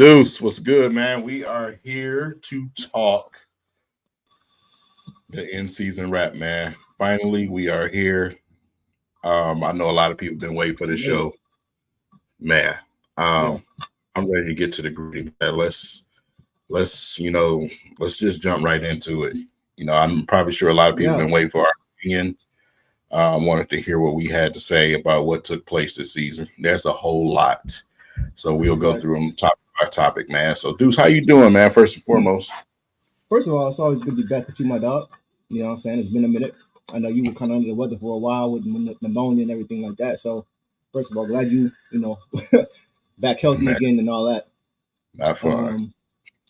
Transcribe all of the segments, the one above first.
Deuce, what's good, man? We are here to talk the in-season wrap, man. Finally, we are here. I know a lot of people been waiting for this show, man. Yeah. I'm ready to get to the gritty. Man. Let's just jump right into it. I'm probably sure a lot of people been waiting for our opinion. Wanted to hear what we had to say about what took place this season. There's a whole lot, so we'll go through them topic by topic, man. So, Deuce, how you doing, man? First and foremost. First of all, it's always good to be back with you, my dog. You know what I'm saying? It's been a minute. I know you were kind of under the weather for a while with pneumonia and everything like that. So, first of all, glad you back healthy again and all that. Not fun.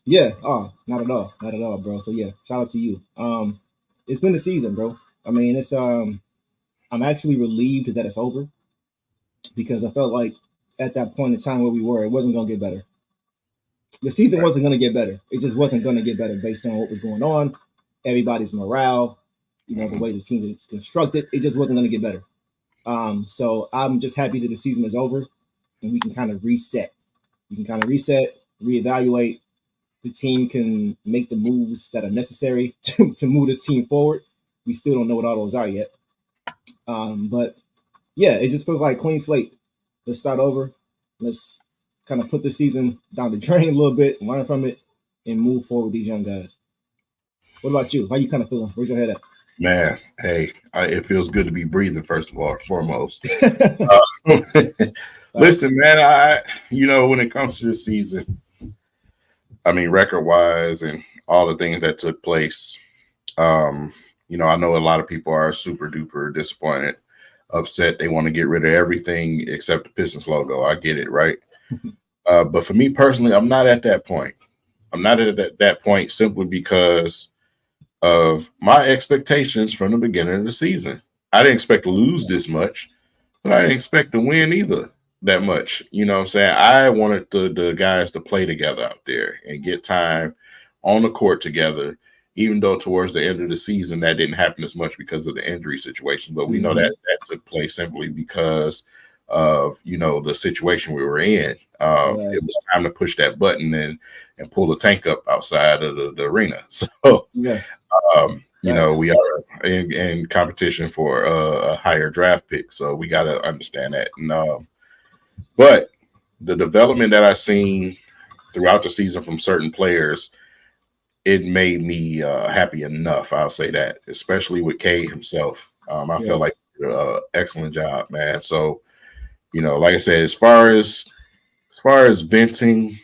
Not at all, bro. So yeah, shout out to you. It's been a season, bro. I mean, it's I'm actually relieved that it's over because I felt like at that point in time where we were, it wasn't gonna get better. The season wasn't gonna get better. It just wasn't gonna get better based on what was going on. Everybody's morale, the way the team is constructed, it just wasn't gonna get better. So I'm just happy that the season is over and we can kind of reset. We can kind of reset, reevaluate. The team can make the moves that are necessary to move this team forward. We still don't know what all those are yet. But yeah, it just feels like clean slate. Let's start over. Let's kind of put the season down the drain a little bit, learn from it, and move forward with these young guys. What about you? How you kind of feeling? Where's your head at? Man, hey, it feels good to be breathing, first of all, foremost. Listen, man, when it comes to this season, I mean, record-wise and all the things that took place, I know a lot of people are super-duper disappointed, upset. They want to get rid of everything except the Pistons logo. I get it, right? But for me personally, I'm not at that point. I'm not at that point simply because of my expectations from the beginning of the season. I didn't expect to lose this much, but I didn't expect to win either that much. You know what I'm saying? I wanted the guys to play together out there and get time on the court together, even though towards the end of the season that didn't happen as much because of the injury situation. But we know that took place simply because of the situation we were in. It was time to push that button and pull the tank up outside of the arena. So we are in competition for a higher draft pick, so we got to understand that. But the development that I've seen throughout the season from certain players, it made me happy enough. I'll say that, especially with Cade himself. I feel like he did an excellent job, man. So, like I said, as far as venting,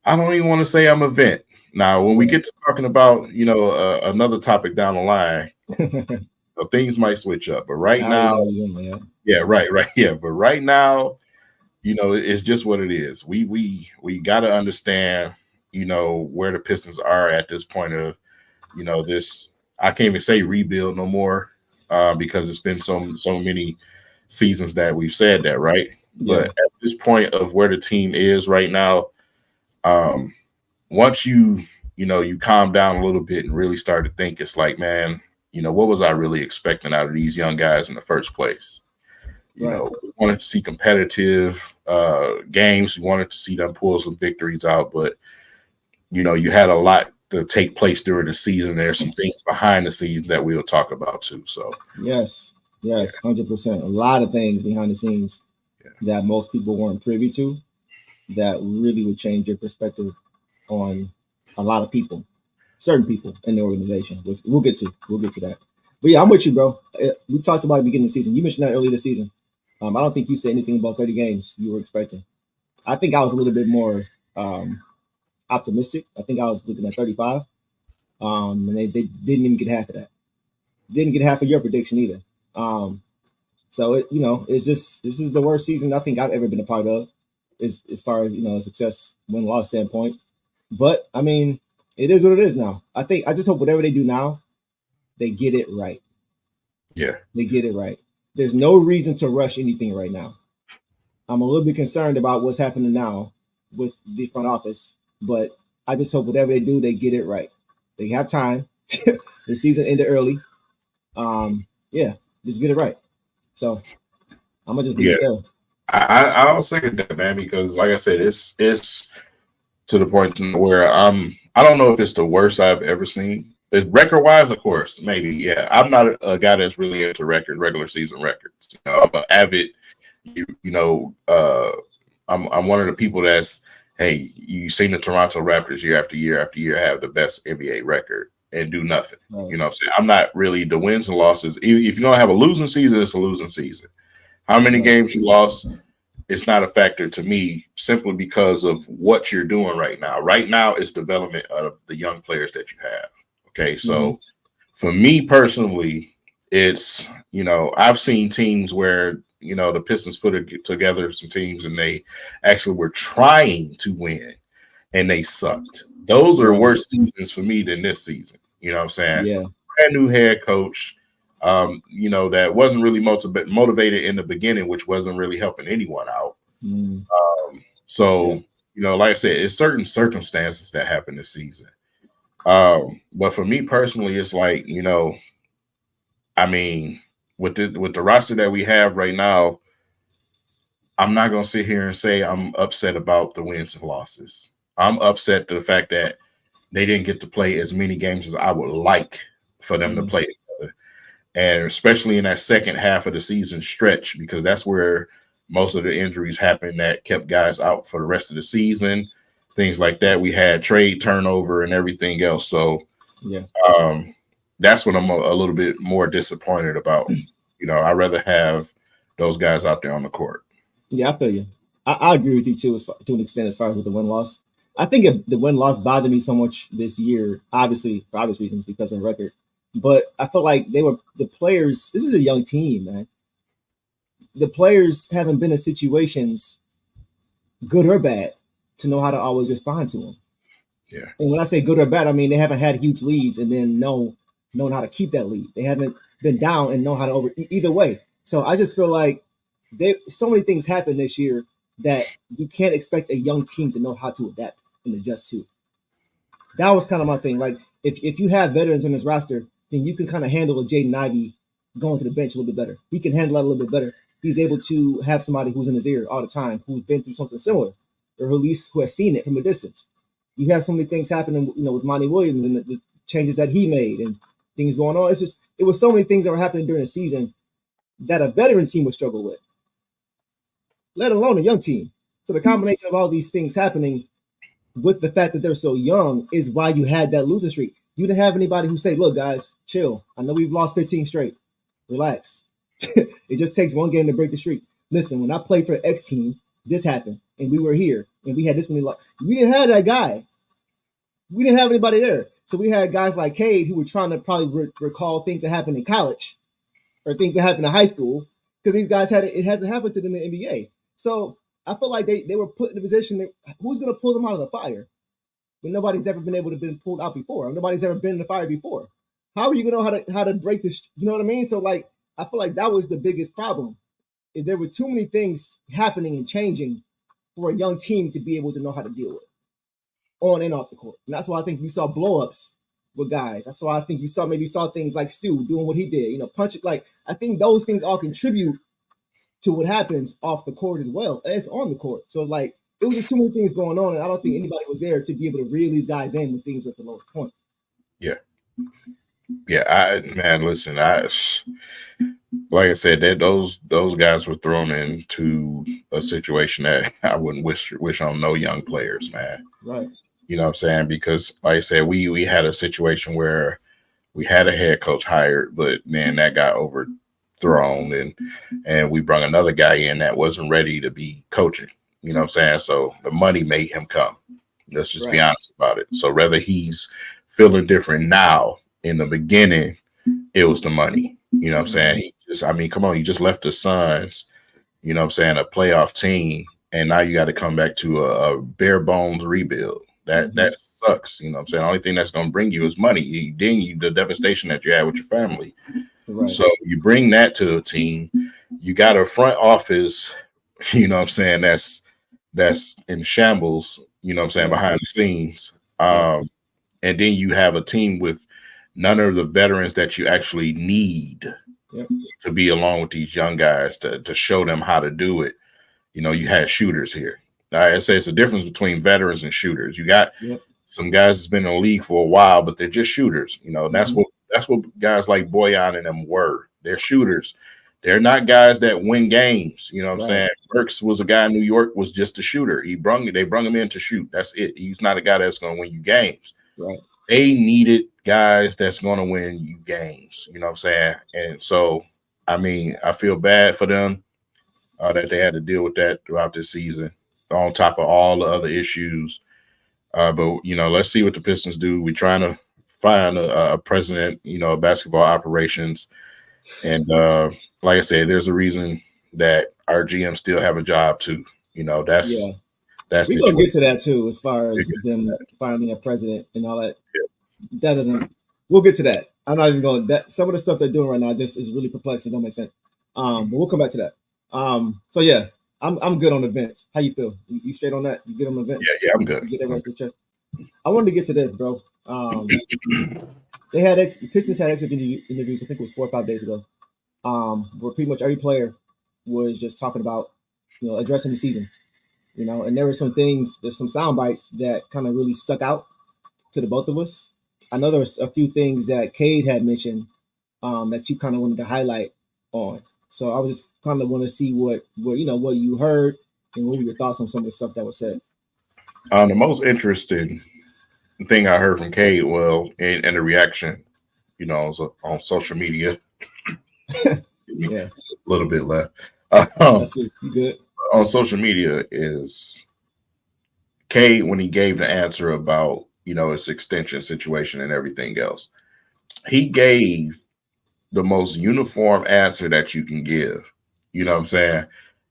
I don't even want to say I'm a vent. Now, when we get to talking about, another topic down the line, things might switch up. But right now, right. Yeah. But right now, it's just what it is. We got to understand, where the Pistons are at this point of, this. I can't even say rebuild no more because it's been so many seasons that we've said that, right? Yeah. But at this point of where the team is right now, once you calm down a little bit and really start to think, it's like, man, what was I really expecting out of these young guys in the first place? We wanted to see competitive games. We wanted to see them pull some victories out, but you had a lot to take place during the season. There's some things behind the scenes that we'll talk about too. So yes, 100%. A lot of things behind the scenes that most people weren't privy to that really would change your perspective on a lot of people, certain people in the organization, which we'll get to that. But yeah, I'm with you, bro. We talked about it at the beginning of the season. You mentioned that earlier this season. I don't think you said anything about 30 games you were expecting. I think I was a little bit more optimistic. I think I was looking at 35. And they didn't even get half of that. Didn't get half of your prediction either. So it's just, this is the worst season I think I've ever been a part of, as far as success win-loss standpoint. But I mean, it is what it is now. I just hope whatever they do now, they get it right. Yeah, they get it right. There's no reason to rush anything right now. I'm a little bit concerned about what's happening now with the front office, but I just hope whatever they do, they get it right. They have time. The season ended early. Just get it right. So I'm gonna just leave it there. I'll say that, man, because like I said, it's to the point where I don't know if it's the worst I've ever seen. Record wise, of course, maybe. Yeah, I'm not a guy that's really into regular season records. I'm an avid, you know, I'm one of the people that's, hey, you seen the Toronto Raptors year after year after year have the best NBA record and do nothing. Right. You know what I'm saying? I'm not really the wins and losses. If you're gonna have a losing season, it's a losing season. How many Right. games you lost? It's not a factor to me simply because of what you're doing right now. Right now is development of the young players that you have. Okay. Mm-hmm. So for me personally, it's, I've seen teams where, the Pistons together some teams and they actually were trying to win and they sucked. Those are Right. worse seasons for me than this season. You know what I'm saying? Yeah. Brand new head coach, that wasn't really motivated in the beginning, which wasn't really helping anyone out. Mm. So, Yeah. like I said, it's certain circumstances that happen this season. But for me personally, it's like, I mean, with the roster that we have right now, I'm not gonna sit here and say I'm upset about the wins and losses. I'm upset to the fact that they didn't get to play as many games as I would like for them to Mm. play together. And especially in that second half of the season stretch, because that's where most of the injuries happened that kept guys out for the rest of the season, things like that. We had trade turnover and everything else. So Yeah. um, that's what I'm a little bit more disappointed about. I'd rather have those guys out there on the court. Yeah, I feel you. I agree with you too, to an extent, as far as with the win loss. I think the win loss bothered me so much this year, obviously for obvious reasons because of the record. But I felt like the players. This is a young team, man. The players haven't been in situations, good or bad, to know how to always respond to them. Yeah. And when I say good or bad, I mean they haven't had huge leads and then knowing how to keep that lead. They haven't been down and know how to either way. So I just feel like so many things happen this year that you can't expect a young team to know how to adapt and adjust to. That was kind of my thing. Like if you have veterans on this roster, then you can kind of handle a Jaden Ivey going to the bench a little bit better. He can handle that a little bit better. He's able to have somebody who's in his ear all the time, who's been through something similar, or at least who has seen it from a distance. You have so many things happening, with Monty Williams and the changes that he made and things going on. It was so many things that were happening during the season that a veteran team would struggle with, let alone a young team. So the combination of all these things happening with the fact that they're so young is why you had that losing streak. You didn't have anybody who say, look, guys, chill. I know we've lost 15 straight. Relax. It just takes one game to break the streak. Listen, when I played for X team, this happened, and we were here, and we had this many. We didn't have that guy. We didn't have anybody there. So we had guys like Cade who were trying to probably recall things that happened in college or things that happened in high school because these guys it hasn't happened to them in the NBA. So I feel like they were put in a position that who's going to pull them out of the fire when nobody's ever been able to been pulled out before. Nobody's ever been in the fire before. How are you going to know how to break this? You know what I mean? So like I feel like that was the biggest problem. If there were too many things happening and changing for a young team to be able to know how to deal with on and off the court. And that's why I think we saw blowups with guys. That's why I think you saw things like Stu doing what he did, punch it. Like I think those things all contribute to what happens off the court as well as on the court. So like it was just too many things going on, and I don't think anybody was there to be able to reel these guys in when things were at the lowest point. Yeah. Yeah, listen, like I said, that those guys were thrown into a situation that I wouldn't wish on no young players, man. Right. You know what I'm saying? Because like I said, we had a situation where we had a head coach hired, but man, that got overthrown, and we brought another guy in that wasn't ready to be coaching. You know what I'm saying? So the money made him come. Let's just be honest about it. So whether he's feeling different now, in the beginning, it was the money. You know what I'm saying? Come on, you just left the Suns, you know what I'm saying, a playoff team, and now you got to come back to a bare bones rebuild. That sucks. You know what I'm saying? The only thing that's going to bring you is money. The devastation that you had with your family. Right. So you bring that to the team. You got a front office, you know what I'm saying, that's in shambles, you know what I'm saying, behind the scenes. And then you have a team with none of the veterans that you actually need to be along with these young guys to show them how to do it. You know, you had shooters here. I say it's a difference between veterans and shooters. You got Yep. some guys that's been in the league for a while, but they're just shooters. You know, Mm-hmm. that's what guys like Boyan and them were. They're shooters. They're not guys that win games. You know what I'm saying? Burks was a guy in New York, was just a shooter. They brung him in to shoot. That's it. He's not a guy that's going to win you games. Right. They needed guys that's going to win you games. You know what I'm saying? And so, I mean, I feel bad for them that they had to deal with that throughout this season, on top of all the other issues. But you know, let's see what the Pistons do. We're trying to find a president, you know, of basketball operations, and like I said, there's a reason that our GM still have a job too. You know, that's we're gonna get to that too, as far as them finding a president and all that. Yeah. That doesn't. We'll get to that. I'm not even going. That some of the stuff they're doing right now just is really perplexing. Don't make sense. But we'll come back to that. So yeah, I'm good on events. How you feel? You straight on that? You good on events? Yeah, I'm good. Get everything to check. I wanted to get to this, bro. They had Pistons had exit interviews. I think it was 4 or 5 days ago. Where pretty much every player was just talking about, you know, addressing the season. You know, and there were some things, there's some sound bites that kind of really stuck out to the both of us. I know there was a few things that Cade had mentioned that you kind of wanted to highlight on. So I was just kind of want to see what you know, what you heard and what were your thoughts on some of the stuff that was said. The most interesting thing I heard from Cade, and the reaction, you know, on social media. Yeah, a little bit left. That's it. You good? On social media is Cade, when he gave the answer about, you know, his extension situation and everything else, he gave the most uniform answer that you can give. You know what I'm saying?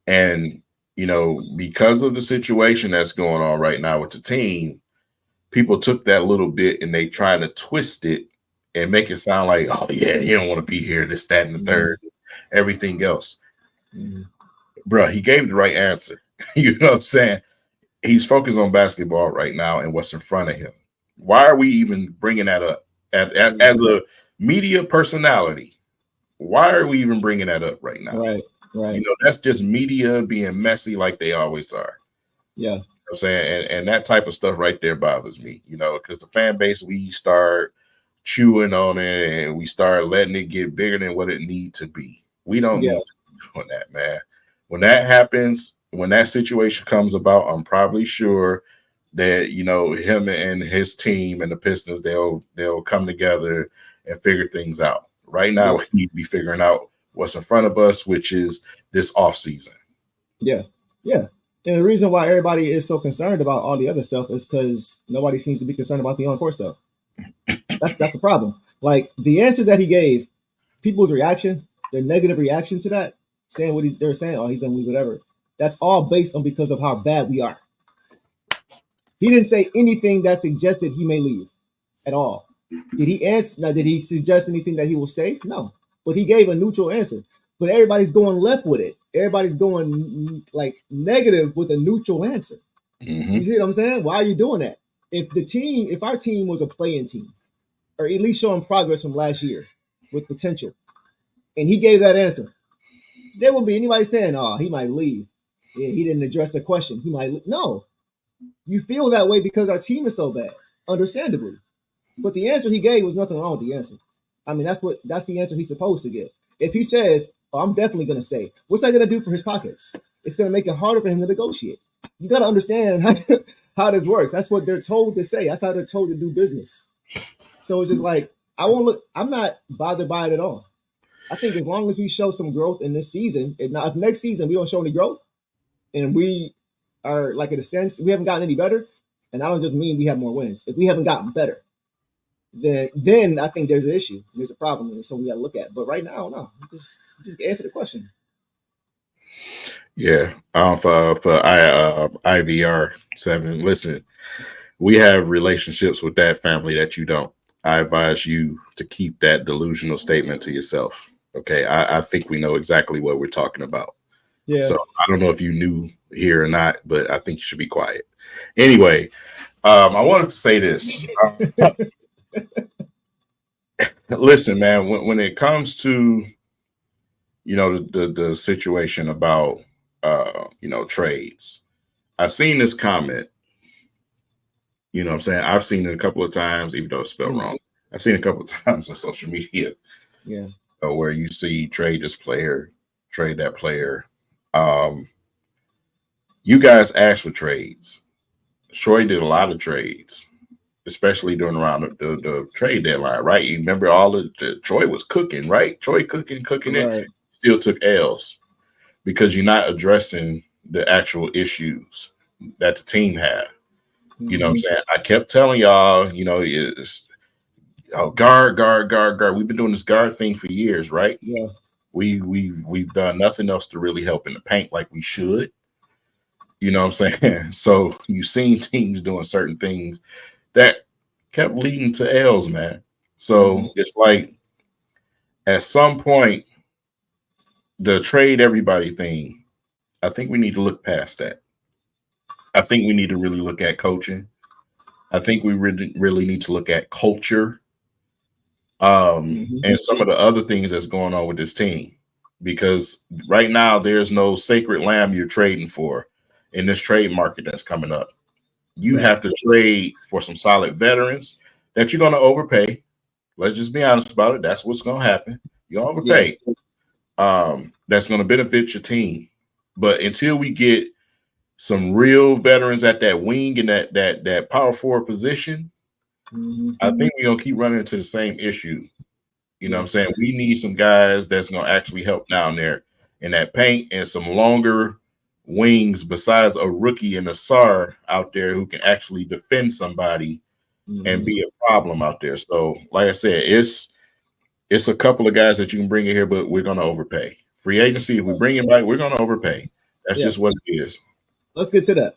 And, you know, because of the situation that's going on right now with the team, people took that little bit and they trying to twist it and make it sound like, oh yeah, he don't want to be here, this, that, and the third, everything else. Bro, he gave the right answer. You know what I'm saying? He's focused on basketball right now and what's in front of him. Why are we even bringing that up? As a media personality, why are we even bringing that up right now? Right. You know, that's just media being messy like they always are. Yeah. You know what I'm saying? And that type of stuff right there bothers me, you know, because the fan base, we start chewing on it and we start letting it get bigger than what it need to be. We don't need to be doing that, man. When that happens, when that situation comes about, I'm probably sure that, you know, him and his team and the Pistons, they'll come together and figure things out. Right now, we need to be figuring out what's in front of us, which is this off season. Yeah. And the reason why everybody is so concerned about all the other stuff is because nobody seems to be concerned about the on-court stuff. That's the problem. Like the answer that he gave, people's reaction, their negative reaction to that, saying what they're saying, oh, he's gonna leave, whatever. That's all based on because of how bad we are. He didn't say anything that suggested he may leave at all. Did he answer? Now, did he suggest anything that he will stay? No, but he gave a neutral answer. But everybody's going left with it. Everybody's going like negative with a neutral answer. You see what I'm saying? Why are you doing that? If our team was a playing team, or at least showing progress from last year with potential, and he gave that answer, there wouldn't be anybody saying, "Oh, he might leave." Yeah, he didn't address the question. He might no. You feel that way because our team is so bad, understandably. But the answer he gave was nothing wrong with the answer. I mean, that's the answer he's supposed to give. If he says, oh, I'm definitely going to stay, what's that going to do for his pockets? It's going to make it harder for him to negotiate. You got to understand how this works. That's what they're told to say. That's how they're told to do business. So it's just like, I'm not bothered by it at all. I think as long as we show some growth in this season, if next season we don't show any growth and we are like at a standstill, we haven't gotten any better. And I don't just mean we have more wins. If we haven't gotten better, then I think there's an issue. There's a problem, and so we got to look at. But right now, no, just answer the question. Yeah, for IVR 7. Listen, we have relationships with that family that you don't. I advise you to keep that delusional statement to yourself. Okay, I think we know exactly what we're talking about. Yeah. So I don't know if you knew here or not, but I think you should be quiet. Anyway, I wanted to say this. Listen, man, when it comes to, you know, the situation about, you know, trades, I seen this comment. You know what I'm saying? I've seen it a couple of times, even though it's spelled wrong. I've seen it a couple of times on social media. Yeah. Where you see trade this player, trade that player. You guys asked for trades. Troy did a lot of trades, especially during around the trade deadline, right? You remember all of the Troy was cooking, right? Troy cooking Right. it, still took L's because you're not addressing the actual issues that the team had. You know what I'm saying? I kept telling y'all, you know, it's guard. We've been doing this guard thing for years, right? Yeah. We've done nothing else to really help in the paint like we should. You know what I'm saying? So you've seen teams doing certain things that kept leading to L's, man. So it's like at some point, the trade everybody thing, I think we need to look past that. I think we need to really look at coaching. I think we really need to look at culture, and some of the other things that's going on with this team. Because right now, there's no sacred lamb you're trading for in this trade market that's coming up. You have to trade for some solid veterans that you're going to overpay. Let's just be honest about it. That's what's going to happen. You overpay. That's going to benefit your team. But until we get some real veterans at that wing and that power forward position, I think we're going to keep running into the same issue. You know what I'm saying? We need some guys that's going to actually help down there in that paint and some longer wings besides a rookie and a SAR out there who can actually defend somebody and be a problem out there. So, like I said, it's a couple of guys that you can bring in here, but we're going to overpay. Free agency, if we bring him back, we're going to overpay. That's just what it is. Let's get to that.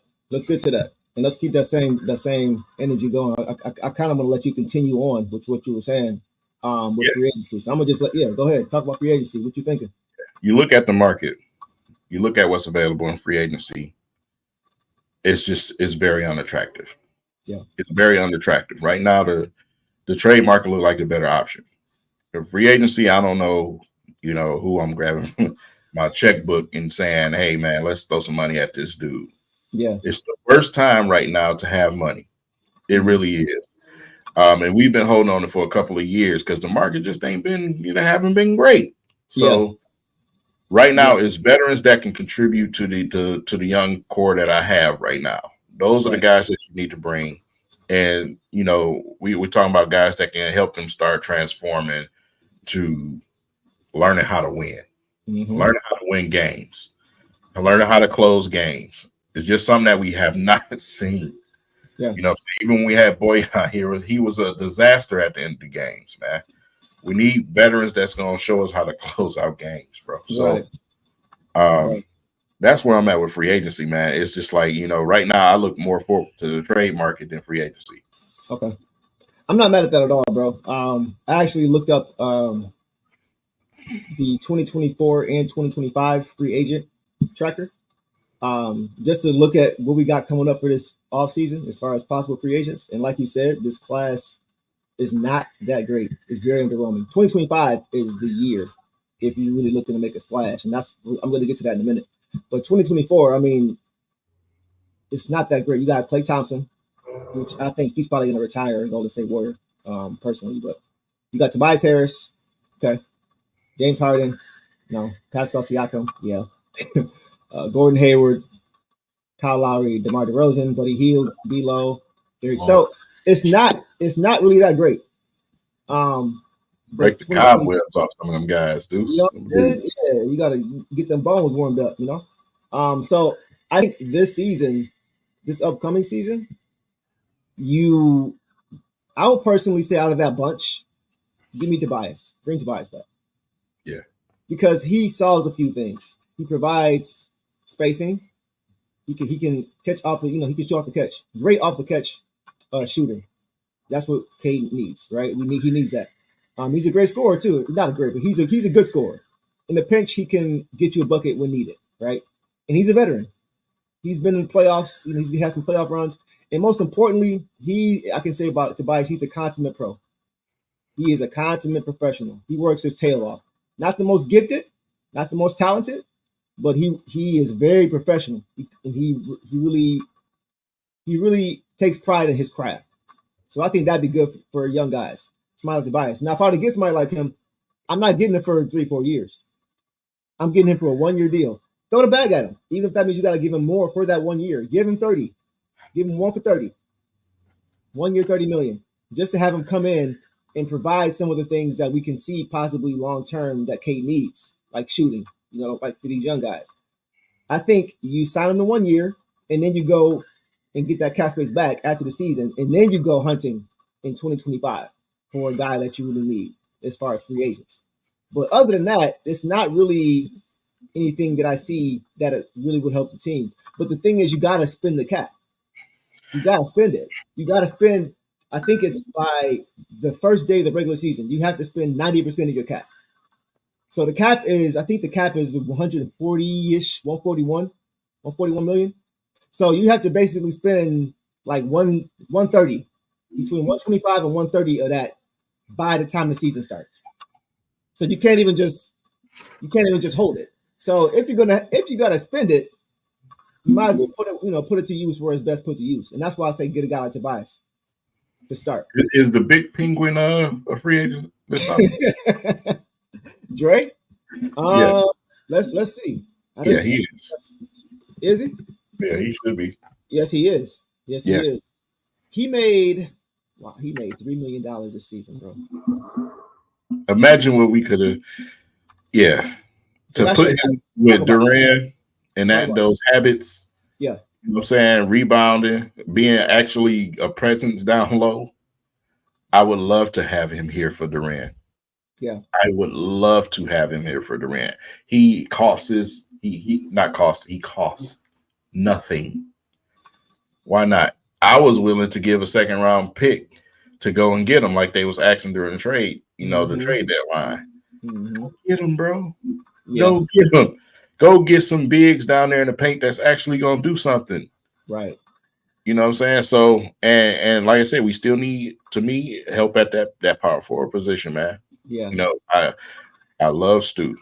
And let's keep that same energy going. I kind of want to let you continue on with what you were saying with free agency. So I'm gonna just go ahead, talk about free agency. What you thinking? You look at the market, you look at what's available in free agency. It's very unattractive. Yeah, it's very unattractive right now. The trade market look like a better option. The free agency, I don't know, who I'm grabbing my checkbook and saying, hey man, let's throw some money at this dude. Yeah, it's the worst time right now to have money. It really is. And we've been holding on it for a couple of years because the market just haven't been great. So right now it's veterans that can contribute to the young core that I have right now. Those are the guys that you need to bring. And, we're talking about guys that can help them start transforming to learning how to win, learning how to win games, and learning how to close games. It's just something that we have not seen. Yeah. Even when we had Boy out here, he was a disaster at the end of the games, man. We need veterans that's going to show us how to close out games, bro. So that's where I'm at with free agency, man. It's just like, right now I look more forward to the trade market than free agency. Okay. I'm not mad at that at all, bro. I actually looked up the 2024 and 2025 free agent tracker. Just to look at what we got coming up for this offseason as far as possible free agents. And like you said, this class is not that great. It's very underwhelming. 2025 is the year if you're really looking to make a splash. And I'm going to get to that in a minute. But 2024, I mean, it's not that great. You got Klay Thompson, which I think he's probably going to retire and go to State Warrior, personally. But you got Tobias Harris, okay, James Harden, Pascal Siakam, Gordon Hayward, Kyle Lowry, DeMar DeRozan, Buddy Hield, D'Lo. So it's not really that great. Break the cobwebs off some of them guys, dude. You got to get them bones warmed up, So I think this upcoming season, I would personally say out of that bunch, give me Tobias. Bring Tobias back. Yeah. Because he solves a few things. He provides spacing. He can catch off he can show off the catch. Great off the catch shooter. That's what Cade needs, right? He needs that. He's a great scorer too. Not a great, but he's a good scorer. In the pinch, he can get you a bucket when needed, right? And he's a veteran. He's been in the playoffs. He has some playoff runs. And most importantly, I can say about Tobias, he's a consummate pro. He is a consummate professional. He works his tail off. Not the most gifted, not the most talented, but he is very professional. He really takes pride in his craft. So I think that'd be good for young guys. Smiley Tobias. Now, if I were to get somebody like him, I'm not getting it for 3-4 years. I'm getting him for a 1 year deal. Throw the bag at him, even if that means you got to give him more for that 1 year. Give him 30. Give him one for 30. 1 year, 30 million, just to have him come in and provide some of the things that we can see possibly long term that Cade needs, like shooting. Like for these young guys. I think you sign him to 1 year, and then you go and get that cap space back after the season, and then you go hunting in 2025 for a guy that you really need as far as free agents. But other than that, it's not really anything that I see that it really would help the team. But the thing is, you got to spend the cap. You got to spend it. You got to spend, I think it's by the first day of the regular season, you have to spend 90% of your cap. So the cap is, I think the cap is 140-ish, 141 million. So you have to basically spend like 130, between 125 and 130 of that by the time the season starts. So you can't even just hold it. So if you gotta spend it, you might as well put it to use where it's best put to use. And that's why I say get a guy like Tobias to start. Is the big penguin a free agent this summer? Dre? Yeah. Let's see. Yeah, he is. Is he? Yeah, he should be. Yes, he is. Yes, he is. He made $3 million this season, bro. Imagine what we could have. Yeah, to put him with Durant and those habits. Yeah, you know what I'm saying, rebounding, being actually a presence down low. I would love to have him here for Durant. Yeah, I would love to have him here for Durant. He costs nothing. Why not? I was willing to give a second round pick to go and get him, like they was asking during the trade. The trade deadline. Go get him, bro. Yeah. Go get him. Go get some bigs down there in the paint that's actually gonna do something. Right. You know what I'm saying? So, and like I said, we still need, to me, help at that power forward position, man. Yeah. I love Stu.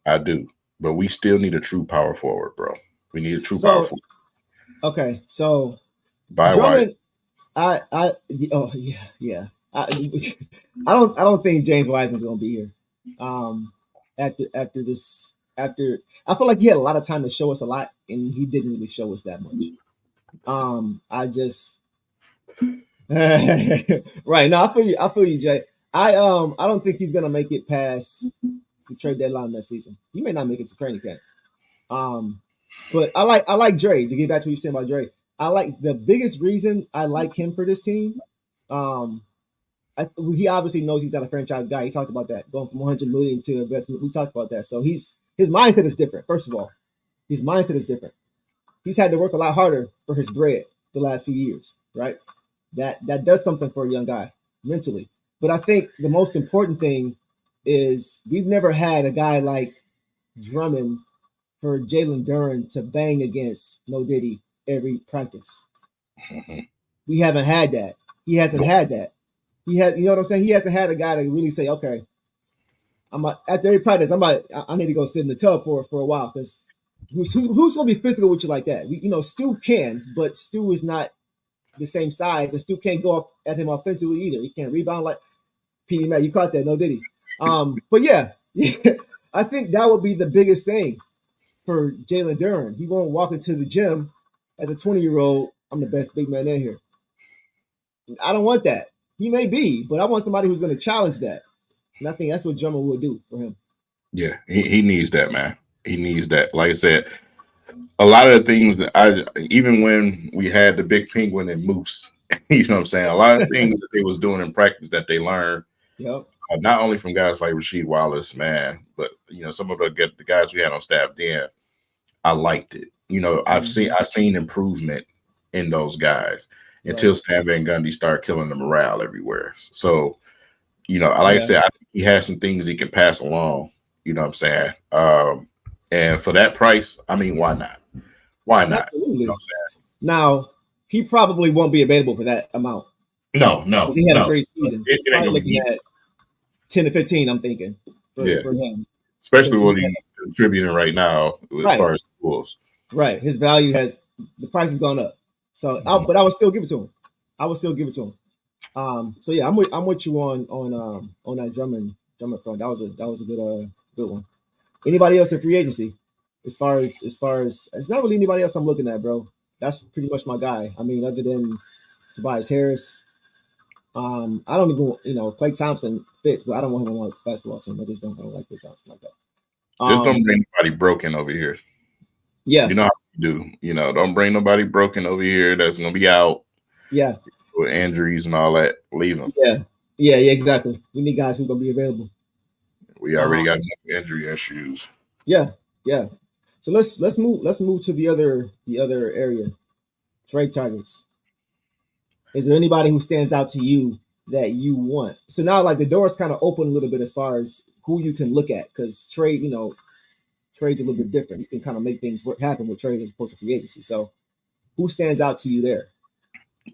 I do. But we still need a true power forward, bro. We need a true power forward. Okay, so by Drummond, I don't think James Wiseman's gonna be here. After this, I feel like he had a lot of time to show us a lot, and he didn't really show us that much. Right. No, I feel you, Jay. I don't think he's gonna make it past the trade deadline this season. He may not make it to training camp. But I like Dre. To get back to what you said about Dre, I like the biggest reason I like him for this team. He obviously knows he's not a franchise guy. He talked about that, going from 100 million to investment. We talked about that. So his mindset is different. First of all, his mindset is different. He's had to work a lot harder for his bread the last few years, right? That does something for a young guy mentally. But I think the most important thing is we've never had a guy like Drummond for Jalen Duren to bang against No Diddy every practice. Mm-hmm. We haven't had that. He hasn't had that. He has, you know what I'm saying? He hasn't had a guy to really say, okay, after every practice, I need to go sit in the tub for a while, because who's gonna be physical with you like that? Stu can, but Stu is not the same size, and Stu can't go up at him offensively either. He can't rebound like P.D. Matt. You caught that, no Diddy. But yeah, I think that would be the biggest thing for Jalen Duren. He won't walk into the gym as a 20-year-old. I'm the best big man in here. I don't want that. He may be, but I want somebody who's going to challenge that. And I think that's what Drummond will do for him. Yeah, he needs that, man. He needs that. Like I said, a lot of the things that even when we had the big penguin and moose, you know what I'm saying? A lot of things that they was doing in practice that they learned, not only from guys like Rasheed Wallace, man, but some of the guys we had on staff then. I liked it. I've seen improvement in those guys until Stan Van Gundy started killing the morale everywhere. So, I said, I think he has some things he can pass along. You know what I'm saying? And for that price, I mean, why not? Why not? Absolutely. You know what I'm saying? Now, he probably won't be available for that amount. No. Because he had a great season. Probably looking at 10 to 15, I'm thinking, for him. Especially when contributing right now as Right, far as schools. right. His value has the price has gone up. So, Mhm. but I would still give it to him. I would still give it to him. So yeah, I'm with you on that Drummond front. That was a good one. Anybody else in free agency? As far as it's not really anybody else I'm looking at, bro. That's pretty much my guy. I mean, other than Tobias Harris, I don't even Klay Thompson fits, but I don't want him on my basketball team. I just don't like Klay Thompson like that. Just don't Um, bring nobody broken over here. yeah, You know how you do. Don't bring nobody broken over here that's gonna be out yeah, with injuries and all that. Leave them. yeah, yeah, exactly. We need guys who are gonna be available. We already Um, got enough injury issues. yeah, yeah. So let's move to the other area. Trade targets. Is there anybody who stands out to you that you want? So now, like the door is kind of open a little bit as far as who you can look at, because trade's a little bit different. You can kind of make things happen with trade as opposed to free agency. So, who stands out to you there,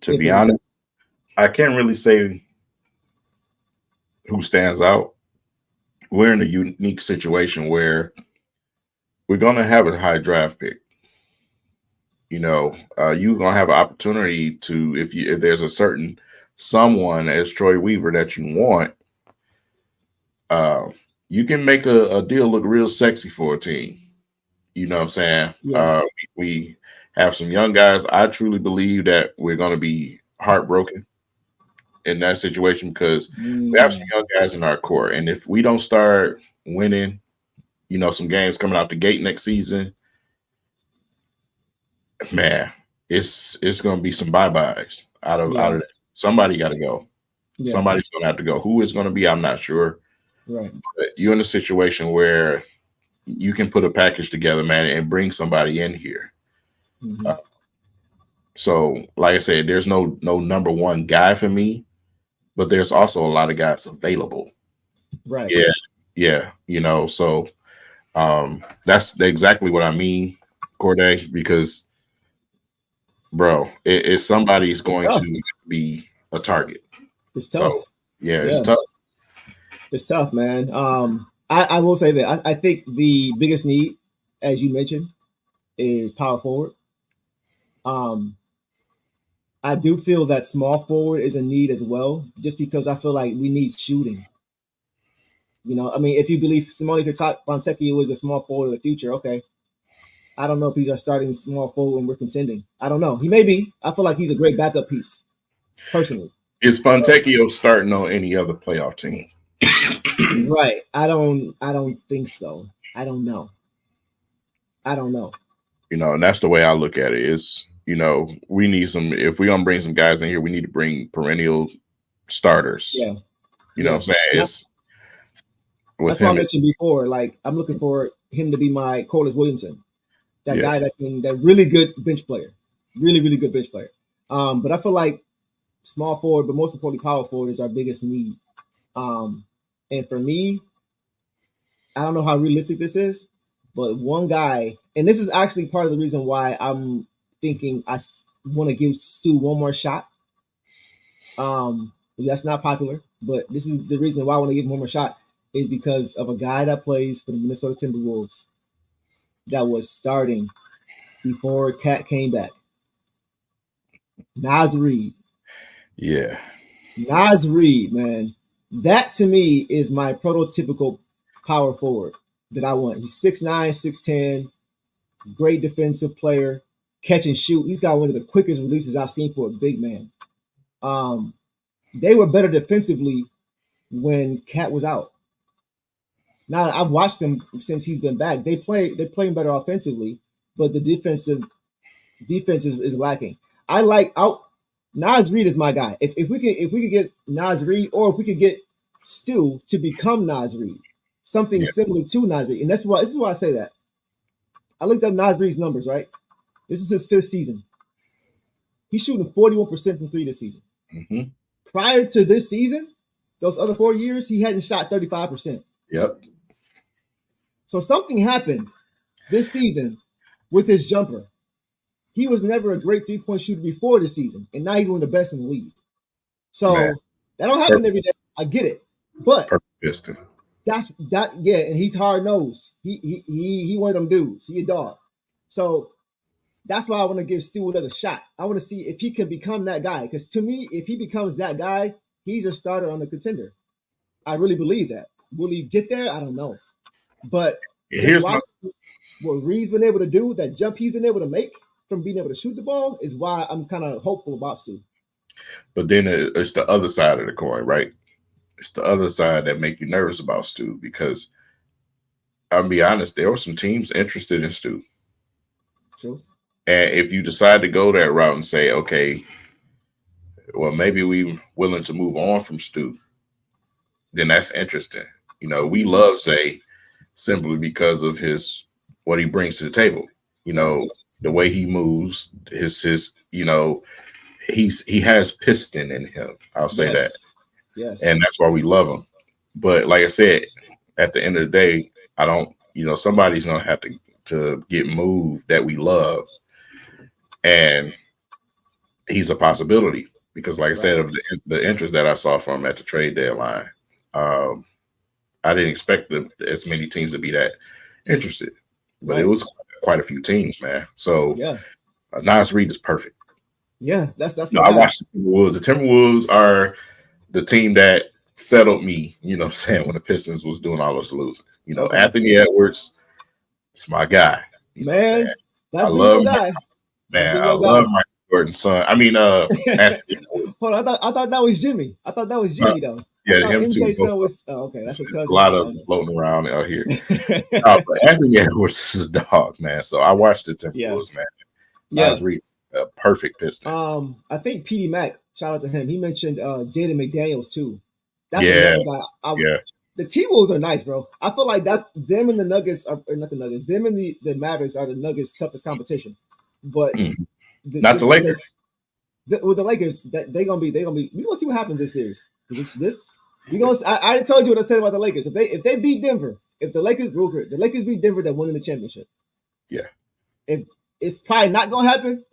To if be anybody? honest, I can't really say who stands out. We're in a unique situation where we're gonna have a high draft pick. You're gonna have an opportunity to if there's a certain someone as Troy Weaver that you want, uh, you can make a deal look real sexy for a team. You know what I'm saying? Yeah. We have some young guys. I truly believe that we're gonna be heartbroken in that situation because we have some Mm, young guys in our core, and if we don't start winning, some games coming out the gate next season, man, it's gonna be some bye byes yeah. out of that. Somebody got to go. Yeah. Somebody's gonna have to go. Who it's gonna be, I'm not sure. Right. But you're in a situation where you can put a package together, man, and bring somebody in here. Hmm. Uh, so, like I said, there's no number one guy for me, but there's also a lot of guys available. Right. Yeah, yeah. So that's exactly what I mean, Corday, because bro, somebody's It's going tough. to be a target. It's tough. So yeah, it's Yeah. tough. It's tough, man. I will say that I think the biggest need, as you mentioned, is power forward. Um, I do feel that small forward is a need as well, just because I feel like we need shooting. I mean, if you believe Simone Fontecchio is a small forward in the future, okay. I don't know if he's our starting small forward when we're contending. I don't know. He may be. I feel like he's a great backup piece, personally. Is Fontecchio starting on any other playoff team? Right. I don't think so. I don't know. I don't know. And that's the way I look at it. Is we need some. If we're gonna bring some guys in here, we need to bring perennial starters. Yeah. You know Yeah. what I'm saying? And It's with that's why I him. mentioned before. Like I'm looking for him to be my Corliss Williamson, that Yeah, guy that really good bench player, really really good bench player. But I feel like small forward, but most importantly power forward is our biggest need. Um, and for me, I don't know how realistic this is, but one guy, and this is actually part of the reason why I'm thinking I want to give Stu one more shot. That's not popular, but this is the reason why I want to give him one more shot is because of a guy that plays for the Minnesota Timberwolves that was starting before Cat came back. Naz Reid. yeah, Naz Reid, man. That to me is my prototypical power forward that I want. He's 6'9, 6'10, great defensive player, catch and shoot. He's got one of the quickest releases I've seen for a big man. Um, they were better defensively when Cat was out. Now I've watched them since he's been back. They're playing better offensively, but the defense is lacking. I like out Nas Reed is my guy. If we could get Nas Reed, or if we could get Stu to become Nas Reed, something yeah. similar to Nas Reed. And this is why I say that. I looked up Nas Reed's numbers, right? This is his fifth season. He's shooting 41% from three this season. Hmm. Prior to this season, those other 4 years, he hadn't shot 35%. Yep. So something happened this season with his jumper. He was never a great three-point shooter before this season, and now he's one of the best in the league. Man, So that don't happen perfect, every day. I get it, but perfect piston. Yeah, and he's hard nosed. He one of them dudes. He a dog. So that's why I want to give Stu another shot. I want to see if he can become that guy. Because to me, if he becomes that guy, he's a starter on the contender. I really believe that. Will he get there? I don't know. But just Here's my watching what Reed's been able to do, that jump he's been able to make from being able to shoot the ball, is why I'm kind of hopeful about Stu. but then it's the other side of the coin, right? It's the other side that make you nervous about Stu because I'll be honest, there were some teams interested in Stu. True. And if you decide to go that route and say, okay, well, maybe we're willing to move on from Stu, then that's interesting. You know, we love Zay simply because of what he brings to the table. You know, the way he moves, his he has piston in him. I'll say that. Yes. And that's why we love him. But like I said, at the end of the day, I don't, somebody's gonna have to get moved that we love. And he's a possibility because, like I said, of the interest that I saw from him at the trade deadline, I didn't expect as many teams to be that interested, but it was quite a few teams, man. So Nas Reed is perfect. Yeah, that's I watched the Timberwolves. The Timberwolves are the team that settled me, you know what I'm saying, when the Pistons was doing all this losing. You know, Anthony Edwards, it's my guy. You know what I'm saying? That's been your guy. Man, I love Michael Jordan's son. I mean, Anthony Edwards. Hold on, I thought that was Jimmy. Though. Yeah, him MJ's too. son was that's his cousin. A lot of floating around out here. But Anthony Edwards is a dog, man. So I watched the Timberwolves, man. Nas Reed, a perfect Piston. I think PD Mac, shout out to him. He mentioned Jaden McDaniels too. That's another guy. The T-Wolves are nice, bro. I feel like that's them and the Nuggets or not the Nuggets. Them and the Mavericks are the Nuggets' toughest competition. But not the Lakers. With the Lakers, they gonna be. We gonna see what happens this series. I already told you what I said about the Lakers. If they beat Denver, if the Lakers beat Denver, they're winning the championship. Yeah. If it's probably not gonna happen,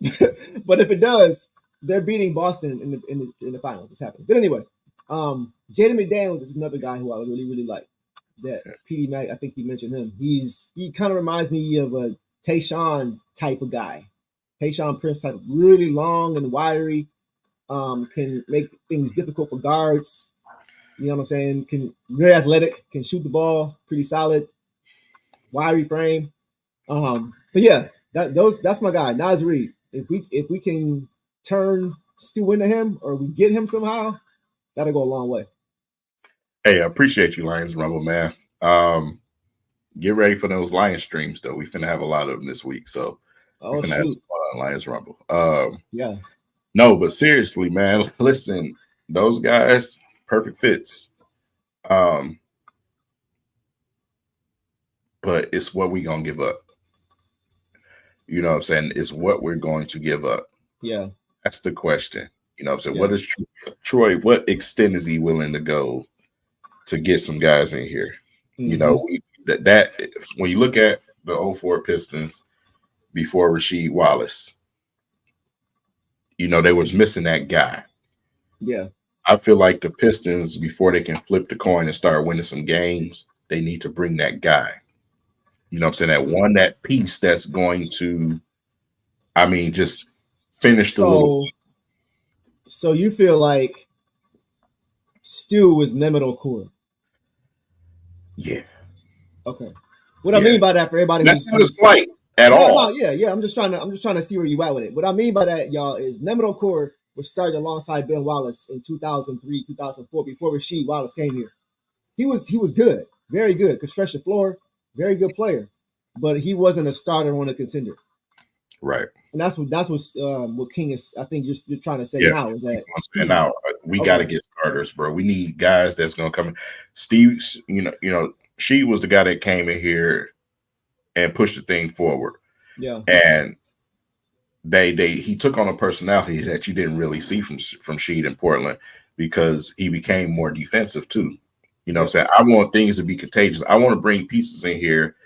but if it does, they're beating Boston in the finals. It's happening. But anyway, Jaden McDaniels is another guy who I really, really like. That PD Mac, I think he mentioned him. He kind of reminds me of a Tayshaun type of guy. Tayshaun Prince type, really long and wiry, can make things difficult for guards. You know what I'm saying? Very athletic, can shoot the ball, pretty solid, wiry frame. But yeah, that's my guy, Nas Reed. If we can turn Stu into him or we get him somehow, that'll go a long way. Hey, I appreciate you, Lions Rumble, man. Get ready for those Lion streams, though. We finna have a lot of them this week, so we're finna have some fun on Lions Rumble. No, but seriously, man, listen, those guys, perfect fits. But it's what we gonna give up. You know what I'm saying? It's what we're going to give up. Yeah. That's the question. You know what I'm saying? What is Troy, what extent is he willing to go to get some guys in here? Mm-hmm. You know, that when you look at the 04 Pistons before Rasheed Wallace, you know, they was missing that guy. Yeah. I feel like the Pistons, before they can flip the coin and start winning some games, they need to bring that guy. You know what I'm saying? That piece that's going to, just finish the little. So you feel like Stu is Mehmet Okur? Yeah. Okay. What I mean by that for everybody, that's not a slight at all. Yeah. I'm just trying to see where you at with it. What I mean by that, y'all, is Mehmet Okur was started alongside Ben Wallace in 2003, 2004, before Rasheed Wallace came here. He was good, very good, could stretch the floor, very good player, but he wasn't a starter on a contender. Right. And that's what King is. I think you're trying to say now is that now we got to get starters, bro. We need guys that's gonna come in. Steve, she was the guy that came in here and pushed the thing forward. Yeah. And he took on a personality that you didn't really see from Sheed in Portland because he became more defensive too. You know what I'm saying? I want things to be contagious. I want to bring pieces in here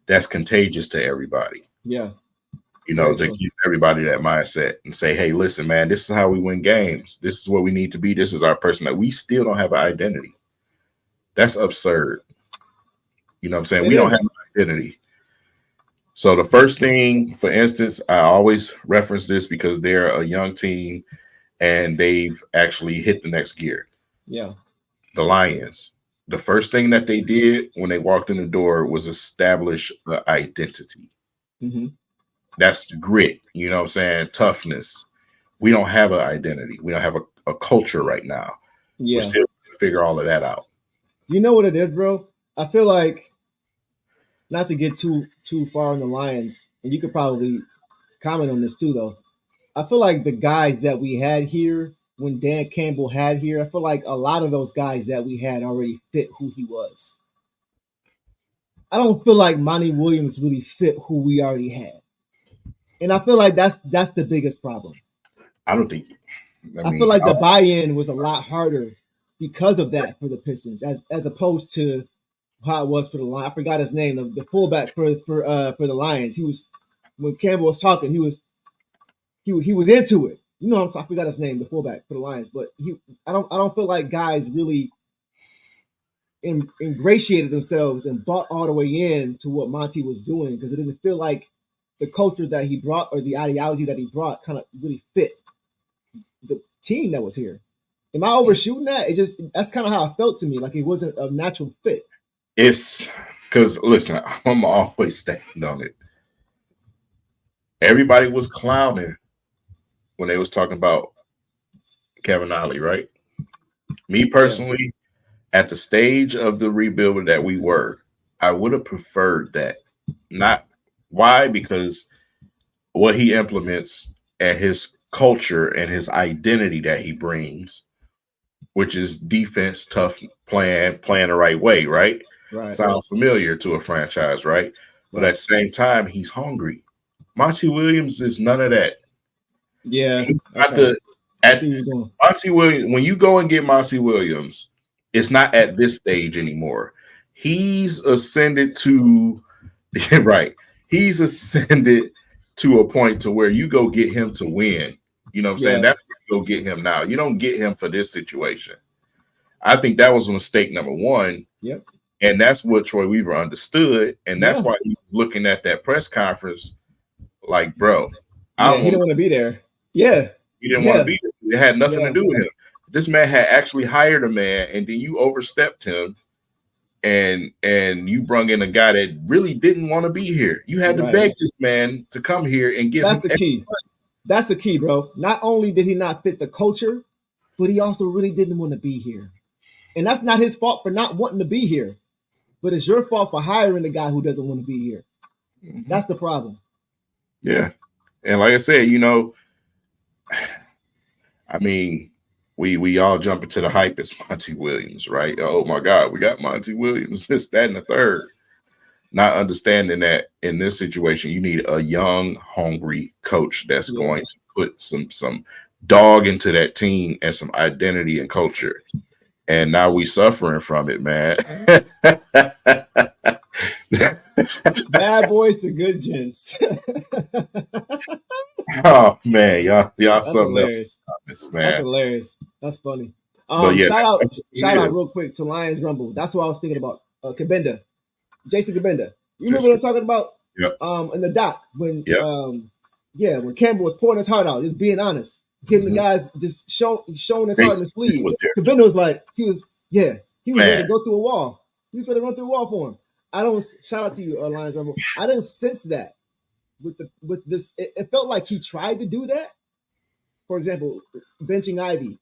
that's contagious to everybody. Yeah. You know, to give everybody that mindset and say, hey, listen, man, this is how we win games. This is what we need to be. This is our person. That we still don't have an identity. That's absurd. You know what I'm saying? It We don't have is. an identity. So the first thing, for instance, I always reference this because they're a young team and they've actually hit the next gear. Yeah. The Lions. The first thing that they did when they walked in the door was establish the identity. Mm-hmm. That's grit, you know what I'm saying? Toughness. We don't have an identity. We don't have a culture right now. We're Yeah. still figure all of that out. You know what it is, bro? I feel like, not to get too far on the Lions, and you could probably comment on this too, though. I feel like the guys that we had here when Dan Campbell had here, I feel like a lot of those guys that we had already fit who he was. I don't feel like Monty Williams really fit who we already had, and I feel like that's the biggest problem. I don't think. I I feel mean, like the buy-in was a lot harder because of that for the Pistons, as opposed to how it was for the Lions. I forgot his name, the fullback for the Lions. He was, when Campbell was talking, he was into it. You know, I forgot his name, the fullback for the Lions, but I don't feel like guys really ingratiated themselves and bought all the way in to what Monty was doing, because it didn't feel like the culture that he brought or the ideology that he brought kind of really fit the team that was here. Am I overshooting that? It just, that's kind of how it felt to me, like it wasn't a natural fit. it's because listen, I'm always standing on it. Everybody was clowning when they was talking about Kevin Ollie, right? Me Yeah, personally, at the stage of the rebuild that we were, I would have preferred that. Not why? Because what he implements and his culture and his identity that he brings, which is defense, tough, playing the right way, right? right, Sounds familiar to a franchise, right? But at right. the same time, he's hungry. Monty Williams is none of that. Yeah, He's not okay. the I see at where you're going. Monty Williams. When you go and get Monty Williams, it's not at this stage anymore. He's ascended to right. He's ascended to a point to where you go get him to win. You know what I'm saying? Yeah, That's where you go get him now. You don't get him for this situation. I think that was mistake number one. yep, And that's what Troy Weaver understood. And that's yeah, why he was looking at that press conference like, bro, I yeah. don't He want didn't want to be there. Yeah, he didn't want to yeah, be there. It had nothing to yeah. do with him. This man had actually hired a man, and then you overstepped him and you brung in a guy that really didn't want to be here. You had to Right. beg this man to come here and give That's him the key. That's the key, bro. Not only did he not fit the culture, but he also really didn't want to be here. And that's not his fault for not wanting to be here, but it's your fault for hiring the guy who doesn't want to be here. Mhm. That's the problem. Yeah. And like I said, I mean, we all jump into the hype as Monty Williams, right? Oh my God, we got Monty Williams, this, that, and the third. Not understanding that in this situation, you need a young, hungry coach that's Yeah. going to put some dog into that team and some identity and culture. And now we suffering from it, man. Bad boys to good gents. Oh man, y'all That's something else, hilarious. That's man. hilarious. That's funny. But yeah, Shout out, that's what shout it out is. real quick to Lions Rumble. That's what I was thinking about. Kabenda, Jason Kabenda. You remember Just what I'm talking about? yep, In the doc when yep. yeah, when Campbell was pouring his heart out, just being honest, getting the Mm-hmm. guys just showing his heart in Jason his sleeve. was there, Kabenda was like, he was ready man. to go through a wall. He was ready to run through a wall for him. I don't shout out to you, Lions Rumble. I didn't sense that with this. It felt like he tried to do that. For example, benching Ivy,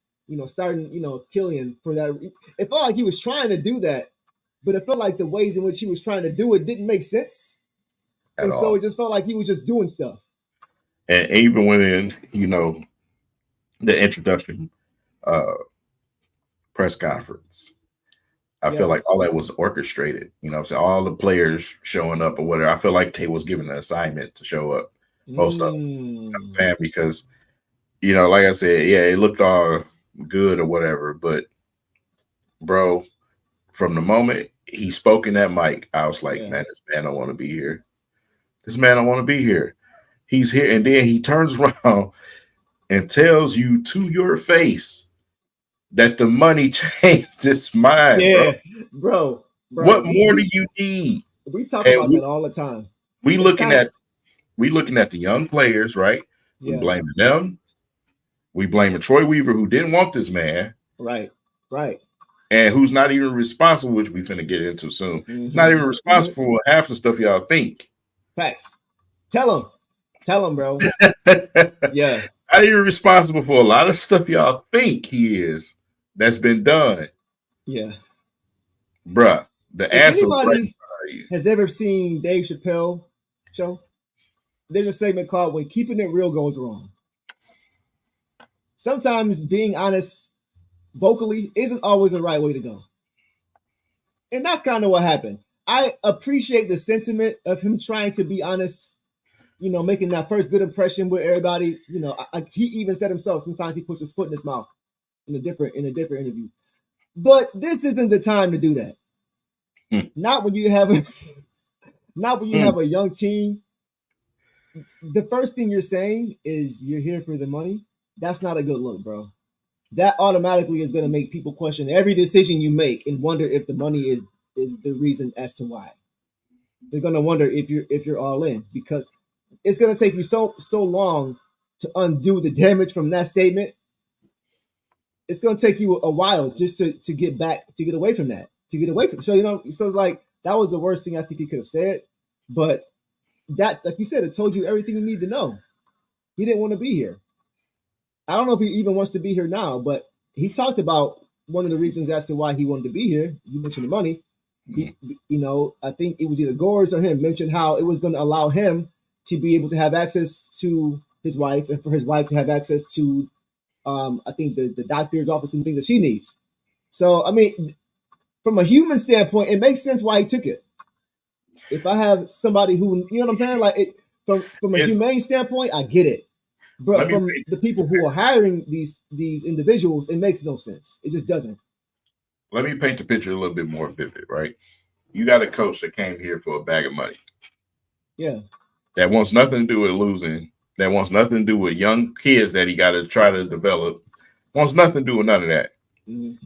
starting, Killian for that. It felt like he was trying to do that, but it felt like the ways in which he was trying to do it didn't make sense. At And so all. it just felt like he was just doing stuff. And even when the introduction uh press conference, I feel Yeah. like all that was orchestrated. You know what I'm saying? All the players showing up or whatever. I feel like they was given an assignment to show up. Most of them. You know what I'm Mm. saying? Because, like I said, yeah, it looked all good or whatever. But bro, from the moment he spoke in that mic, I was like, Yeah. man, this man don't want to be here. This man don't want to be here. He's here. And then he turns around and tells you to your face that the money changed his mind, bro. Yeah, bro. bro. What more do you need? We talk And about that all the time. we It's looking kind of at the young players, right? We yeah, blaming them. We blaming Troy Weaver, who didn't want this man, right, right. and who's not even responsible, which we finna get into soon. He's not even Mm-hmm. responsible for half the stuff y'all think. Facts. Tell him, bro. Yeah, Not even responsible for a lot of stuff y'all think he is. That's been done, yeah. bruh. The If answer right anybody by you. has ever seen Dave Chappelle show, there's a segment called "When Keeping It Real Goes Wrong." Sometimes being honest vocally isn't always the right way to go, and that's kind of what happened. I appreciate the sentiment of him trying to be honest, making that first good impression with everybody. He even said himself sometimes he puts his foot in his mouth in a different interview. But this isn't the time to do that. Not when you have not when you have a young team. The first thing you're saying is you're here for the money. That's not a good look, bro. That automatically is going to make people question every decision you make and wonder if the money is the reason as to why. They're going to wonder if you're all in, because it's going to take you so long to undo the damage from that statement. It's going to take you a while just to get back, to get away from that, to get away from. So so it's like that was the worst thing I think he could have said. But that, like you said, it told you everything you need to know. He didn't want to be here. I don't know if he even wants to be here now, but he talked about one of the reasons as to why he wanted to be here. You mentioned the money. He, I think it was either Gores or him mentioned how it was going to allow him to be able to have access to his wife, and for his wife to have access to, I think the doctor's office and things that she needs. So, I mean, from a human standpoint, it makes sense why he took it. If I have somebody who, you know what I'm saying, like from a humane standpoint, I get it. But from the people who are hiring these individuals, it makes no sense. It just doesn't. Let me paint the picture a little bit more vivid, right? You got a coach that came here for a bag of money. Yeah. That wants nothing to do with losing. That wants nothing to do with young kids that he got to try to develop. Wants nothing to do with none of that. Mm-hmm.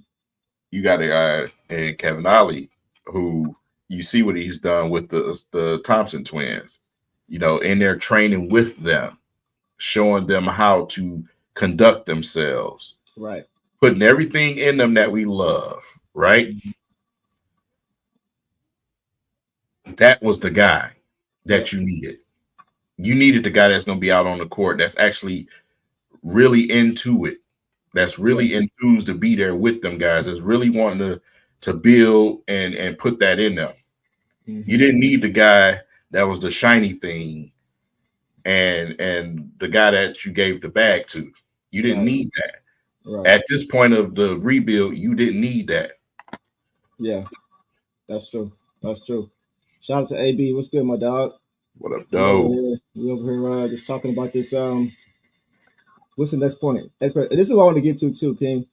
You got a guy in Kevin Ollie who you see what he's done with the Thompson twins. In their training with them, showing them how to conduct themselves. Right. Putting everything in them that we love, right? Mm-hmm. That was the guy that you needed. You needed the guy that's going to be out on the court that's actually really into it, that's really enthused to be there with them guys, that's really wanting to build and put that in them. Mm-hmm. You didn't need the guy that was the shiny thing and the guy that you gave the bag to. You didn't need that. Right. At this point of the rebuild, you didn't need that. Yeah, that's true. That's true. Shout out to AB. What's good, my dog? What up, dog? We over here just talking about this. What's the next point? This is what I want to get to too, King.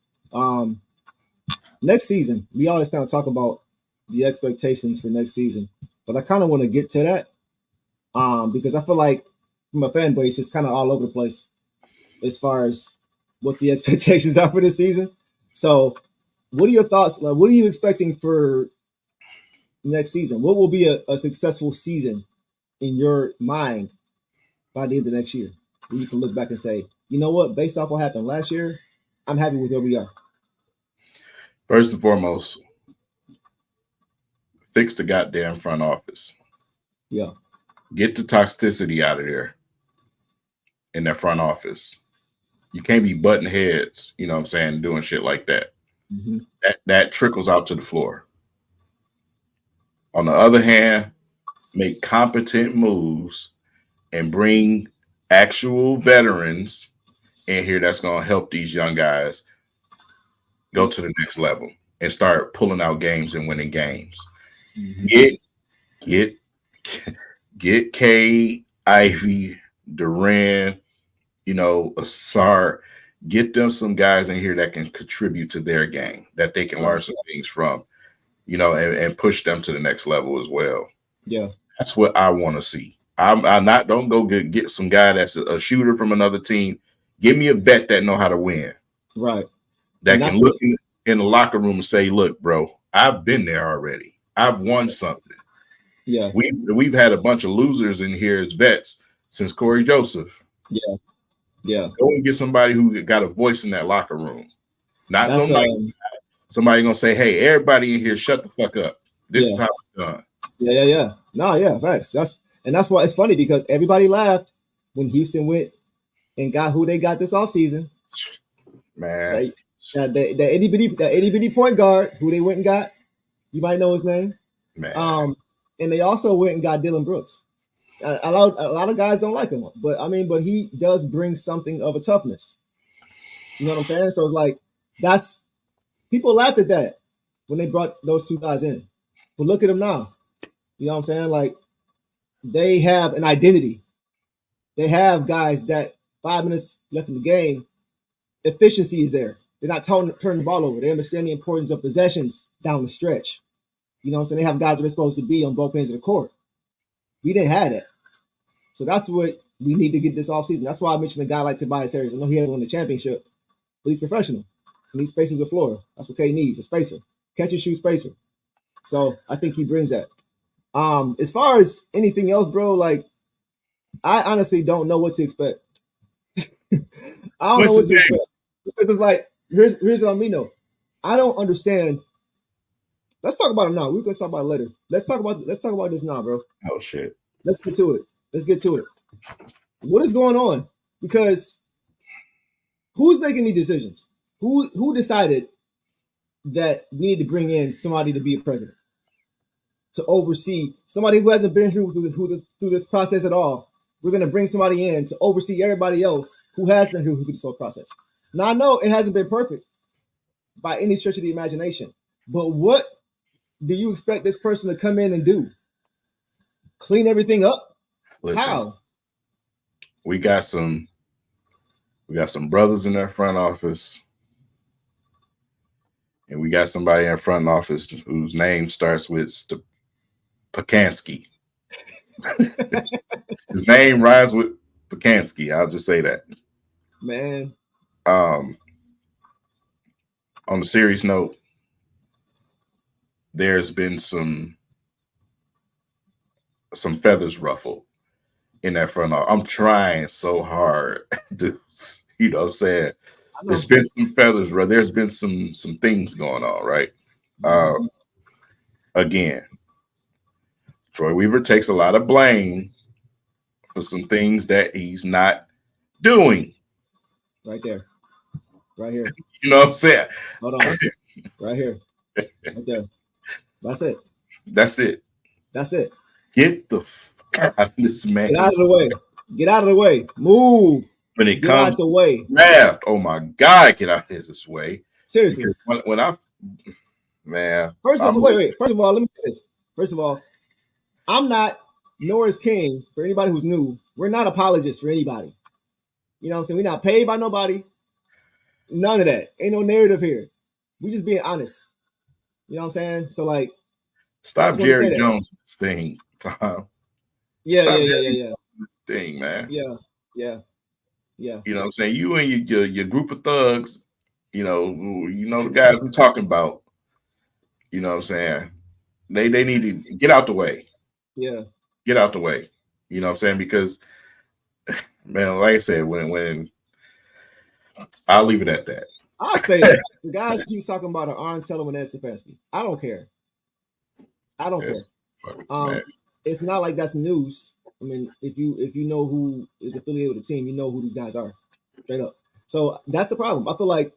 Next season, we always kind of talk about the expectations for next season, but I kind of want to get to that because I feel like from a fan base, it's kind of all over the place as far as what the expectations are for this season. So, what are your thoughts? Like, what are you expecting for next season? What will be a successful season in your mind by the end of next year? Where you can look back and say, you know what, based off what happened last year, I'm happy with where we are. First and foremost, fix the goddamn front office. Yeah. Get the toxicity out of there in that front office. You can't be butting heads, you know what I'm saying, doing shit like that. Mm-hmm. That trickles out to the floor. On the other hand, make competent moves and bring actual veterans in here that's going to help these young guys go to the next level and start pulling out games and winning games. Mm-hmm. Get Cade, Ivy, Duran, Asar. Get them some guys in here that can contribute to their game, that they can learn some things from, and push them to the next level as well. Yeah. That's what I want to see. Don't go get some guy that's a shooter from another team. Give me a vet that know how to win. Right. That can look in the locker room and say, look, bro, I've been there already. I've won something. Yeah. We've had a bunch of losers in here as vets since Corey Joseph. Yeah. Yeah. Go and get somebody who got a voice in that locker room. Not That's no nice. Somebody gonna say, "Hey, everybody in here, shut the fuck up. This is how it's done." Yeah. No, yeah, facts. That's why it's funny because everybody laughed when Houston went and got who they got this offseason. Man. That itty bitty point guard who they went and got. You might know his name. Man. And they also went and got Dylan Brooks. A lot of guys don't like him, but he does bring something of a toughness. You know what I'm saying? So it's like people laughed at that when they brought those two guys in. But look at them now. You know what I'm saying? Like they have an identity. They have guys that 5 minutes left in the game, efficiency is there. They're not turning the ball over. They understand the importance of possessions down the stretch. You know what I'm saying? They have guys that are supposed to be on both ends of the court. We didn't have that. So that's what we need to get this offseason. That's why I mentioned a guy like Tobias Harris. I know he hasn't won the championship, but he's professional. And he spaces the floor. That's what Cade needs, a spacer. Catch and shoot spacer. So I think he brings that. As far as anything else, bro, like I honestly don't know what to expect. I don't know what to expect. Because it's like, here's what I mean though. I don't understand. Let's talk about it now. We're gonna talk about it later. Let's talk about this now, bro. Oh shit. Let's get to it. What is going on? Because who's making these decisions? Who decided that we need to bring in somebody to be a president? To oversee somebody who hasn't been through this process at all. We're going to bring somebody in to oversee everybody else who has been through this whole process. Now, I know it hasn't been perfect by any stretch of the imagination, but what do you expect this person to come in and do? Clean everything up? Listen, how? We got some brothers in their front office, and we got somebody in front office whose name starts with Pekansky. His name rhymes with Pekansky. I'll just say that. Man. On a serious note, there's been some feathers ruffled in that front office. I'm trying so hard to, you know what I'm saying? There's been some feathers, bro. There's been some things going on, right? Again, Troy Weaver takes a lot of blame for some things that he's not doing. Right there. Right here. You know what I'm saying? Hold on. Right here. Right there. That's it. That's it. That's it. Get the fuck out of this man. Get out of the way. Get out of the way. Move. When it get comes out the way. Draft, oh my God, get out of this way. Seriously. When I, man. First of all, wait. First of all, let me say this. First of all, I'm not, nor is King, for anybody who's new, we're not apologists for anybody. You know what I'm saying? We're not paid by nobody. None of that. Ain't no narrative here. We just being honest. You know what I'm saying? So like, stop Jerry Jones thing, Tom. Yeah. This thing, man. Yeah. You know what I'm saying? You and your group of thugs, you know the guys I'm talking about. You know what I'm saying? They need to get out the way. Yeah. Get out the way. You know what I'm saying? Because, man, like I said, when I'll leave it at that. I'll say it. The guys he's talking about are Arn Tellem and Ed Stefanski. I don't care. It's not like that's news. I mean, if you know who is affiliated with the team, you know who these guys are. Straight up. So that's the problem. I feel like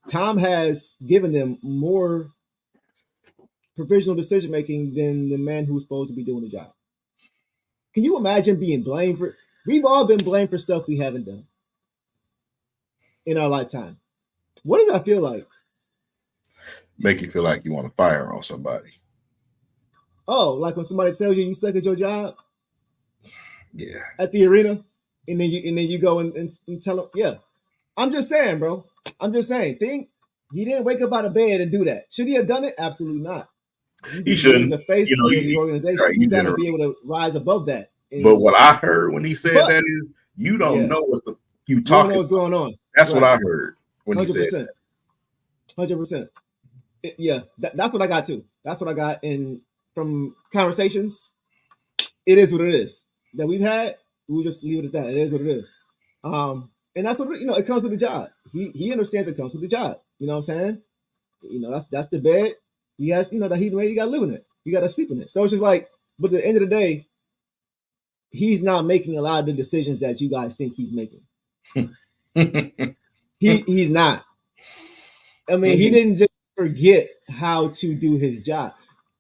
Tom has given them more provisional decision making than the man who's supposed to be doing the job. Can you imagine being blamed for? We've all been blamed for stuff we haven't done in our lifetime. What does that feel like? Make you feel like you want to fire on somebody. Oh, like when somebody tells you suck at your job? Yeah. At the arena, and then you go and tell them, yeah. I'm just saying, bro. I'm just saying. He didn't wake up out of bed and do that. Should he have done it? Absolutely not. He shouldn't. The face of the organization. Right, he's got to be able to rise above that. And, but what I heard when he said that is, you don't know what you talking. Don't know what's going on. That's what I heard when 100%. He said. 100%. Yeah, that's what I got too. That's what I got. And from conversations, it is what it is that we've had. We'll just leave it at that. It is what it is. And that's what it comes with the job. He understands it comes with the job. You know what I'm saying? That's the bed. He has, that he made. You got to live in it. You got to sleep in it. So it's just like, but at the end of the day, he's not making a lot of the decisions that you guys think he's making. He's not. I mean, he didn't just forget how to do his job.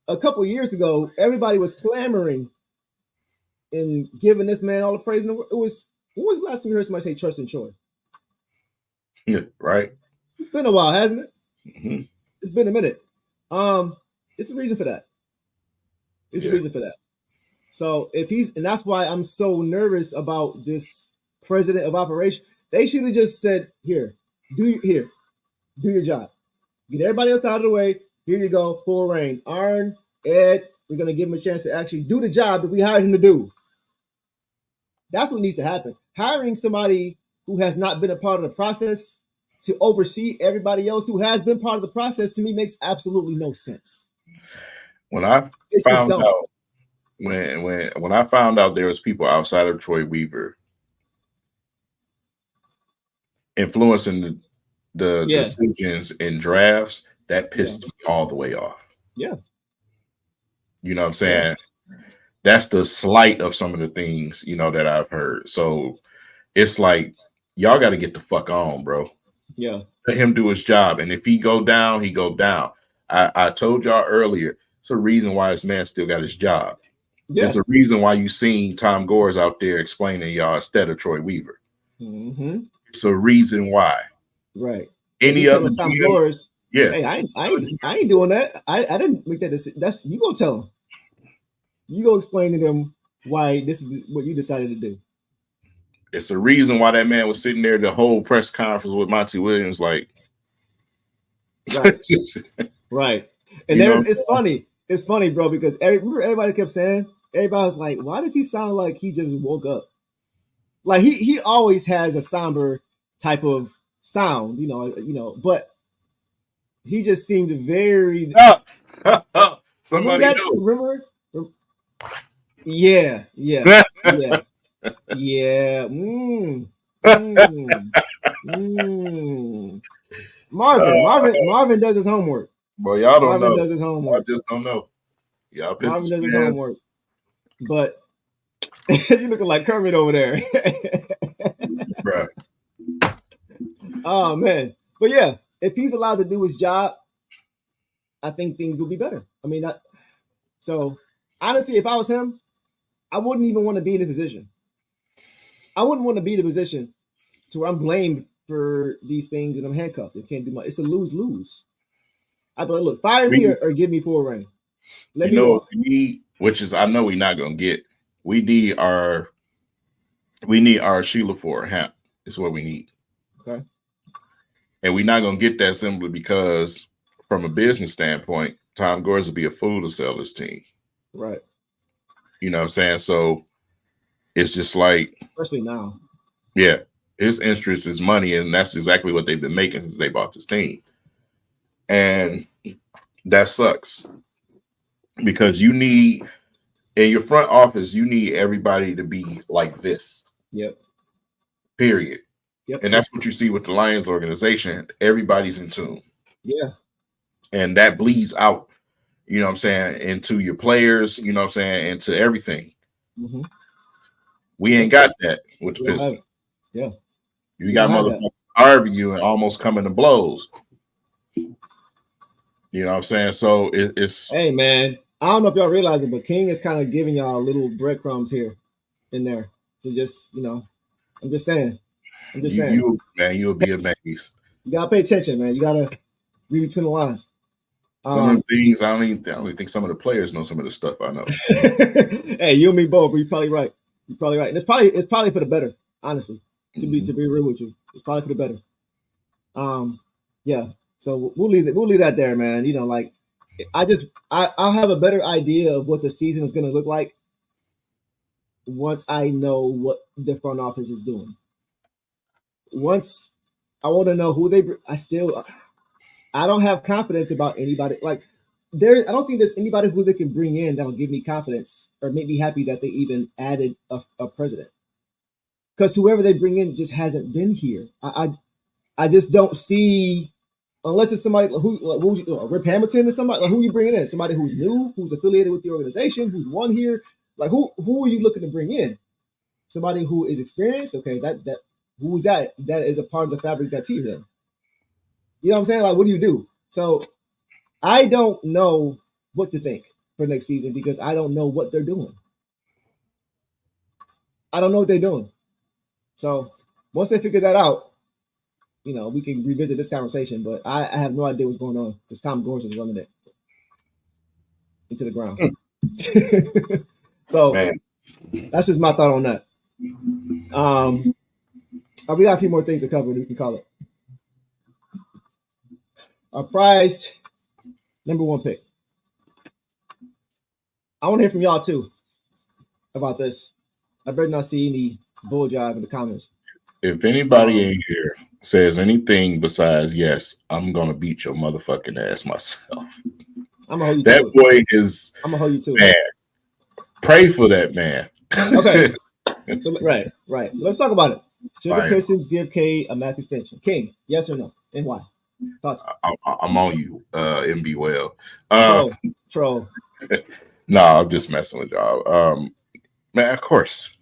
A couple years ago, everybody was clamoring and giving this man all the praise. When was the last time you heard somebody say trust in Troy? Yeah, right. It's been a while, hasn't it? Mm-hmm. It's been a minute. It's a reason for that. It's a reason for that. So and that's why I'm so nervous about this president of operation. They should have just said, do your job. Get everybody else out of the way. Here you go, full reign. Arn, Ed, we're gonna give him a chance to actually do the job that we hired him to do. That's what needs to happen. Hiring somebody who has not been a part of the process to oversee everybody else who has been part of the process, to me, makes absolutely no sense. When I found out, when I found out there was people outside of Troy Weaver influencing the decisions in drafts, that pissed me all the way off. Yeah. You know what I'm saying? Yeah. That's the slight of some of the things, that I've heard. So it's like, y'all got to get the fuck on, bro. Yeah. Let him do his job. And if he go down, he go down. I told y'all earlier, it's a reason why this man still got his job. Yeah. It's a reason why you seen Tom Gores out there explaining y'all instead of Troy Weaver. Mm-hmm. It's a reason why. Right. Any other Tom Gores? Yeah. Hey, I ain't doing that. I didn't make that decision. That's you go tell him. You go explain to them why this is what you decided to do. It's a reason why that man was sitting there the whole press conference with Monty Williams, like. Right. Right. And there, it's funny. It's funny, bro, because everybody kept saying, everybody was like, why does he sound like he just woke up? Like he always has a somber type of sound, but he just seemed very. Somebody remember? Yeah. Yeah. Marvin does his homework. Well, y'all don't know. Marvin does his homework. I just don't know. Y'all Marvin does his homework. But you looking like Kermit over there. Right. Oh man. But yeah, if he's allowed to do his job, I think things will be better. I mean, so honestly, if I was him, I wouldn't even want to be in a position. I wouldn't want to be in a position to where I'm blamed for these things and I'm handcuffed. I can't do it's a lose-lose. I'd be like, look, fire me or give me full reign. Let me know what we need, which is I know we're not gonna get. We need our Sheila for a Hamp. Is what we need. Okay. And we're not gonna get that simply because, from a business standpoint, Tom Gores would be a fool to sell this team. Right. You know what I'm saying? So it's just like, especially now. Yeah, his interest is money, and that's exactly what they've been making since they bought this team. And that sucks because you need, in your front office, you need everybody to be like this. Yep. Period. Yep. And that's what you see with the Lions organization. Everybody's in tune. Yeah. And that bleeds out, you know what I'm saying, into your players, you know what I'm saying, into everything. Mm-hmm. We ain't got that with the Pistons. Yeah. You got motherfuckers arguing and almost coming to blows. You know what I'm saying? So it's. Hey, man. I don't know if y'all realize it, but King is kind of giving y'all little breadcrumbs here and there. So just, I'm just saying. You'll be amazed. You got to pay attention, man. You got to read between the lines. Some of the things, I don't even think some of the players know some of the stuff I know. Hey, you and me both, but you're probably right. You're probably right. And it's probably for the better, honestly. To be real with you, it's probably for the better. Yeah. So we'll leave that there, man. I'll have a better idea of what the season is going to look like once I know what the front office is doing. Once I want to know who I don't have confidence about anybody. Like I don't think there's anybody who they can bring in that'll give me confidence or make me happy that they even added a president. Because whoever they bring in just hasn't been here. I just don't see, unless it's somebody who Rip Hamilton or somebody, like, who you bringing in? Somebody who's new, who's affiliated with the organization, who's won here. Like, who are you looking to bring in? Somebody who is experienced. Okay, that who's that? That is a part of the fabric that's here. Then you know what I'm saying? Like, what do you do? So I don't know what to think for next season because I don't know what they're doing. I don't know what they're doing. So once they figure that out, we can revisit this conversation. But I have no idea what's going on because Tom Gores is running it into the ground. So Man. that's just my thought on that. We got a few more things to cover. We can call it our prized number one pick. I want to hear from y'all too about this. I better not see any bull jive in the comments. If anybody in here says anything besides yes, I'm gonna beat your motherfucking ass myself. I'm gonna hold you that to boy it. is. I'm gonna hold you to man. it. Pray for that man. Okay. So right. So let's talk about it. Should the Pistons give Cade a max extension? King, yes or no, and why? Thoughts? I'm on you, MB Well. Troll. No, I'm just messing with y'all. Man, of course.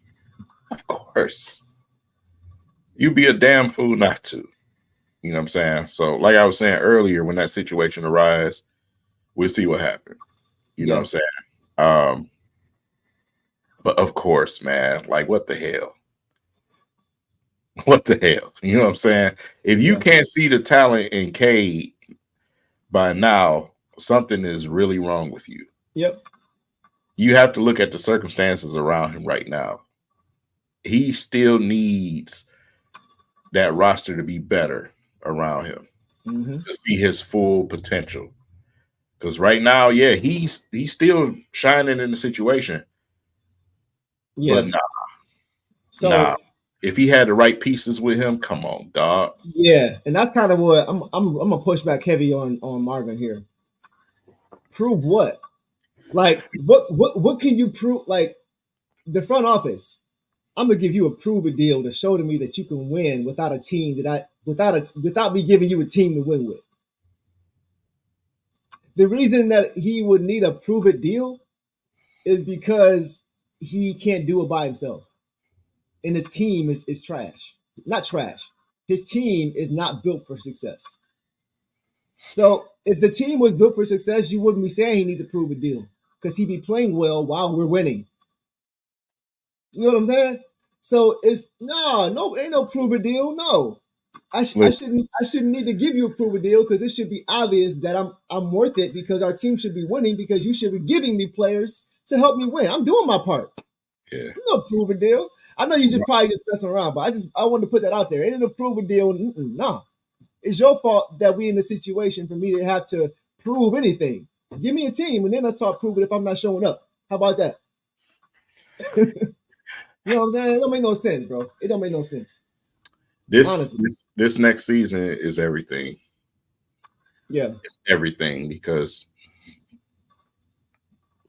You'd be a damn fool not to. You know what I'm saying? So, like I was saying earlier, when that situation arises, we'll see what happens. You know what I'm saying? But of course, man, like what the hell? What the hell? You know what I'm saying? If you can't see the talent in Cade by now, something is really wrong with you. Yep. You have to look at the circumstances around him right now. He still needs that roster to be better around him to see his full potential. Because right now, he's still shining in the situation. Yeah. But nah. If he had the right pieces with him, come on, dog. Yeah, and that's kind of what I'm gonna push back heavy on Marvin here. Prove what? Like what can you prove? Like the front office, I'm gonna give you a prove a deal to show to me that you can win without a team without me giving you a team to win with. The reason that he would need a prove it deal is because he can't do it by himself. And his team is trash. Not trash. His team is not built for success. So if the team was built for success, you wouldn't be saying he needs to prove a deal because he'd be playing well while we're winning. You know what I'm saying? So it's ain't no prove a deal. No, I shouldn't need to give you a prove a deal because it should be obvious that I'm worth it because our team should be winning because you should be giving me players to help me win. I'm doing my part. Yeah, no prove a deal. I know you just probably just messing around, but I wanted to put that out there. Ain't a prove a deal. No. It's your fault that we in the situation for me to have to prove anything. Give me a team, and then let's talk prove it if I'm not showing up. How about that? You know what I'm saying? It don't make no sense, bro. It don't make no sense. This next season is everything. Yeah. It's everything because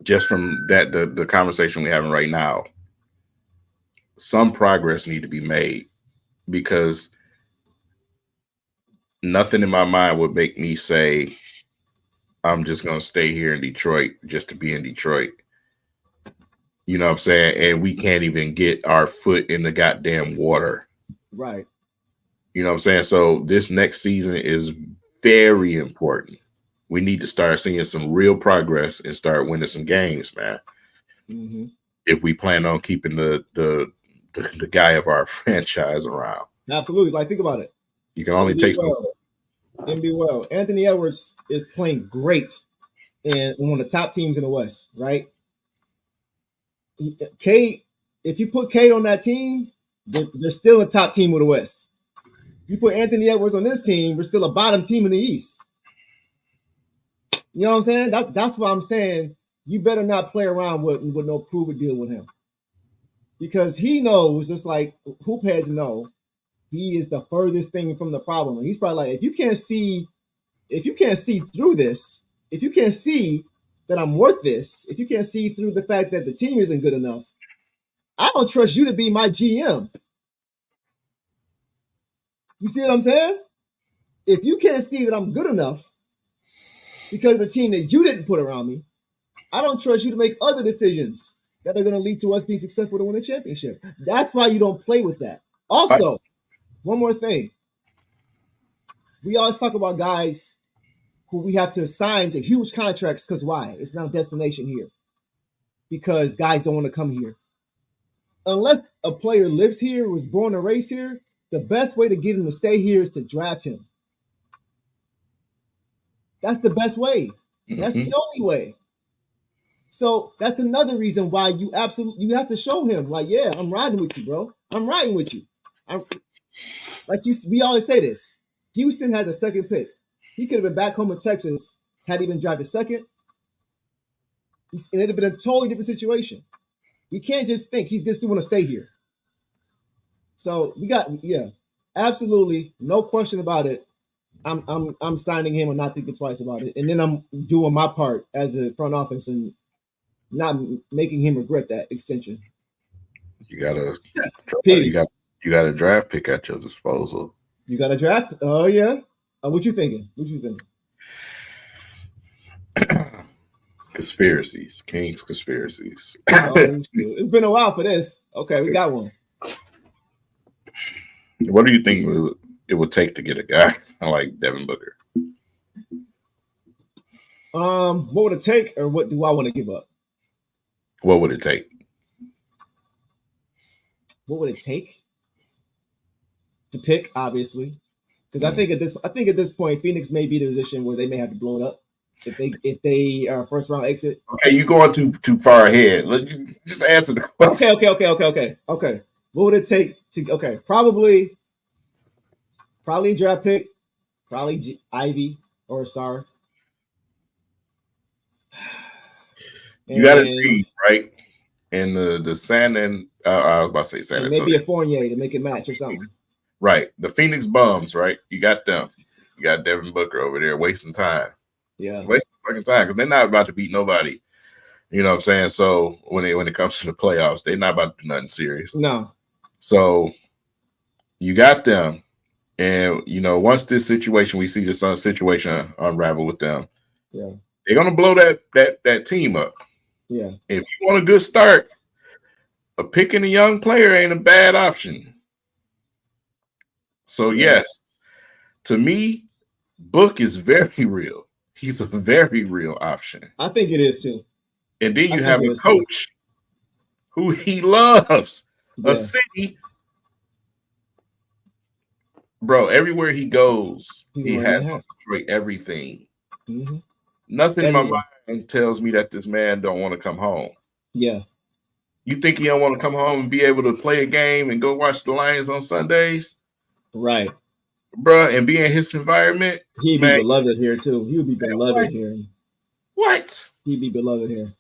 just from that the conversation we're having right now, some progress need to be made because nothing in my mind would make me say I'm just going to stay here in Detroit just to be in Detroit. You know what I'm saying? And we can't even get our foot in the goddamn water. Right. You know what I'm saying? So this next season is very important. We need to start seeing some real progress and start winning some games, man. Mm-hmm. If we plan on keeping the guy of our franchise around. Absolutely. Like, think about it. You can only take some. And be well. Anthony Edwards is playing great in one of the top teams in the West, right? Cade, if you put Cade on that team, they're still a top team of the West. You put Anthony Edwards on this team, we're still a bottom team in the East. You know what I'm saying? That's why I'm saying you better not play around with no prove a deal with him. Because he knows, just like hoop heads know, he is the furthest thing from the problem. And he's probably like, if you can't see through this, if you can't see that I'm worth this, if you can't see through the fact that the team isn't good enough, I don't trust you to be my GM. You see what I'm saying? If you can't see that I'm good enough because of the team that you didn't put around me, I don't trust you to make other decisions that are going to lead to us being successful to win a championship. That's why you don't play with that. Also, one more thing. We always talk about guys who we have to assign to huge contracts because why? It's not a destination here. Because guys don't want to come here. Unless a player lives here, was born and raised here, the best way to get him to stay here is to draft him. That's the best way. That's the only way. So that's another reason why you have to show him, like, yeah, I'm riding with you, bro. I'm riding with you. We always say this. Houston had the second pick. He could have been back home in Texas had he been drafted second. And it'd have been a totally different situation. We can't just think he's just want to stay here. So we got, absolutely no question about it. I'm signing him and not thinking twice about it. And then I'm doing my part as a front office and not making him regret that extension. You got a draft pick at your disposal. You got a draft? Oh yeah. What you thinking? Conspiracies, King's conspiracies. It's been a while for this. Okay, we got one. What do you think it would take to get a guy like Devin Booker? What would it take, or what do I want to give up? What would it take? What would it take to pick? Obviously, because I think at this point, Phoenix may be in a position where they may have to blow it up if they are first round exit. Okay, you going too far ahead. Just answer the question. Okay. What would it take to? Okay, probably draft pick, probably Ivy or Sar. You got a team, right? And the San and I was about to say San Antonio. Maybe a Fournier to make it match or something. Right. The Phoenix bums, right? You got them. You got Devin Booker over there wasting time. Yeah. Wasting fucking time because they're not about to beat nobody. You know what I'm saying? So when it comes to the playoffs, they're not about to do nothing serious. No. So you got them. And, once this situation, we see this situation unravel with them, yeah, they're going to blow that team up. Yeah. If you want a good start, picking a young player ain't a bad option. So, yes, to me, Book is very real. He's a very real option. I think it is, too. And then you have a coach who he loves. Yeah. A city. Bro, everywhere he goes, he has to destroy everything. Mm-hmm. Nothing in my mind tells me that this man don't want to come home. Yeah. You think he don't want to come home and be able to play a game and go watch the Lions on Sundays? Right. Bro, and be in his environment? He'd be beloved here, too. He would be beloved here. What? He'd be beloved here.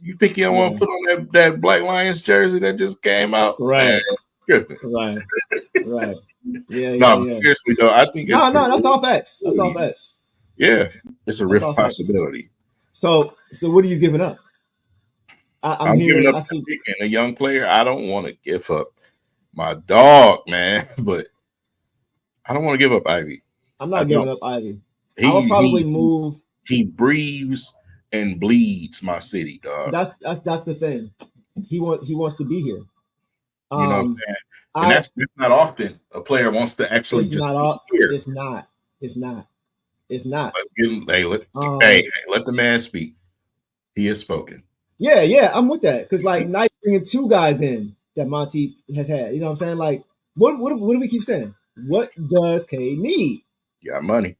You think he don't want to put on that Black Lions jersey that just came out? Right. Right. Yeah. Seriously though, I think that's all facts. That's all facts. Yeah, it's a real possibility. So what are you giving up? I'm giving up a young player. I don't want to give up my dog, man, but I don't want to give up Ivy. I'm not giving up Ivy. I'll probably move. He breathes and bleeds my city, dog. That's the thing. He wants to be here. You know what I'm saying? And that's not often a player wants to actually It's not. Let's get him. Hey, let the man speak. He has spoken. Yeah, I'm with that. Because now you're bringing two guys in that Monty has had. You know what I'm saying? Like, what do we keep saying? What does Cade need? You got money.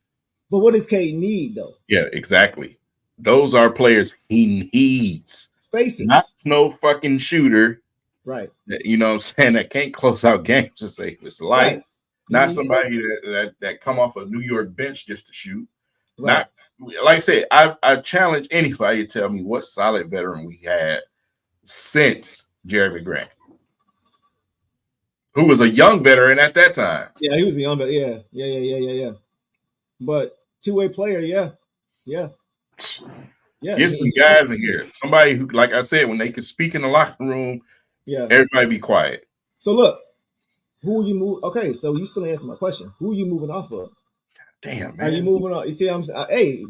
But what does Cade need, though? Yeah, exactly. Those are players he needs. Spaces. Not no fucking shooter. Right. You know what I'm saying? That can't close out games to save his life. Right. Not somebody that come off a New York bench just to shoot. Right. Not, like I said, I challenge anybody to tell me what solid veteran we had since Jeremy Grant, who was a young veteran at that time. Yeah, he was a young veteran. Yeah. But two-way player, yeah. Yeah, Get some guys in here. Somebody who, like I said, when they can speak in the locker room, yeah. everybody be quiet. So look, who you move? Okay, so you still answer my question. Who are you moving off of? Damn, man. Are you moving on? You see, hey,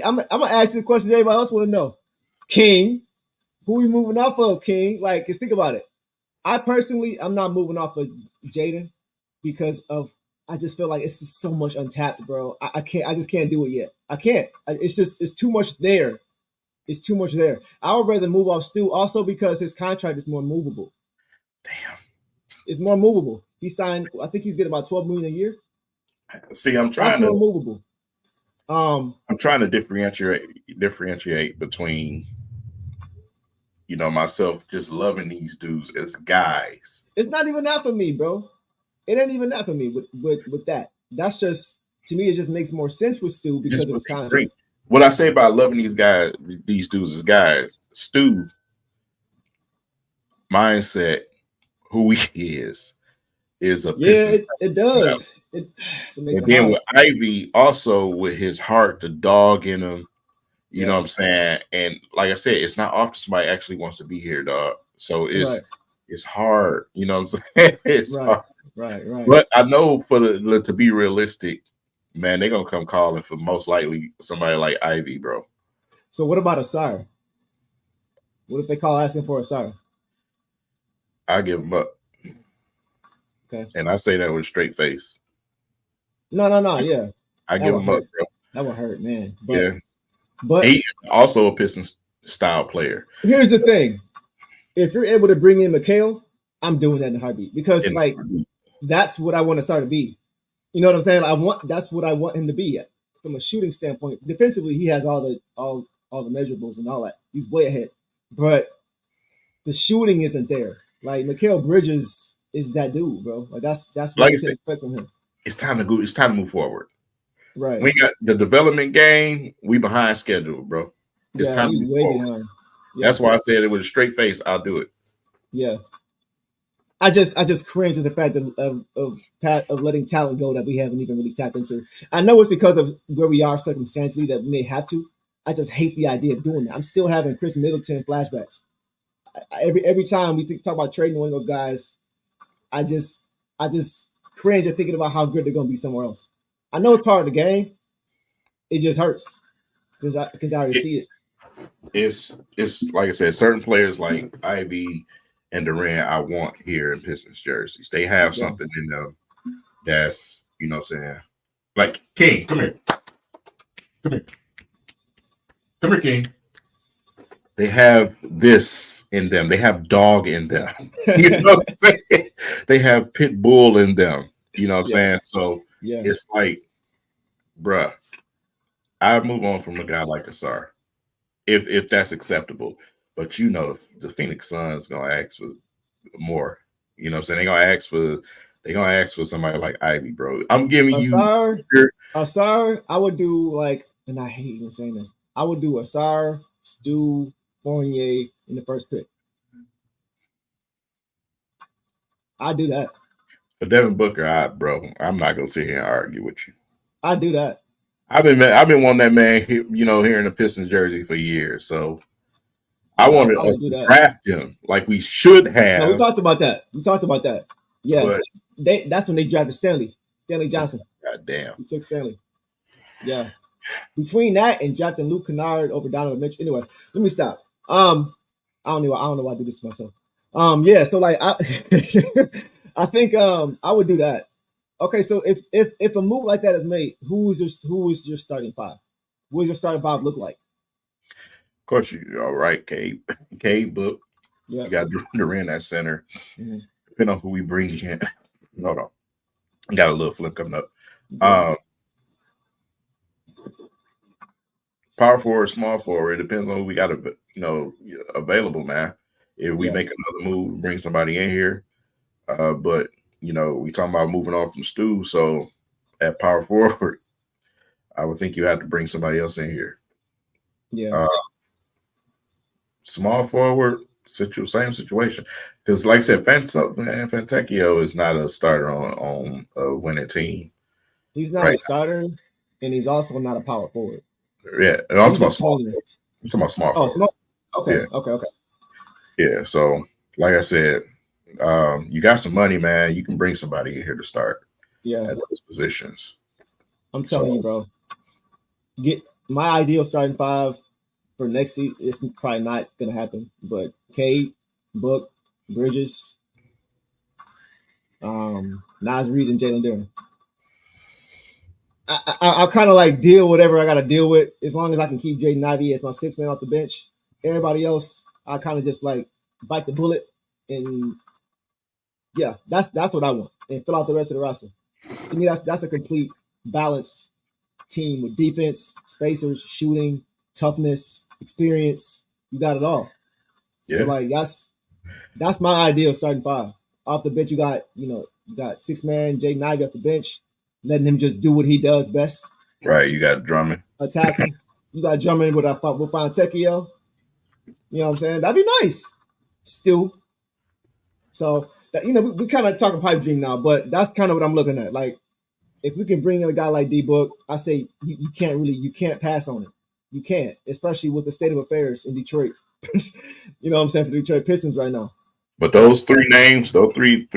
I'm gonna ask you the questions everybody else want to know. King, who are you moving off of, King? Like, cause think about it. I personally, I'm not moving off of Jaden because of I just feel like it's just so much untapped, bro. I can't. I just can't do it yet. I can't. It's too much there. It's too much there. I would rather move off Stu also because his contract is more movable. Damn. It's more movable. He signed. I think he's getting about 12 million a year. See, That's more movable. I'm trying to differentiate between, you know, myself just loving these dudes as guys. It's not even that for me, bro. It ain't even that for me with that. That's just to me. It just makes more sense with Stu because Just of his contract. what I say about loving these dudes as guys, Stu mindset, who he is a Pistons. It does. It makes and it then hard. with Ivy, also with his heart, the dog in him, you know what I'm saying? And like I said, it's not often somebody actually wants to be here, dog. So it's hard, you know what I'm saying? It's hard. Right. But I know to be realistic, man, they're gonna come calling for most likely somebody like Ivy, bro. So what about Asar? What if they call asking for Asar? I give him up. Okay. And I say that with a straight face. No. Yeah. I give him up, bro. That would hurt, man. But he's also a Pistons style player. Here's the thing. If you're able to bring in Mikhail, I'm doing that in a heartbeat because that's what I want to start to be. You know what I'm saying? That's what I want him to be at. From a shooting standpoint. Defensively, he has all the measurables and all that. He's way ahead. But the shooting isn't there. Like Mikal Bridges is that dude, bro. Like that's what you can expect from him. It's time to go. It's time to move forward. Right. We got the development game. We behind schedule, bro. It's time to move forward. Behind. Yeah. That's why I said it with a straight face. I'll do it. Yeah. I just cringe at the fact of letting talent go that we haven't even really tapped into. I know it's because of where we are circumstantially that we may have to. I just hate the idea of doing that. I'm still having Chris Middleton flashbacks. Every time we talk about trading one of those guys, I just cringe at thinking about how good they're going to be somewhere else. I know it's part of the game. It just hurts because I already see it. It's like I said, certain players like Ivy and Durant I want here in Pistons jerseys. They have something in them that's, you know what I'm saying? Like, King, come here. Come here, King. They have this in them. They have dog in them. You know what I'm saying? They have pit bull in them. You know what I'm saying? So it's like, bruh, I move on from a guy like Asar. If that's acceptable. But you know the Phoenix Suns gonna ask for more. You know what I'm saying? They're gonna ask for somebody like Ivy, bro. I'm giving Asar, I would do like, and I hate even saying this, I would do Asar, Stu, Fournier in the first pick. I do that. For Devin Booker, bro, I'm not gonna sit here and argue with you. I do that. I've been wanting that man, you know, here in the Pistons jersey for years. So I wanted us to draft him like we should have. No, we talked about that. Yeah, that's when they drafted Stanley Johnson. God damn, he took Stanley. Yeah, between that and drafting Luke Kennard over Donovan Mitchell. Anyway, let me stop. I don't know why I do this to myself. Yeah, so like I think I would do that. Okay, so if a move like that is made, who is your starting five? What does your starting five look like? Of course, you're all right, Cade, Book. Yeah. You got Durant at center. Mm-hmm. Depending on who we bring in. Hold on. Got a little flip coming up. Yeah. Power forward, small forward. It depends on who we got, available, man. If we make another move, bring somebody in here. But you know, we talking about moving on from Stu. So at power forward, I would think you have to bring somebody else in here. Yeah. Small forward, same situation. Because like I said, Fantecchio is not a starter on a winning team. He's not a starter, and he's also not a power forward. Yeah, and I'm talking about small. smaller. I'm talking about small Oh, forward. small. Okay, Yeah, okay. yeah. So, like I said, you got some money, man. You can bring somebody in here to start Yeah, at those positions. I'm So, telling you, bro. Get my ideal starting five for next season. It's probably not gonna happen, but Cade, Book, Bridges, Nas Reed, and Jalen Duren. I'll kind of like deal whatever I got to deal with as long as I can keep Jaden Ivey as my sixth man off the bench. Everybody else, I kind of just like bite the bullet and yeah, that's what I want and fill out the rest of the roster. To me, that's a complete balanced team with defense, spacers, shooting, toughness, experience. You got it all. yeah, So like that's my ideal starting five. Off the bench, you got six man Jaden Ivey off the bench, letting him just do what he does best. right. You got Drummond. Attacking. You got Drummond with Fontecchio. You know what I'm saying? That'd be nice. Still. So that, we kind of talking pipe dream now, but that's kind of what I'm looking at. Like, if we can bring in a guy like D Book, I say you can't pass on it. You can't, especially with the state of affairs in Detroit. You know what I'm saying, for the Detroit Pistons right now. But those three names, those three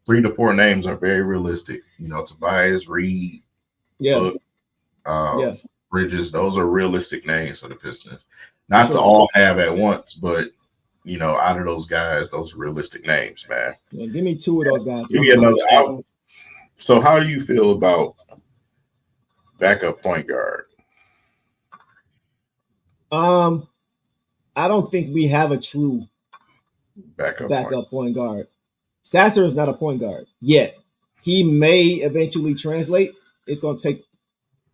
to four names are very realistic. Tobias, Reed, Yeah, Book, yeah, Bridges, those are realistic names for the Pistons. Not sure. to all have at once, but out of those guys, those are realistic names, man. Yeah, give me two of those guys. Give me another album. So how do you feel about backup point guard? I don't think we have a true backup point guard. Sasser is not a point guard yet. He may eventually translate. It's going to take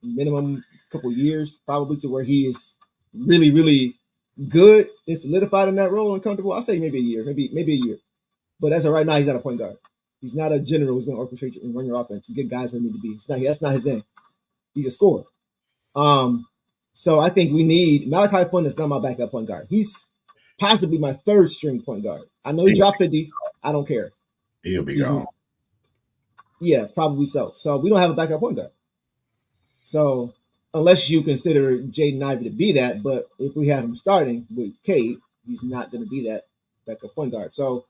minimum couple years probably to where he is really, really good and solidified in that role and comfortable. I'll say maybe a year, maybe a year. But as of right now, he's not a point guard. He's not a general who's going to orchestrate and run your offense and get guys where they need to be. That's not his game. He's a scorer. So I think we need Malachi Flynn is not my backup point guard. He's possibly my third string point guard. I know he dropped 50. I don't care. He'll be gone. Yeah, probably so. So we don't have a backup point guard. So unless you consider Jaden Ivey to be that, but if we have him starting with Cade, he's not going to be that backup point guard. So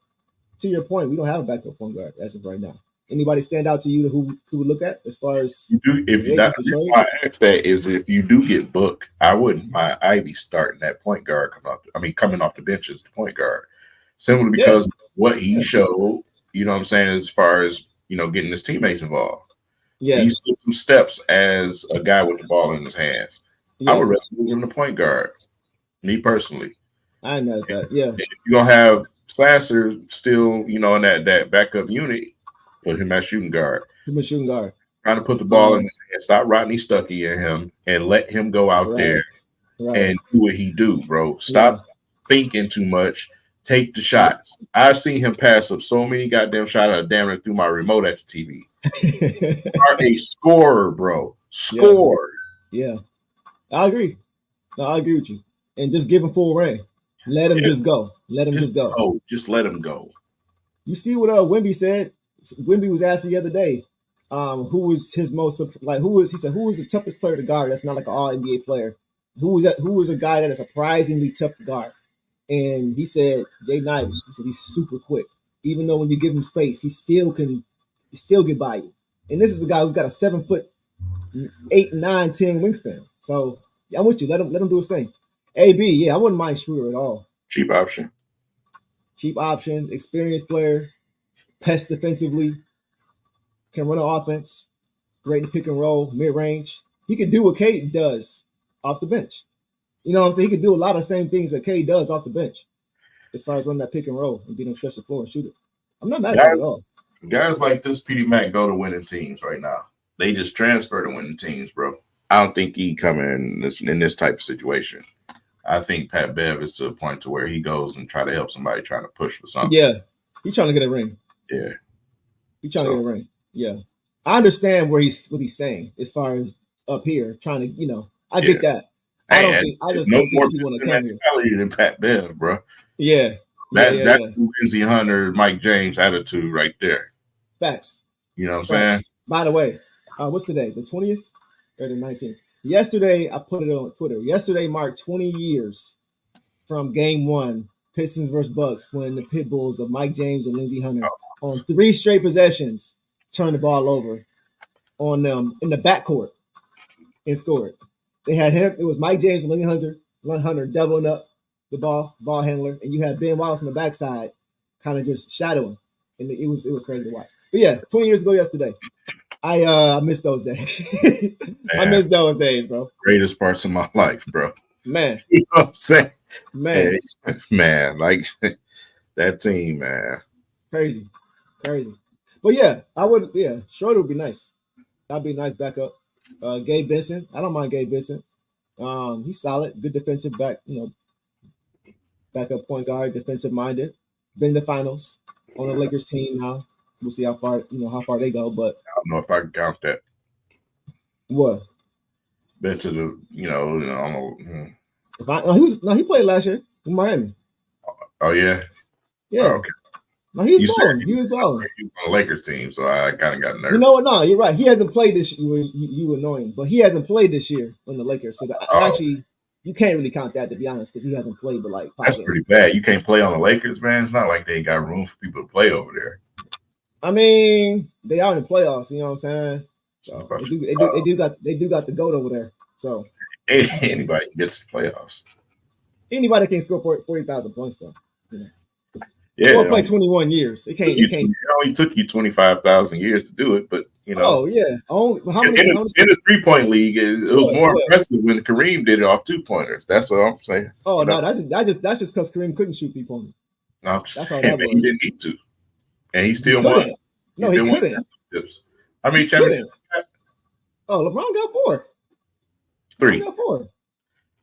to your point, we don't have a backup point guard as of right now. Anybody stand out to you who would look at as far as I ask that is if you do get Book, I wouldn't mind Ivy starting that point guard coming off the bench as the point guard. Simply because what he showed, you know what I'm saying, as far as getting his teammates involved. Yeah. He's took some steps as a guy with the ball in his hands. Yeah. I would rather move him to point guard, me personally. I know that. Yeah. If you're gonna have Sasser still, in that backup unit, put him at shooting guard. Trying to put the ball in his hand. Stop Rodney Stuckey in him and let him go out there and do what he do, bro. Stop thinking too much. Take the shots. I've seen him pass up so many goddamn shots. I damn it through my remote at the TV. You are a scorer, bro. Score. Yeah. I agree. No, I agree with you. And just give him full reign. Let him just go. Let him just go. Oh, just let him go. You see what Wemby said? Wemby was asked the other day, who was his most he said, who was the toughest player to guard that's not like an all NBA player? Who was a guy that is surprisingly tough to guard? And he said, Jaden Ivey. He said he's super quick. Even though when you give him space, he still get by you. And this is a guy who's got a 7 foot 8, 9, 10 wingspan. So I'm with you. Let him do his thing. AB, yeah, I wouldn't mind Schroeder at all. Cheap option, experienced player, pest defensively, can run an offense, great to pick and roll, mid range. He could do what Cade does off the bench. You know what I'm saying? He could do a lot of the same things that Cade does off the bench as far as running that pick and roll and being able to stretch the floor and shoot it. I'm not mad at that at all. Guys like this, P.D. Mac, go to winning teams right now. They just transfer to winning teams, bro. I don't think he come in this type of situation. I think Pat Bev is to a point to where he goes and try to help somebody trying to push for something. Yeah, he's trying to get a ring. Yeah, he's trying to get a ring. Yeah, I understand what he's saying as far as up here trying to, I get that. I just don't think he want to come here than Pat Bev, bro. Yeah, that's Lindsey Hunter, Mike James attitude right there. Facts. You know what I'm saying? By the way, what's today? The 20th or the 19th? Yesterday, I put it on Twitter. Yesterday marked 20 years from Game 1, Pistons versus Bucks, when the pit bulls of Mike James and Lindsey Hunter on 3 straight possessions turned the ball over on them in the backcourt and scored. They had him. It was Mike James and Lindsey Hunter doubling up the ball handler, and you had Ben Wallace on the backside, kind of just shadowing, and it was crazy to watch. But yeah, 20 years ago yesterday, I miss those days. I miss those days, bro. Greatest parts of my life, bro. Man, you know what I'm saying? Man, like that team, man. Crazy. But yeah, I would. Yeah, Schroeder would be nice. That'd be a nice backup. Gabe Vincent. I don't mind Gabe Vincent. He's solid, good defensive back. Backup point guard, defensive minded. Been in the finals on the Lakers team now. We'll see how far they go. But I don't know if I can count that. What? Been to the, I don't know. He played last year in Miami. Oh yeah. Yeah. Oh, okay. No, he was balling. He was balling. He was on the Lakers team, so I kind of got nervous. You know what? No, you're right. He hasn't played this year. You annoying, but he hasn't played this year on the Lakers. So actually, you can't really count that, to be honest, because he hasn't played. But like, that's pretty bad. You can't play on the Lakers, man. It's not like they got room for people to play over there. I mean, they are in the playoffs. You know what I'm saying? So they do got the GOAT over there. So anybody gets the playoffs. Anybody can score 40,000 points though. Yeah, or play 21 years. It only took you 25,000 years to do it, but Oh yeah. How many in a 3-point league? It was more impressive when Kareem did it off 2-pointers. That's what I'm saying. Oh no, that's just because Kareem couldn't shoot 3-pointers. No, that's all that was. He didn't need to, and he still won. No, he couldn't. I mean, championships. Oh, LeBron got 4. 3. LeBron got 4.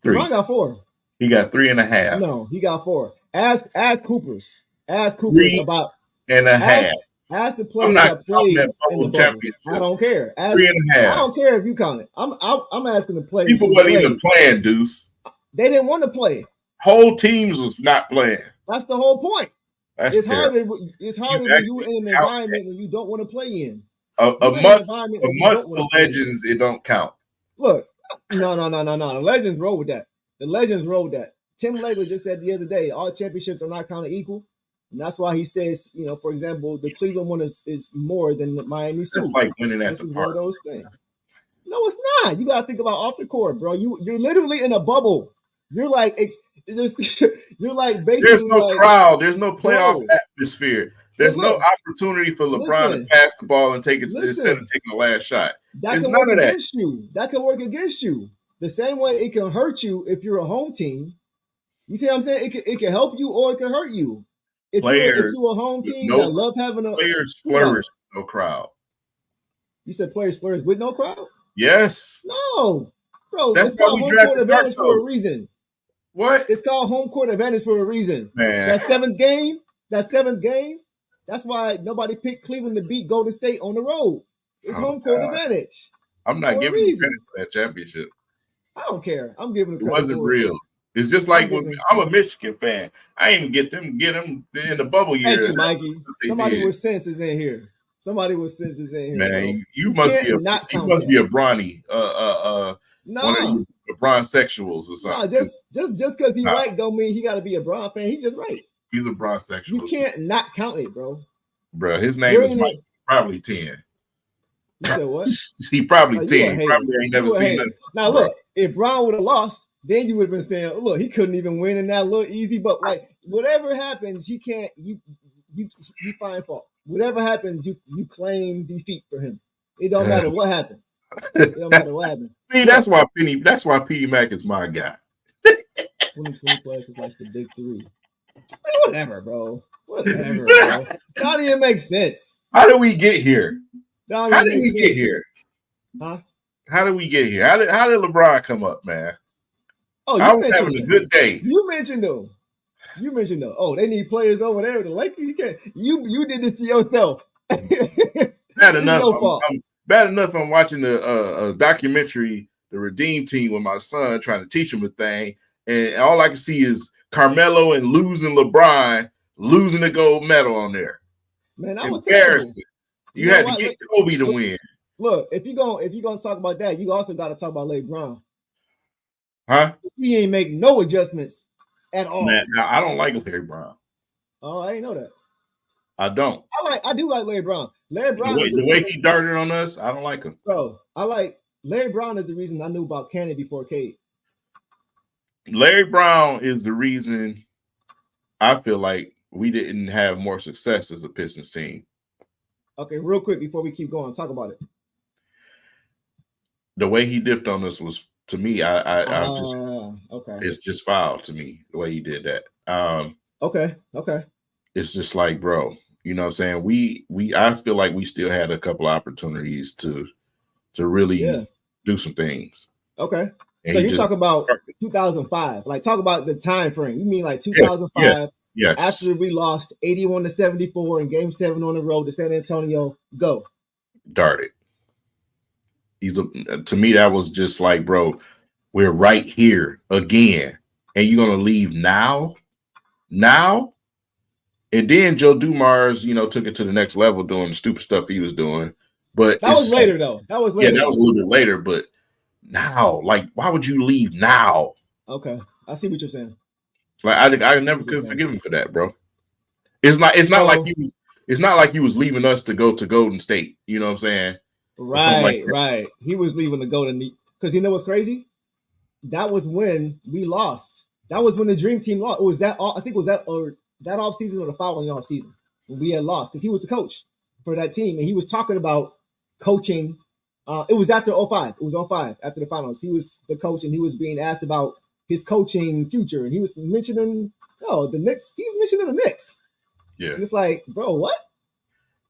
3. LeBron got 4. He got 3.5. No, he got 4. Ask Coopers. Ask Coopers about 3.5. Ask the players that played in the bubble. I don't care. 3.5. I don't care if you count it. I'm asking the players. People wasn't even playing, Deuce. They didn't want to play. Whole teams was not playing. That's the whole point. It's harder when you're in an environment that you don't want to play in. Amongst the legends, it don't count. Look, no. The legends roll with that. Tim Legler just said the other day, all championships are not counted equal. And that's why he says, for example, the Cleveland one is more than Miami's too. It's like winning at the park. One of those things. No, it's not. You got to think about off the court, bro. You're literally in a bubble. You're like basically. There's no crowd. There's no playoff atmosphere. There's no opportunity for LeBron to pass the ball and take it instead of taking the last shot. There's none of that. That can work against you. The same way it can hurt you if you're a home team. You see what I'm saying? It can help you or it can hurt you. If you're a home team that love having players flourish with no crowd. You said players flourish with no crowd? Yes. No, bro. That's it's called home court advantage for a reason. What? It's called home court advantage for a reason. Man. That seventh game. That's why nobody picked Cleveland to beat Golden State on the road. It's home court advantage. I'm not giving you credit for that championship. I don't care. I'm giving it wasn't real. It's just like when I'm a Michigan fan. I didn't get them in the bubble year. Thank you, Mikey. Somebody with sense is in here. Man, bro. you must be a Bronny. One of you LeBron sexuals or something. No, just because he's right don't mean he got to be a Bron fan. He just right. He's a Bron sexual. You can't not count it, bro. Bro, his name is Mike. Probably 10. You said what? He probably 10. He probably ain't never seen nothing. Now look, if Bron would have lost, then you would have been saying, oh, look, he couldn't even win in that little easy. But like whatever happens, he can't. You find fault. Whatever happens, you claim defeat for him. It don't matter what happened. It don't matter what happened. See, that's why P.D. Mac is my guy. 2020 plus was like the big 3. Whatever, bro. Whatever, bro. Not even make sense. How did we get here? Huh? How did we get here? How did LeBron come up, man? Oh, I was having a good day. You mentioned though. Oh, they need players over there. The Lakers, you can't. You did this to yourself. Bad enough. Bad enough. I'm watching a documentary, The Redeem Team, with my son, trying to teach him a thing, and all I can see is Carmelo and losing LeBron, losing the gold medal on there. Man, that was embarrassing. You had to get Kobe to win. look, if you gonna talk about that, you also got to talk about Larry Brown. Huh? He ain't make no adjustments at all. Man, now I don't like Larry Brown. Oh, I didn't know that. I don't. I do like Larry Brown. Larry The Brown way is the way he darted on us, I don't like him. bro. I like Larry Brown is the reason I knew about Cannon before Cade. Larry Brown is the reason I feel like we didn't have more success as a Pistons team. Okay, real quick before we keep going, talk about it. The way he dipped on us was, to me, I just okay. it's just foul to me the way he did that. Okay. It's just like, bro, you know what I'm saying? We I feel like we still had a couple opportunities to really do some things. Okay. So you talk about 2005, like talk about the time frame. You mean like 2005? Yes. After we lost 81-74 in Game 7 on the road to San Antonio, go. Darted. To me, that was just like, bro, we're right here again, and you're gonna leave now. And then Joe Dumars, took it to the next level doing the stupid stuff he was doing. But that was later, though. That was later. Yeah, that was a little bit later. But now, like, why would you leave now? Okay, I see what you're saying. Like, I never could forgive him for that, bro. It's not like he was leaving us to go to Golden State. You know what I'm saying? Right. He was leaving to go to because you know what's crazy? That was when we lost. That was when the Dream Team lost. It was that I think it was that or that off season or the following off season when we had lost because he was the coach for that team and he was talking about coaching. It was after 05. It was 05 after the finals. He was the coach and he was being asked about his coaching future and he was mentioning the Knicks. He was mentioning the Knicks. Yeah, and it's like, bro, what?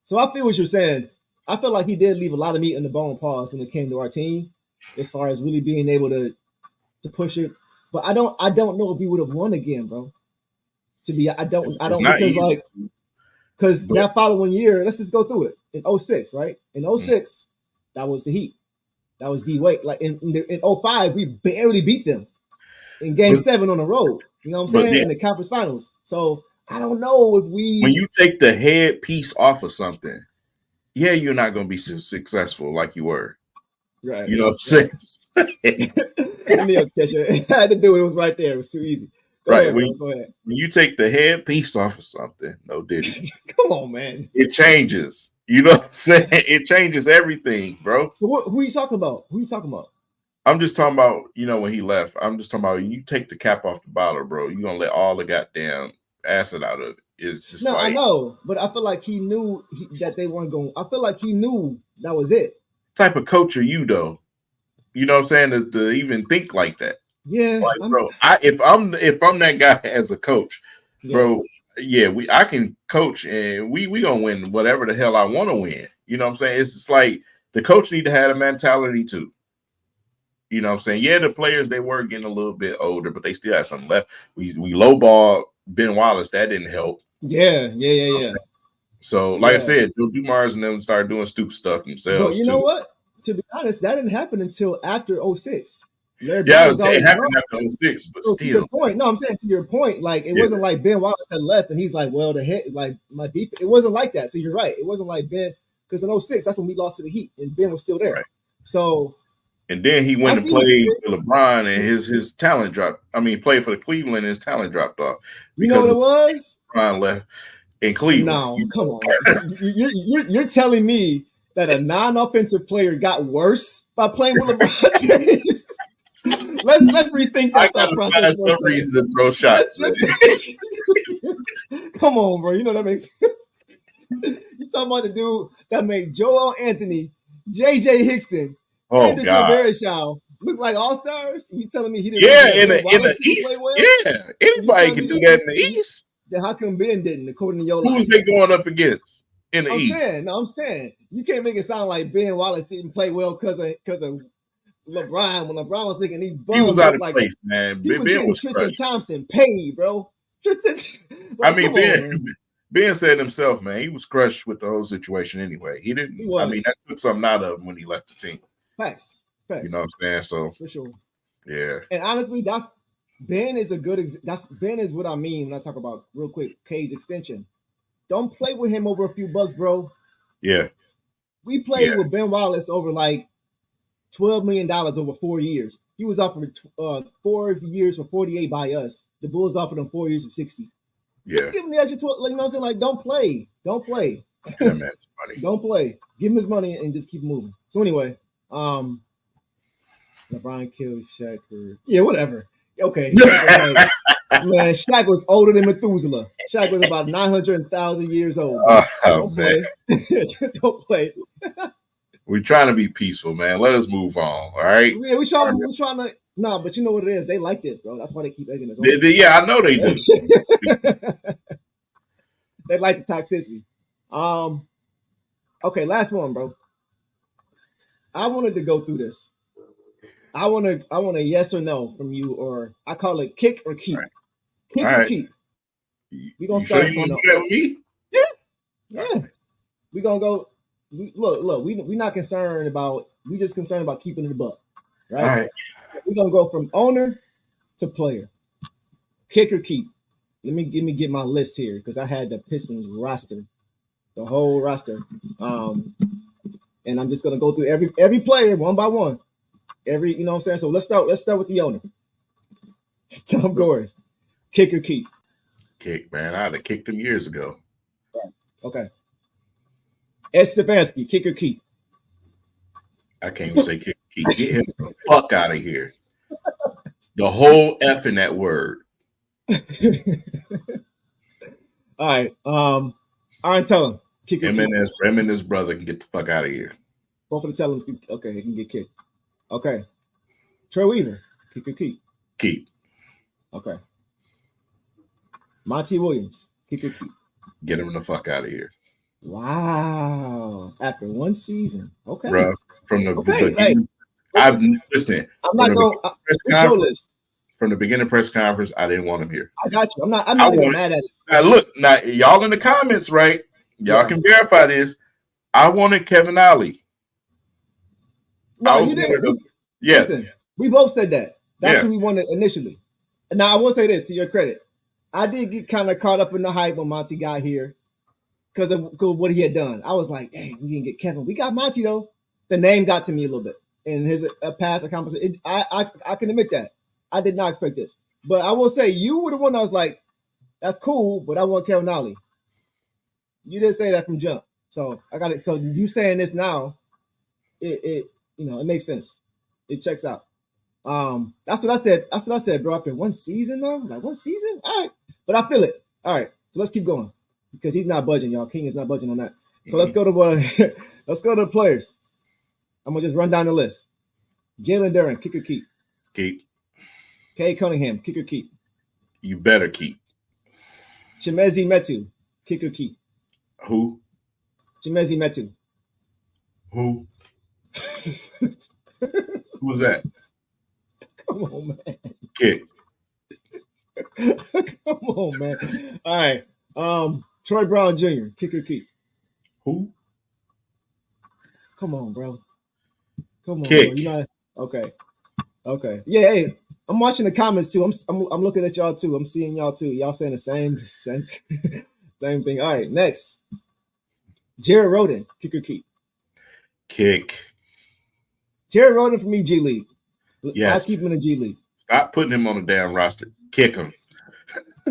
So I feel what you're saying. I feel like he did leave a lot of meat in the bone pause when it came to our team, as far as really being able to push it. But I don't know if we would have won again, bro. I don't because that following year, let's just go through it. In 06, right? In 06, that was the Heat. That was D Wade. Like in 05, we barely beat them in Game 7 on the road. You know what I'm saying? In the conference finals. So I don't know if when you take the headpiece off of something, you're not going to be successful like you were. Right. You know what I'm saying? Let me catch it. I had to do it. It was right there. It was too easy. Go ahead. When you take the headpiece off of something, no diddy. Come on, man. It changes. You know what I'm saying? It changes everything, bro. So who are you talking about? I'm just talking about, when he left. I'm just talking about you take the cap off the bottle, bro. You're going to let all the goddamn acid out of it. It's just I know, but I feel like he knew that they weren't going. I feel like he knew that was it. Type of coach are you, though? You know what I'm saying? To even think like that. Yeah, like, bro. If I'm that guy as a coach, bro. Yeah, I can coach and we gonna win whatever the hell I want to win. You know what I'm saying? It's just like the coach need to have a mentality too. You know what I'm saying? Yeah, the players they were getting a little bit older, but they still had something left. We lowball Ben Wallace, that didn't help. Yeah. So, like I said, Joe Dumars and them started doing stupid stuff themselves. But you know what? To be honest, that didn't happen until after 06. It happened after 06, but still. To your point, I'm saying to your point, like it wasn't like Ben Wallace had left and he's like, well, like my defense. It wasn't like that. So you're right. It wasn't like Ben because in 06, that's when we lost to the Heat and Ben was still there. Right. So. And then he went and played for LeBron and his talent dropped. I mean, played for the Cleveland and his talent dropped off. You know what it was? LeBron left in Cleveland. No, come on. You're telling me that a non-offensive player got worse by playing with LeBron James? Let's rethink that thought process. Some reason to throw shots. Come on, bro. You know that makes sense. You talking about the dude that made Joel Anthony, J.J. Hickson, Anderson Varejao look like all-stars? You telling me he didn't? In the East. Well? Yeah, anybody can do that in the East. Then how come Ben didn't, according to your Who was they going up against in the East? I'm saying you can't make it sound like Ben Wallace didn't play well because of LeBron. When LeBron was making these bums, he was out of place, man. He was getting Tristan Thompson paid, bro. Ben said himself, man, he was crushed with the whole situation anyway. He didn't. That took something out of him when he left the team. Facts. You know what I'm saying? So for sure. Yeah. And honestly, Ben is a good. Ben is what I mean when I talk about real quick Cade's extension. Don't play with him over a few bucks, bro. Yeah. We played with Ben Wallace over like $12 million over 4 years. He was offered 4 years for 48 by us. The Bulls offered him 4 years for 60. Yeah. Give him the extra 12. Like, you know what I'm saying? Like, don't play. Don't play. Yeah, man, it's funny. Don't play. Give him his money and just keep moving. So anyway, LeBron killed Shaq. Yeah, whatever. Okay. Shaq man, Shaq was older than Methuselah. Shaq was about 900,000 years old. Don't play. Don't play. We're trying to be peaceful, man. Let us move on. All right. Yeah, we're trying to. No, but you know what it is? They like this, bro. That's why they keep egging us on. Yeah, I know they do. They like the toxicity. Okay, last one, bro. I wanted to go through this. I want a yes or no from you, or I call it kick or keep. Right. Kick or keep. We're gonna start. You want to do that with me? Yeah. We're gonna go. Look. We're not concerned about. We just concerned about keeping the buck, right? All right. We're gonna go from owner to player. Kick or keep. Let me get my list here because I had the Pistons roster, the whole roster. And I'm just gonna go through every player one by one. You know what I'm saying? So let's start with the owner. Tom Gores. Kick or keep? Kick, man. I'd have kicked him years ago. Right. Okay. Ed Stefanski, kick or keep? I can't even say kick or keep. Get him the fuck out of here. The whole F in that word. All right. Aaron Tellum, kick or keep? Him and his brother can get the fuck out of here. Both of the Tellums, okay, they can get kicked. Okay. Troy Weaver, kick or keep? Keep. Okay. Monty Williams, kick or keep? Get him the fuck out of here. Wow. After one season. Okay. Bro, from the beginning. Listen. I'm not going to from the beginning press conference, I didn't want him here. I got you. I'm not even mad at it. Now look, y'all in the comments, right? Y'all can verify this. I wanted Kevin Ollie. No, you didn't. Listen, we both said that. That's who we wanted initially. Now I will say this to your credit. I did get kind of caught up in the hype when Monty got here because of what he had done. I was like, dang, we didn't get Kevin. We got Monty though. The name got to me a little bit. And his past accomplishment, I can admit that. I did not expect this. But I will say you were the one that was like, that's cool, but I want Kevin Ollie. You didn't say that from jump. So I got it. So you saying this now, it makes sense. It checks out. That's what I said. That's what I said, bro. After one season, though, like one season, all right. But I feel it. All right. So let's keep going because he's not budging, y'all. King is not budging on that. So let's go to the players. I'm gonna just run down the list. Jalen Duren, kick or keep? Keep. Cade Cunningham, kick or keep? You better keep. Chimezie Metu, kick or keep? Who? Chimezie Metu. Who? Who's that? Come on, man. Kick. Come on, man. All right. Troy Brown Jr., kick or keep? Who? Come on, bro. Come on, kick. Bro. You know, okay. Yeah, hey, I'm watching the comments too. I'm looking at y'all too. I'm seeing y'all too. Y'all saying the same thing. All right, next. Jared Rhoden, kick or keep? Kick. Jared Rhoden for me, G League. Yes. I'll keep him in the G League. Stop putting him on the damn roster. Kick him.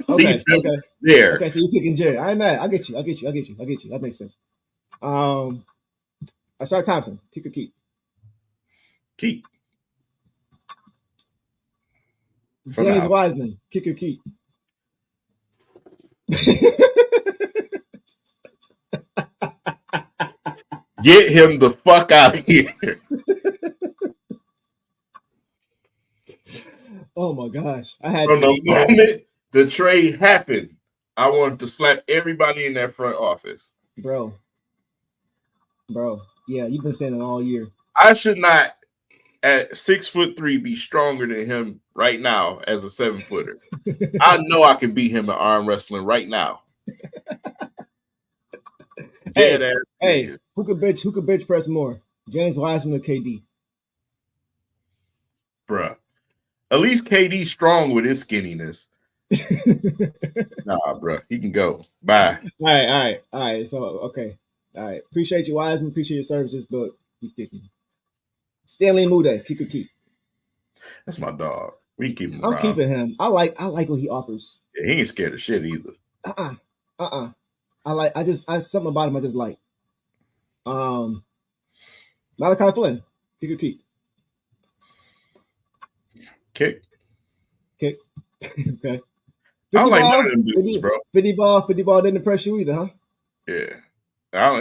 Okay. There. Okay, so you're kicking Jared. I ain't mad. I get you. That makes sense. Ashar Thompson, kick or keep? Keep. James Wiseman, kick or keep? Get him the fuck out of here. Oh my gosh. I had From the moment the trade happened, I wanted to slap everybody in that front office. Bro. Yeah, you've been saying it all year. I should not, at 6'3", be stronger than him right now as a 7-footer. I know I can beat him in arm wrestling right now. Hey, who could bench press more? James Wiseman or KD? Bruh. At least KD's strong with his skinniness. Nah, bruh. He can go. Bye. All right. So, okay. All right. Appreciate you, Wiseman. Appreciate your services, but keep kicking. Stanley Mude, keep. That's my dog. We can keep him I'm around. keeping him. I like what he offers. Yeah, he ain't scared of shit either. I something about him I just like. Malachi Flynn, keep. Kick. Okay. Okay. I 50 don't like none ball, of them dudes, bro. 50 ball didn't impress you either, huh? Yeah.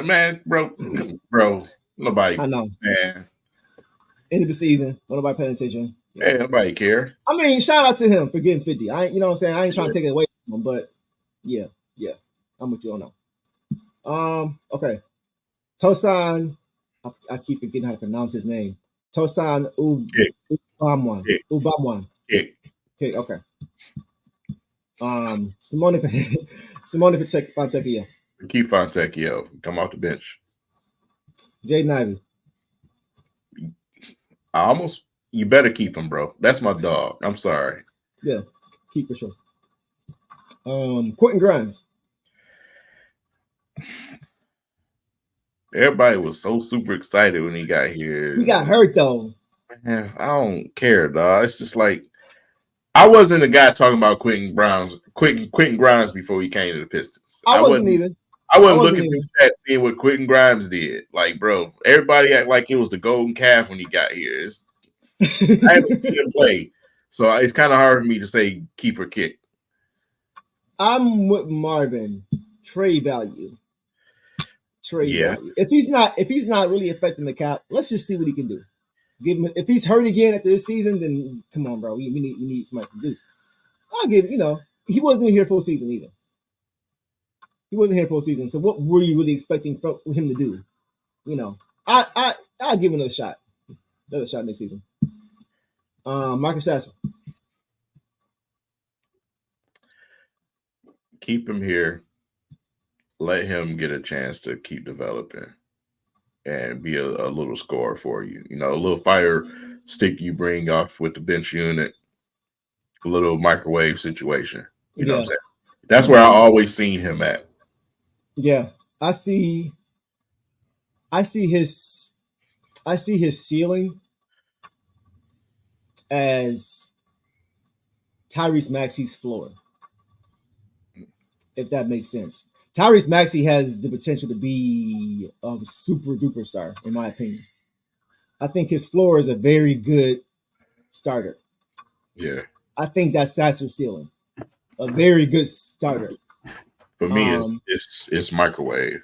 Man, bro, nobody, I know. man. End of the season, nobody paying attention. Yeah. Hey, nobody care. I mean, shout out to him for getting 50. You know what I'm saying? I ain't trying Yeah. to take it away from him, but yeah. I'm with you on that. Okay. Tosan, I keep forgetting how to pronounce his name. Tosan Ubamwan. Kick. Ubamwan. Kick. Okay. Simone Fontecchio. Keep Fontecchio. Come off the bench. Jaden Ivey. You better keep him, bro. That's my dog. I'm sorry. Yeah, keep for sure. Quentin Grimes. Everybody was so super excited when he got here. He got hurt though. Man, I don't care, dog. It's just like I wasn't a guy talking about Quentin Grimes before he came to the Pistons. I wasn't either. I wasn't looking through that, seeing what Quentin Grimes did. Like, bro, everybody act like it was the golden calf when he got here. I haven't seen him play, so it's kind of hard for me to say keep or kick. I'm with Marvin. Trade value. Value. If he's not really affecting the cap, let's just see what he can do. Give him. If he's hurt again after this season, then come on, bro. We need somebody to produce. I'll give. He wasn't here full season either. He wasn't here full season. So what were you really expecting from him to do? I'll give him another shot. Another shot next season. Marcus Sasser. Keep him here. Let him get a chance to keep developing and be a little scorer for you. A little fire stick you bring off with the bench unit, a little microwave situation. You know what I'm saying? That's where I always seen him at. Yeah. I see his ceiling as Tyrese Maxey's floor. If that makes sense. Tyrese Maxey has the potential to be a super duper star, in my opinion. I think his floor is a very good starter. Yeah. I think that's Sasser's ceiling. A very good starter. For me, it's microwave.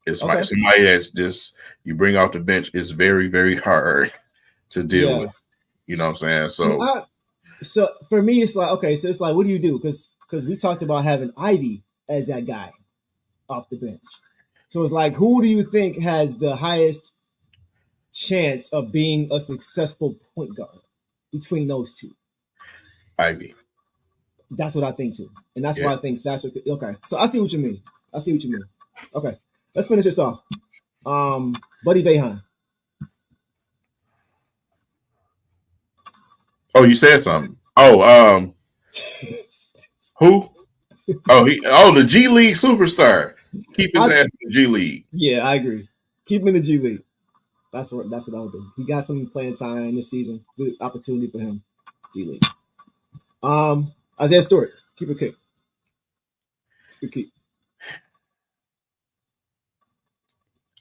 It's somebody that's just you bring off the bench. It's very, very hard to deal with. You know what I'm saying? So for me, it's like, okay, so it's like, what do you do? Because we talked about having Ivy as that guy off the bench. So it's like, who do you think has the highest chance of being a successful point guard between those two? Ivy. That's what I think too. And that's why I think Sasser. Okay. So I see what you mean. Okay. Let's finish this off. Buddy Boeheim. Oh, you said something. Oh, who? Oh, the G League superstar. Keep his ass in the G League. Yeah, I agree. Keep him in the G League. That's what I would do. He got some playing time this season. Good opportunity for him. G League. Isaiah Stewart. Keep it kick. Keep.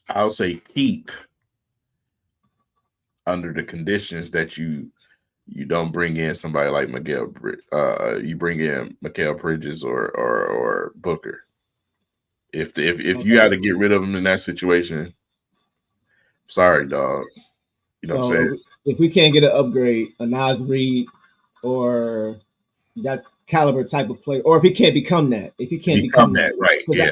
I'll say keep under the conditions that you don't bring in somebody like Miguel. You bring in Mikal Bridges or Booker. If you got to get rid of them in that situation, sorry, dog. You know what I'm saying? If we can't get an upgrade, a Naz Reid or that caliber type of player, or if he can't become that, right? Yeah.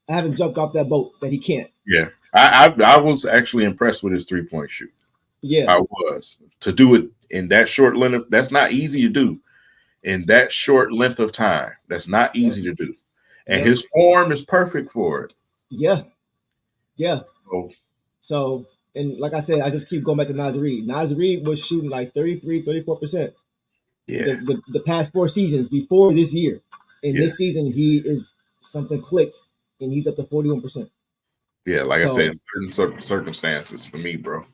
I haven't jumped off that boat that he can't. Yeah, I was actually impressed with his 3-point shoot. Yeah, I was. To do it in that short length, that's not easy to do. In that short length of time, that's not easy to do. And his form is perfect for it. Yeah. So, and like I said, I just keep going back to Naz Reid. Naz Reid was shooting like 33, 34%. Yeah. The past 4 seasons before this year. In this season, he is something clicked and he's up to 41%. Yeah, like I said, in certain circumstances for me, bro.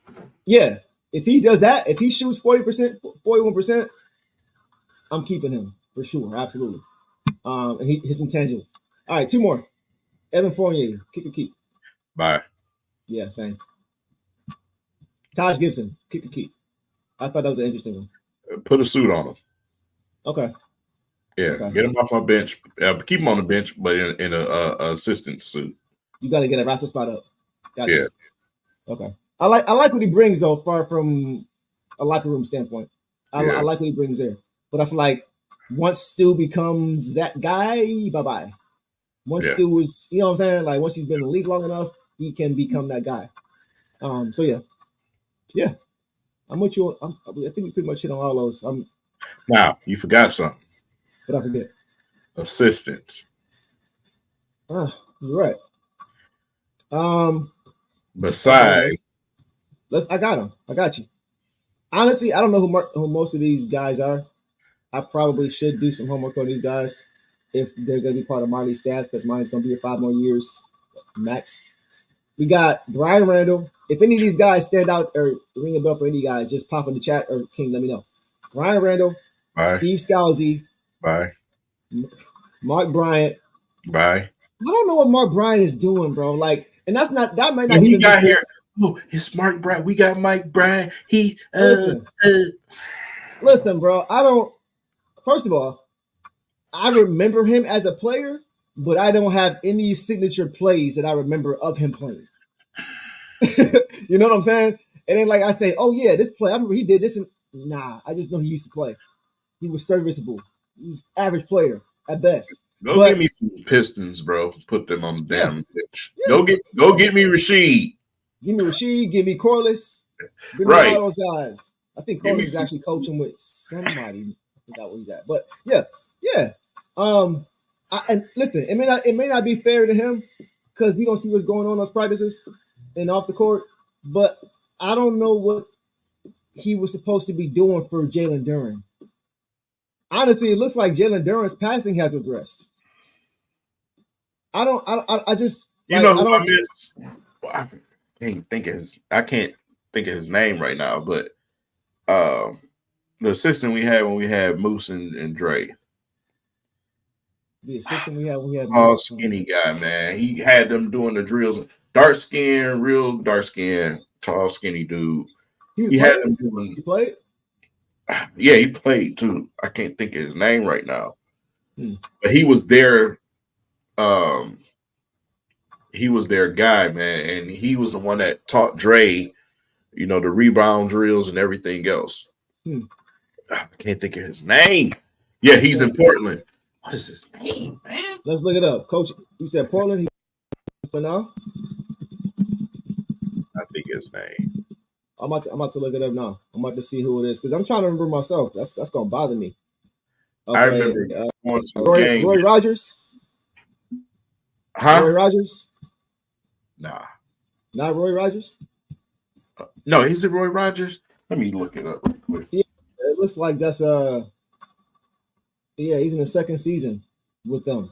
Yeah, if he does that, if he shoots 40%, 41%, I'm keeping him for sure, absolutely. And his intangibles. All right, two more. Evan Fournier, kick or keep. Bye. Yeah, same. Taj Gibson, kick or keep. I thought that was an interesting one. Put a suit on him. Okay. Yeah, Okay. get him off my bench. Keep him on the bench, but in a assistant suit. You got to get a roster spot up. Gotcha. Yeah. Okay. I like what he brings though, far from a locker room standpoint. I like what he brings there, but I feel like once Stu becomes that guy, bye bye. Once Stu is, you know what I'm saying? Like once he's been in the league long enough, he can become that guy. So yeah. I'm with you. I think we pretty much hit on all those. Now you forgot something. What I forget? Assistants. You're right. Besides, I got him. I got you. Honestly, I don't know who most of these guys are. I probably should do some homework on these guys if they're going to be part of Marley's staff because mine's going to be here 5 more years max. We got Brian Randall. If any of these guys stand out or ring a bell for any guys, just pop in the chat or King, let me know. Brian Randall, bye. Steve Scalzi, bye. Mark Bryant. Bye. I don't know what Mark Bryant is doing, bro. Like, and that might not even got here. Oh, it's Mark Bryant. We got Mike Bryant. Listen, bro. First of all, I remember him as a player, but I don't have any signature plays that I remember of him playing. You know what I'm saying? And then like I say, oh yeah, this play, I remember he did this, and nah, I just know he used to play. He was serviceable. He was average player at best. Give me some Pistons, bro. Put them on the damn pitch. Yeah. Go get me Rasheed. Give me Rasheed. Give me Corliss. Give me all those guys. I think Corliss is actually coaching with somebody. I forgot where he's at. But yeah. And listen, it may not be fair to him because we don't see what's going on those practices and off the court. But I don't know what he was supposed to be doing for Jalen Duren. Honestly, it looks like Jalen Duren's passing has regressed. I just you know who I miss? Well, I can't think of his name right now, but the assistant we had when we had Moose and Dre. The assistant we had all skinny guy, man. He had them doing the drills. Dark skin, real dark skin, tall, skinny dude. He had them doing. He played? Yeah, he played too. I can't think of his name right now. But he was their guy, man, and he was the one that taught Dre, the rebound drills and everything else. I can't think of his name. Yeah, he's in Portland. What is his name, man? Let's look it up. Coach, you said Portland for now? I think his name. I'm about to look it up now. I'm about to see who it is because I'm trying to remember myself. That's gonna bother me. Okay. I remember Roy Rogers. Huh? Roy Rogers? Nah. Not Roy Rogers? No, is it Roy Rogers? Let me look it up real quick. Yeah, it looks like that's he's in the second season with them.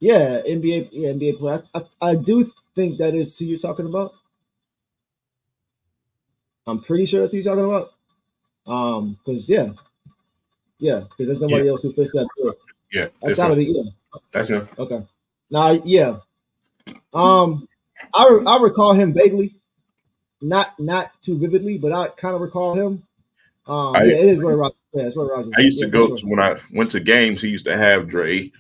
NBA player. I do think that is who you're talking about. I'm pretty sure that's who you're talking about. Because because there's nobody else who fits that bill. Yeah, that's gotta be That's him. Okay. Now, I recall him vaguely, not too vividly, but I kind of recall him. It is Roy Rogers. Yeah, it's Roy Rogers. I used to go when I went to games. He used to have Dre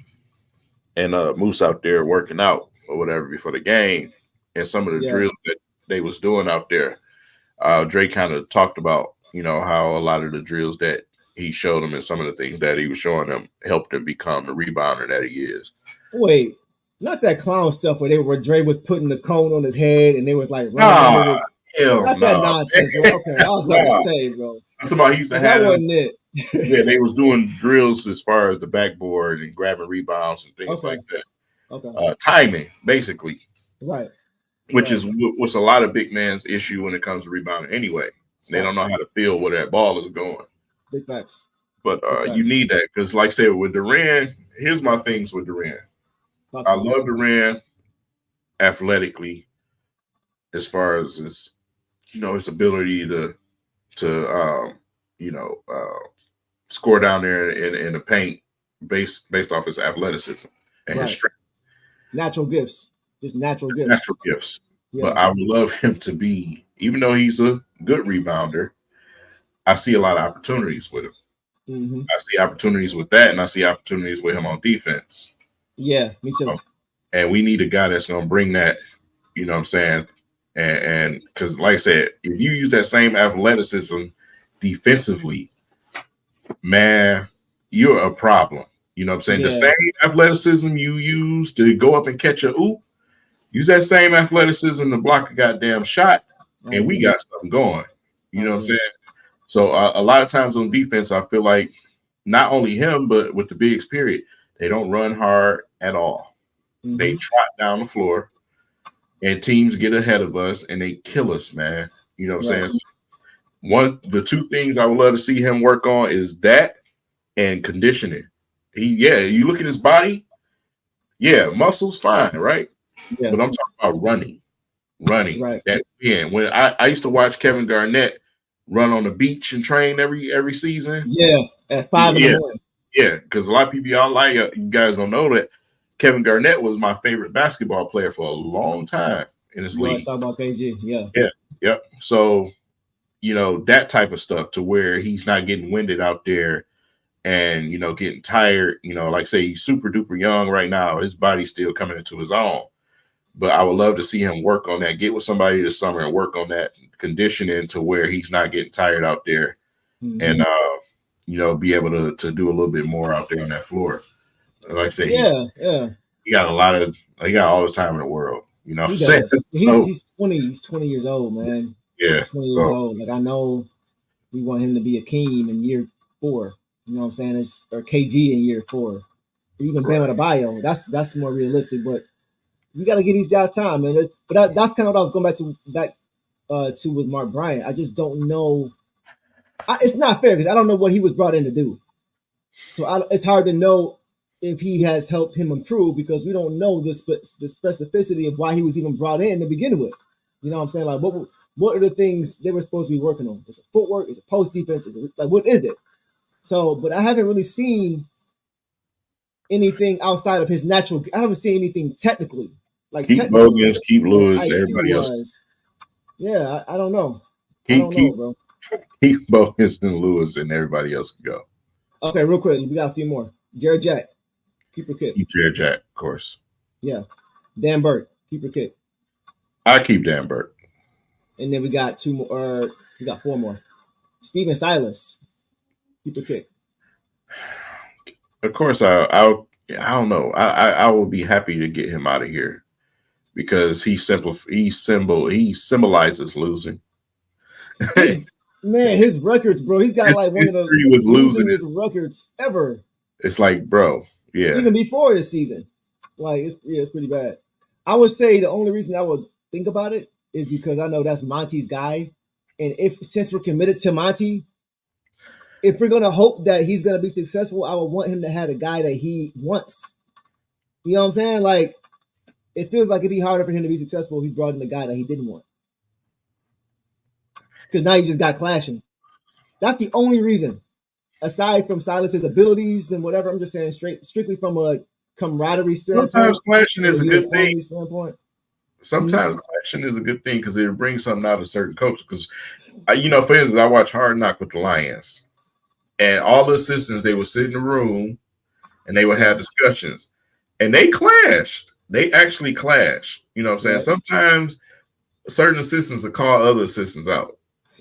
and Moose out there working out or whatever before the game, and some of the drills that they was doing out there. Dre kind of talked about how a lot of the drills that he showed him and some of the things that he was showing them helped him become the rebounder that he is. Wait, not that clown stuff where Dre was putting the cone on his head and they was like, that nonsense. Bro. Okay, I was about to say, bro. That's about he used to have. That wasn't it. Yeah, they was doing drills as far as the backboard and grabbing rebounds and things like that. Okay. Timing, basically. Right. Which is what's a lot of big man's issue when it comes to rebounding anyway. They don't know how to feel where that ball is going. Big facts. But Big you facts. need that because, like I said, with Durant, here's my things with Durant. Talk I to me. love Durant athletically, as far as his, his ability to score down there in the paint based off his athleticism and his Right. strength, Natural gifts. Just natural gifts. natural gifts. But Yeah. I would love him to be, even though he's a good rebounder, I see a lot of opportunities with him. Mm-hmm. I see opportunities with that, and I see opportunities with him on defense. Yeah, me too. And we need a guy that's going to bring that, you know what I'm saying? And because, like I said, if you use that same athleticism defensively, man, you're a problem. You know what I'm saying? The Yeah. same athleticism you use to go up and catch a oop, use that same athleticism to block a goddamn shot, I and we agree. got something going. You I know what I'm agree. saying? So a lot of times on defense, I feel like not only him, but with the bigs, period, they don't run hard at all. They Mm-hmm. trot down the floor, and teams get ahead of us, and they kill us, man. You know what I'm Right. saying? So the two things I would love to see him work on is that and conditioning. You look at his body, muscles fine, right? Yeah. But I'm talking about running. Right. That when I used to watch Kevin Garnett run on the beach and train every season. Yeah. At 5 in the Yeah, morning. yeah, because a lot of people y'all like you guys don't know that Kevin Garnett was my favorite basketball player for a long time in this You always league. talk about KG. Yeah. Yeah, yep. So that type of stuff to where he's not getting winded out there and getting tired. Like say he's super duper young right now. His body's still coming into his own. But I would love to see him work on that. Get with somebody this summer and work on that conditioning to where he's not getting tired out there, Mm-hmm. and be able to do a little bit more out there on that floor. Like I said, Yeah. he got he got all the time in the world. You know what I'm He saying? does. So, He's 20. He's 20 years old, man. yeah. He's 20 years So old. Like I know we want him to be a Keem in year 4. You know what I'm saying? Or KG in year 4. Or even right. Bam Adebayo. That's more realistic. But we got to give these guys time, man. But that's kind of what I was going back to with Mark Bryant. I just don't know. It's not fair because I don't know what he was brought in to do. So it's hard to know if he has helped him improve because we don't know the specificity of why he was even brought in to begin with. You know what I'm saying? Like, what are the things they were supposed to be working on? Is it footwork? Is it post defense? Like, what is it? So, but I haven't really seen anything outside of his natural. I haven't seen anything technically, like keep technically Bogans, keep or Lewis, IQ everybody else. wise. Yeah, I don't know. I Keep don't know, keep bro. keep Bogans and Lewis, and everybody else can go. Okay, real quick, we got a few more. Jared Jack, keeper kick. Keep Jared Jack, of course. Yeah. Dan Burke, keeper kick. I keep Dan Burke. And then we got 2 more, or we got 4 more. Steven Silas, keeper kick. Of course, I don't know. I will be happy to get him out of here because he symbolizes losing. Man, his records, bro. He's got His like one of history the was losing. records ever. It's like, bro, yeah. Even before this season. Like, it's pretty bad. I would say the only reason I would think about it is because I know that's Monty's guy. And since we're committed to Monty, if we're gonna hope that he's gonna be successful, I would want him to have a guy that he wants. You know what I'm saying? Like, it feels like it'd be harder for him to be successful if he brought in a guy that he didn't want. Because now you just got clashing. That's the only reason. Aside from Silas's abilities and whatever, I'm just saying strictly from a camaraderie standpoint. Sometimes clashing is a good thing. Standpoint. Sometimes clashing is a good thing because it brings something out of certain coaches. Because, for instance, I watch Hard Knock with the Lions. And all the assistants, they would sit in the room and they would have discussions. And they clashed. They actually clashed. You know what I'm saying? Right. Sometimes certain assistants will call other assistants out.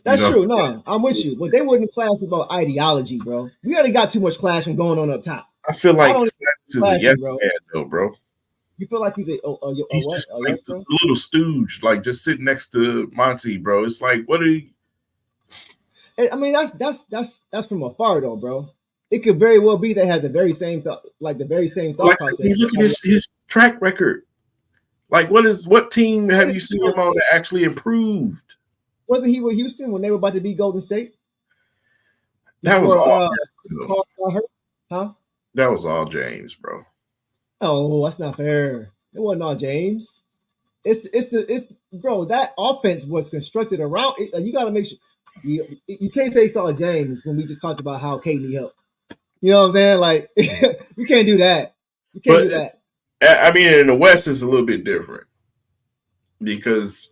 That's true. No, I'm with you. But they wouldn't clash about ideology, bro. We already got too much clashing going on up top. I feel like this is a yes man, though, bro. You feel like he's he's just like a little stooge, like just sitting next to Monty, bro. It's like, what are you? I mean, that's from afar, though, bro. It could very well be they had the very same thought, process. You look at his track record. Like, what team have you seen him on that actually improved? Wasn't he with Houston when they were about to beat Golden State? That was awful. Paul got hurt, huh? That was all James, bro. Oh, that's not fair. It wasn't all James. It's bro. That offense was constructed around. You got to make sure you can't say it's all James when we just talked about how Cade need help. You know what I'm saying? Like you can't do that. You can't do that. I mean, in the West, it's a little bit different because,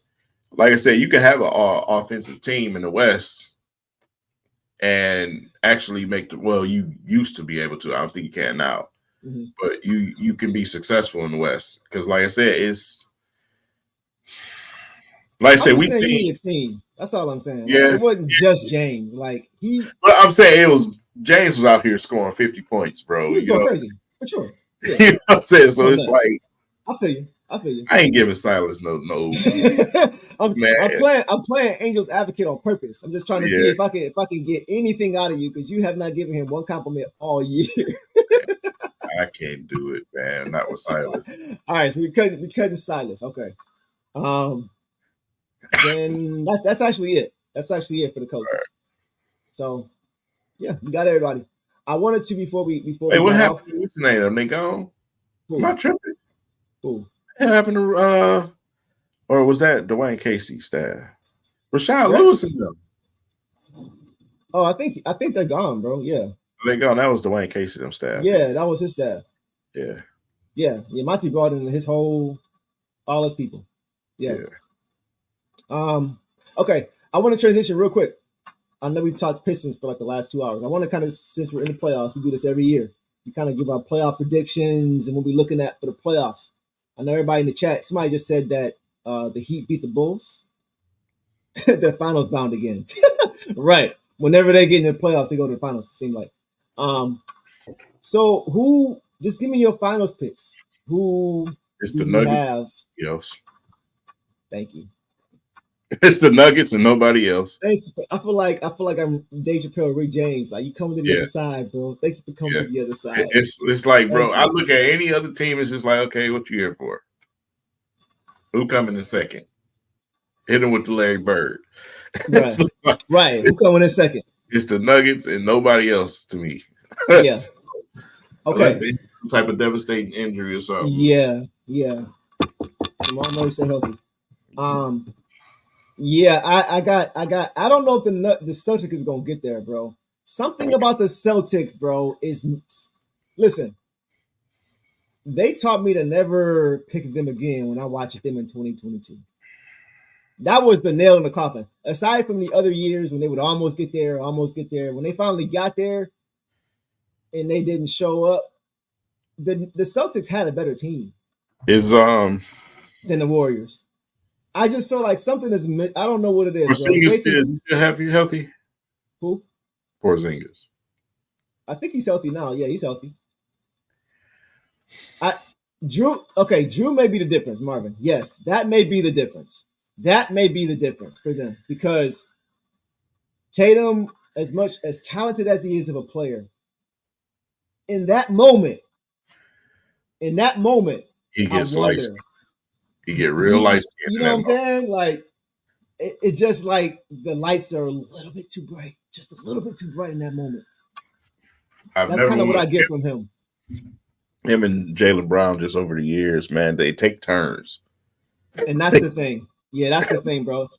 like I said, you can have an offensive team in the West and actually make the well. You used to be able to. I don't think you can now, but you can be successful in the West because, like I said, it's like I said, we saying see you need a team. That's all I'm saying. Yeah, like, it wasn't just James. Like he. But I'm saying it was James was out here scoring 50 points, bro. He was going crazy for sure. Yeah. You know what I'm saying? So it's nuts. Like I feel you. I ain't giving Silas no. I'm playing Angel's advocate on purpose. I'm just trying to see if I can get anything out of you because you have not given him one compliment all year. I can't do it, man. Not with Silas. All right, so we cutting Silas. Okay. Then that's actually it. That's actually it for the coaches. Right. So yeah, we got everybody. I wanted to before we Hey, what happened to what's the name? Are they gone? Am I tripping? Who? What happened to or was that Dwayne Casey's staff? Rashad Lewis. Oh, I think they're gone, bro. Yeah. They gone. That was Dwayne Casey, them staff. Yeah, that was his staff. Yeah. Yeah. Monty brought in all his people. Yeah. Okay. I want to transition real quick. I know we talked Pistons for like the last 2 hours. I want to kind of, since we're in the playoffs, we do this every year. We kind of give our playoff predictions and what we're looking at for the playoffs. I know everybody in the chat, somebody just said that the Heat beat the Bulls. They're finals bound again. Right. Whenever they get in the playoffs, they go to the finals, it seems like. So just give me your finals picks. Who it's the Nuggets have? Yes. Thank you. It's the Nuggets and nobody else. Thank you. I feel like I'm Dave Chappelle, Rick James. Like you coming to the other side, bro. Thank you for coming to the other side. It's like, bro, I look at any other team, it's just like, okay, what you here for? Who coming in second? Hit him with the Larry Bird. Right. Right. Who coming in second? It's the Nuggets and nobody else to me. Yeah. Okay. Some type of devastating injury or something. Yeah. Jamal Murray stay healthy. Yeah, I don't know if the Celtics is gonna get there, bro. Something about the Celtics, bro, is listen. They taught me to never pick them again when I watched them in 2022. That was the nail in the coffin. Aside from the other years when they would almost get there, when they finally got there and they didn't show up, the Celtics had a better team. Than the Warriors. I just feel like something is. I don't know what it is. Porzingis still healthy? Who? Porzingis. I think he's healthy now. Yeah, he's healthy. Drew may be the difference, Marvin. Yes, that may be the difference. That may be the difference for them because Tatum, as much as talented as he is of a player, in that moment, he gets light. He get real light skin. You know what I'm saying? Like it's just like the lights are a little bit too bright, just a little bit too bright in that moment. That's kind of what I get from him. Him and Jaylen Brown just over the years, man, they take turns. And that's the thing. Yeah, that's the thing, bro.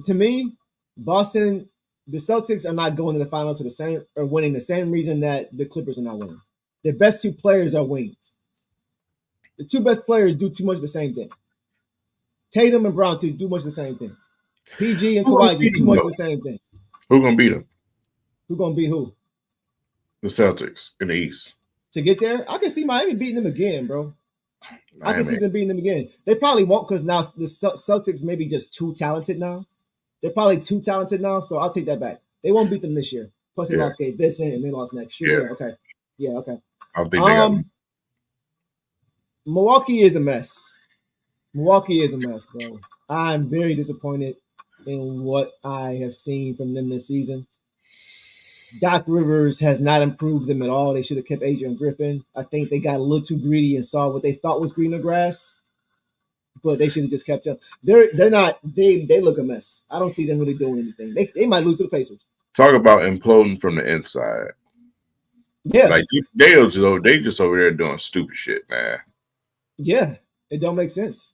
To me, Boston, the Celtics are not going to the finals for the same or winning the same reason that the Clippers are not winning. Their best two players are wings. The two best players do too much of the same thing. Tatum and Brown do much of the same thing. PG and Kawhi do too much of the same thing. Who's gonna beat them? Who's gonna beat who? The Celtics in the East. To get there, I can see Miami beating them again, bro. I can see them beating them again. They probably won't because now the Celtics may be just too talented now. They're probably too talented now, so I'll take that back. They won't beat them this year. Plus, they lost Cade Vincent and they lost next year. Yeah, okay. I think they got Milwaukee is a mess. Milwaukee is a mess, bro. I'm very disappointed in what I have seen from them this season. Doc Rivers has not improved them at all. They should have kept Adrian Griffin. I think they got a little too greedy and saw what they thought was greener grass, but they should have just kept them. They're not. They look a mess. I don't see them really doing anything. They might lose to the Pacers. Talk about imploding from the inside. Yeah, Like they just over there doing stupid shit, man. yeah, it don't make sense.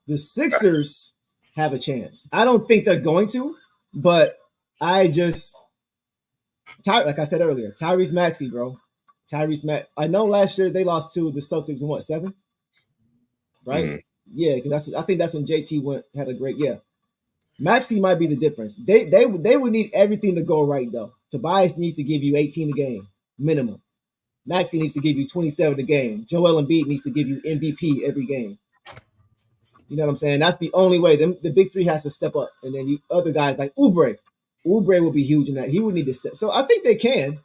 The Sixers have a chance. I don't think they're going to, but I just like I said earlier, Tyrese Maxey, bro. I know last year they lost to the Celtics in what, 7? Right? Mm. Yeah, because I think that's when JT had a great yeah. Maxey might be the difference. They would need everything to go right though. Tobias needs to give you 18 a game minimum. Maxey needs to give you 27 a game. Joel Embiid needs to give you MVP every game. You know what I'm saying? That's the only way. The big three has to step up, and then you other guys like Oubre. Oubre will be huge in that. He would need to set. So I think they can.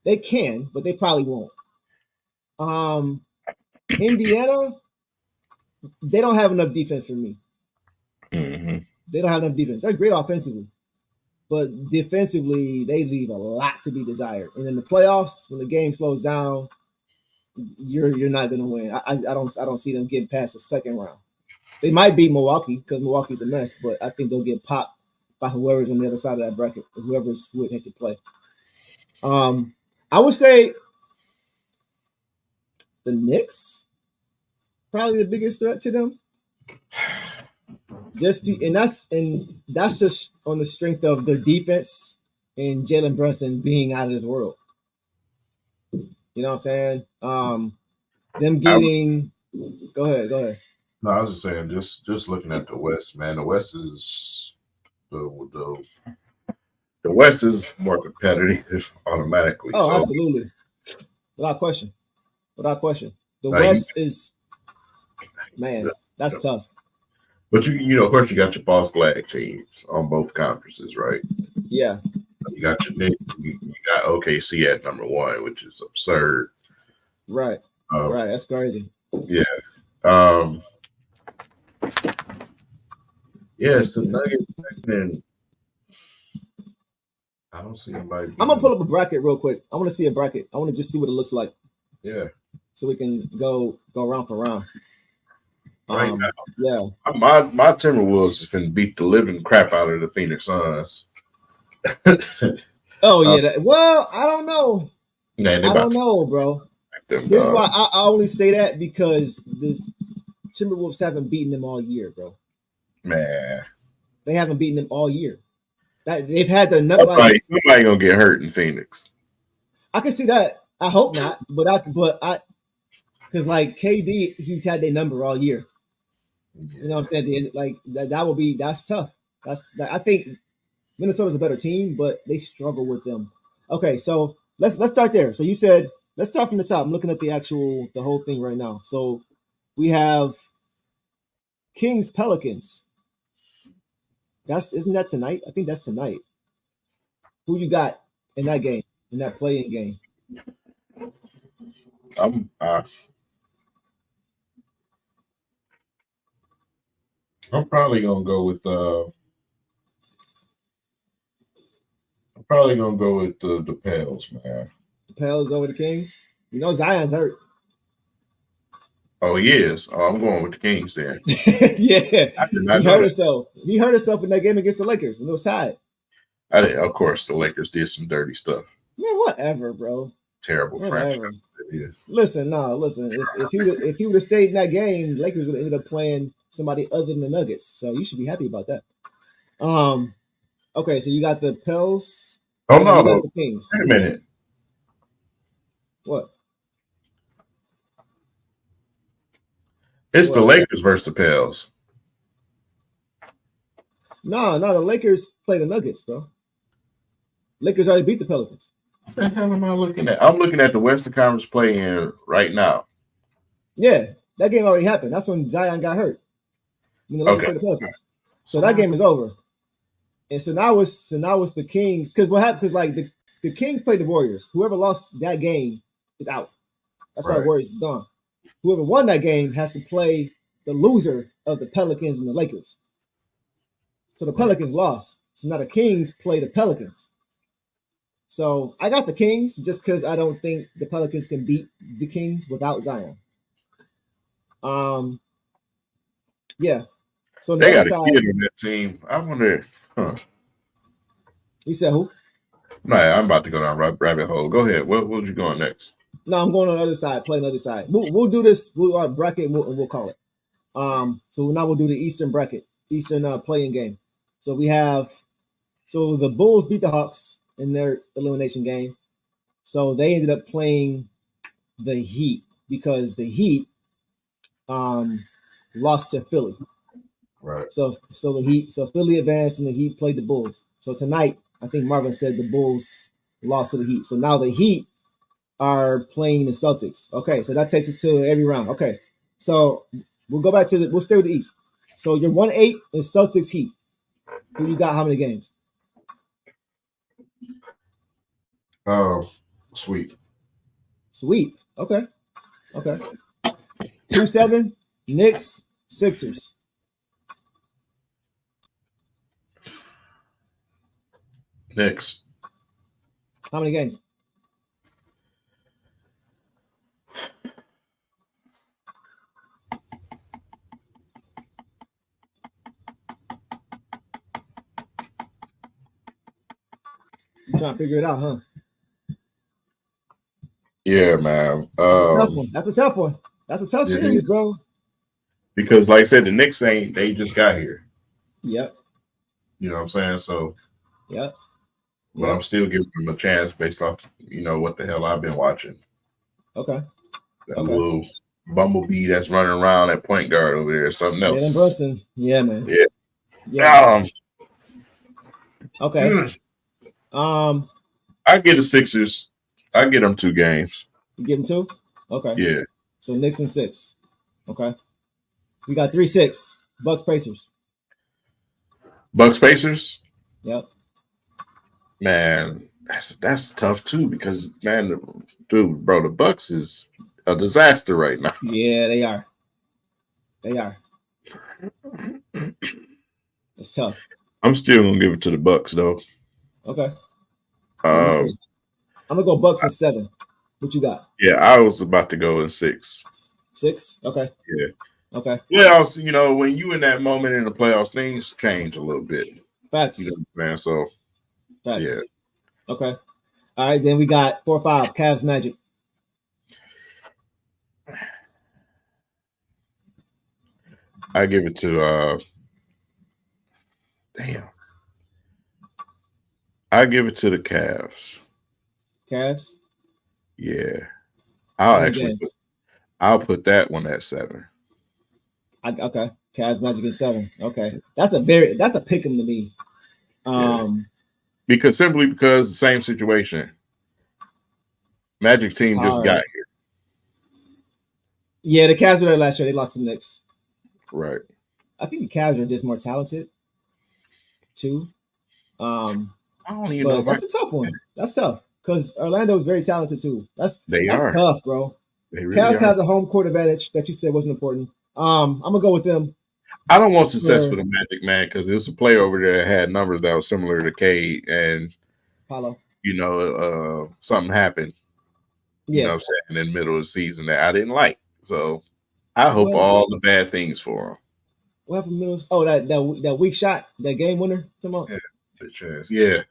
They can, but they probably won't. Indiana, they don't have enough defense for me. Mm-hmm. They don't have enough defense. They're great offensively, but defensively they leave a lot to be desired. And in the playoffs, when the game slows down, you're not going to win. I don't see them getting past the second round. They might beat Milwaukee because Milwaukee's a mess, but I think they'll get popped by whoever's on the other side of that bracket, whoever's who they could play. I would say the Knicks probably the biggest threat to them. And that's just on the strength of their defense and Jalen Brunson being out of this world. You know what I'm saying? Them getting. Go ahead. No, I was just saying, just looking at the West, man. The West is the West is more competitive automatically. Oh, so, absolutely, without question. The like, West is, man, that's tough. But of course, you got your false flag teams on both conferences, right? Yeah. You got your Knicks, you got OKC at number 1, which is absurd. Right. Right. That's crazy. Yeah. It's the Nuggets, and I don't see anybody. I'm gonna pull up a bracket real quick. I want to see a bracket. I want to just see what it looks like. Yeah. So we can go round for round. Right now, yeah. My Timberwolves is finna beat the living crap out of the Phoenix Suns. Oh yeah. Well, I don't know. Man, I don't know, bro. Here's why I only say that because the Timberwolves haven't beaten them all year, bro. Man, they haven't beaten them all year. They've had the somebody gonna get hurt in Phoenix. I can see that. I hope not, but I because like KD, he's had their number all year. You know what I'm saying? Like that's tough. I think Minnesota's a better team, but they struggle with them. Okay, so let's start there. So you said let's start from the top. I'm looking at the whole thing right now. So we have Kings Pelicans. Isn't that tonight? I think that's tonight. Who you got in that game, in that play-in game? I'm probably gonna go with the Pels, man. The Pels over the Kings. You know Zion's hurt. Oh, he is. Oh, I'm going with the Kings then. Yeah, he hurt himself. He hurt himself in that game against the Lakers when it was tied. Of course, the Lakers did some dirty stuff. Man, whatever, bro. Terrible franchise. It is. Listen. If he would have stayed in that game, the Lakers would have ended up playing somebody other than the Nuggets. So you should be happy about that. Okay, so you got the Pels. Oh no, the Kings. Wait a minute. What? It's the Lakers versus the Pels. No, the Lakers play the Nuggets, bro. Lakers already beat the Pelicans. What the hell am I looking at? I'm looking at the Western Conference play-in right now. Yeah, that game already happened. That's when Zion got hurt. The Lakers played the Pelicans. So that game is over. And so now it's the Kings. Because what happened? Because like the Kings played the Warriors. Whoever lost that game is out. That's why the Warriors is gone. Whoever won that game has to play the loser of the Pelicans and the Lakers. So the Pelicans lost. So now the Kings play the Pelicans. So I got the Kings just because I don't think the Pelicans can beat the Kings without Zion. Yeah. So they got a kid on that team. I wonder. You said who? Right, I'm about to go down rabbit hole. Go ahead. What you going next? No, I'm going on the other side. Play on the other side. We'll do this. We'll bracket and we'll call it. So now we'll do the Eastern bracket, Eastern playing game. So we have the Bulls beat the Hawks in their elimination game. So they ended up playing the Heat because the Heat lost to Philly. Right. So Philly advanced and the Heat played the Bulls. So tonight, I think Marvin said the Bulls lost to the Heat. So now the Heat are playing the Celtics. Okay, so that takes us to every round. Okay, so we'll go back to we'll stay with the East. So your 1-8 is Celtics Heat. Who you got? How many games? Sweet. Sweet. Okay. 2-7 Knicks Sixers. Knicks. How many games? You trying to figure it out, huh? Yeah, man. That's a tough one. That's a tough series, bro. Because, like I said, the Knicks they just got here. Yep. You know what I'm saying? So, yep. But I'm still giving them a chance based off, what the hell I've been watching. Okay. That little bumblebee that's running around at point guard over there, something else. Jalen Brunson. Yeah, man. Yeah. Okay. I get the Sixers. I get them 2 games. You give them 2? Okay. Yeah. So Knicks and 6. Okay. We got 3-6. Bucks Pacers. Bucks Pacers? Yep. Man, that's tough too because bro, the Bucks is a disaster right now. Yeah, they are. It's tough. I'm still gonna give it to the Bucks though. Okay. I'm gonna go Bucks in 7. What you got? Yeah, I was about to go in 6. 6? Okay. Yeah. Okay. Playoffs, when you in that moment in the playoffs, things change a little bit. Facts. Man. So Facts. Yeah. Okay. All right, then we got 4-5, Cavs Magic. I give it to I give it to the Cavs. Cavs? Yeah. I'll put that one at 7. Okay. Cavs Magic at 7. Okay. That's a pick 'em to me. Because the same situation. Magic team just got here. Yeah, the Cavs were there last year. They lost to the Knicks. Right. I think the Cavs are just more talented too. I don't even know. That's a tough one. That's tough because Orlando is very talented too. That's tough, bro. They really Cavs have the home court advantage that you said wasn't important. I'm gonna go with them. I don't want success for the Magic, man, because there's a player over there that had numbers that was similar to Cade, and Paulo. Something happened. You know what I'm saying, in the middle of the season that I didn't like. So I hope all the bad things for him. What happened middle? Oh, that weak shot, that game winner. Come on. Yeah.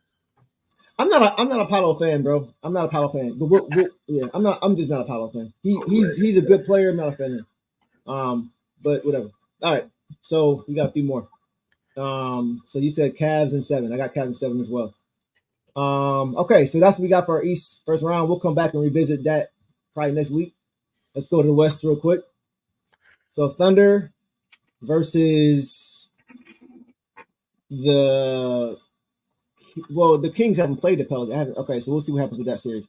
I'm not a Paulo fan, bro. I'm not a Paulo fan. But I'm just not a Paulo fan. He's a good player. I'm not a fan of him. But whatever. All right. So we got a few more. So you said Cavs in 7. I got Cavs in 7 as well. Okay, so that's what we got for our East first round. We'll come back and revisit that probably next week. Let's go to the West real quick. So Thunder versus the Kings haven't played the Pelicans. Okay, so we'll see what happens with that series.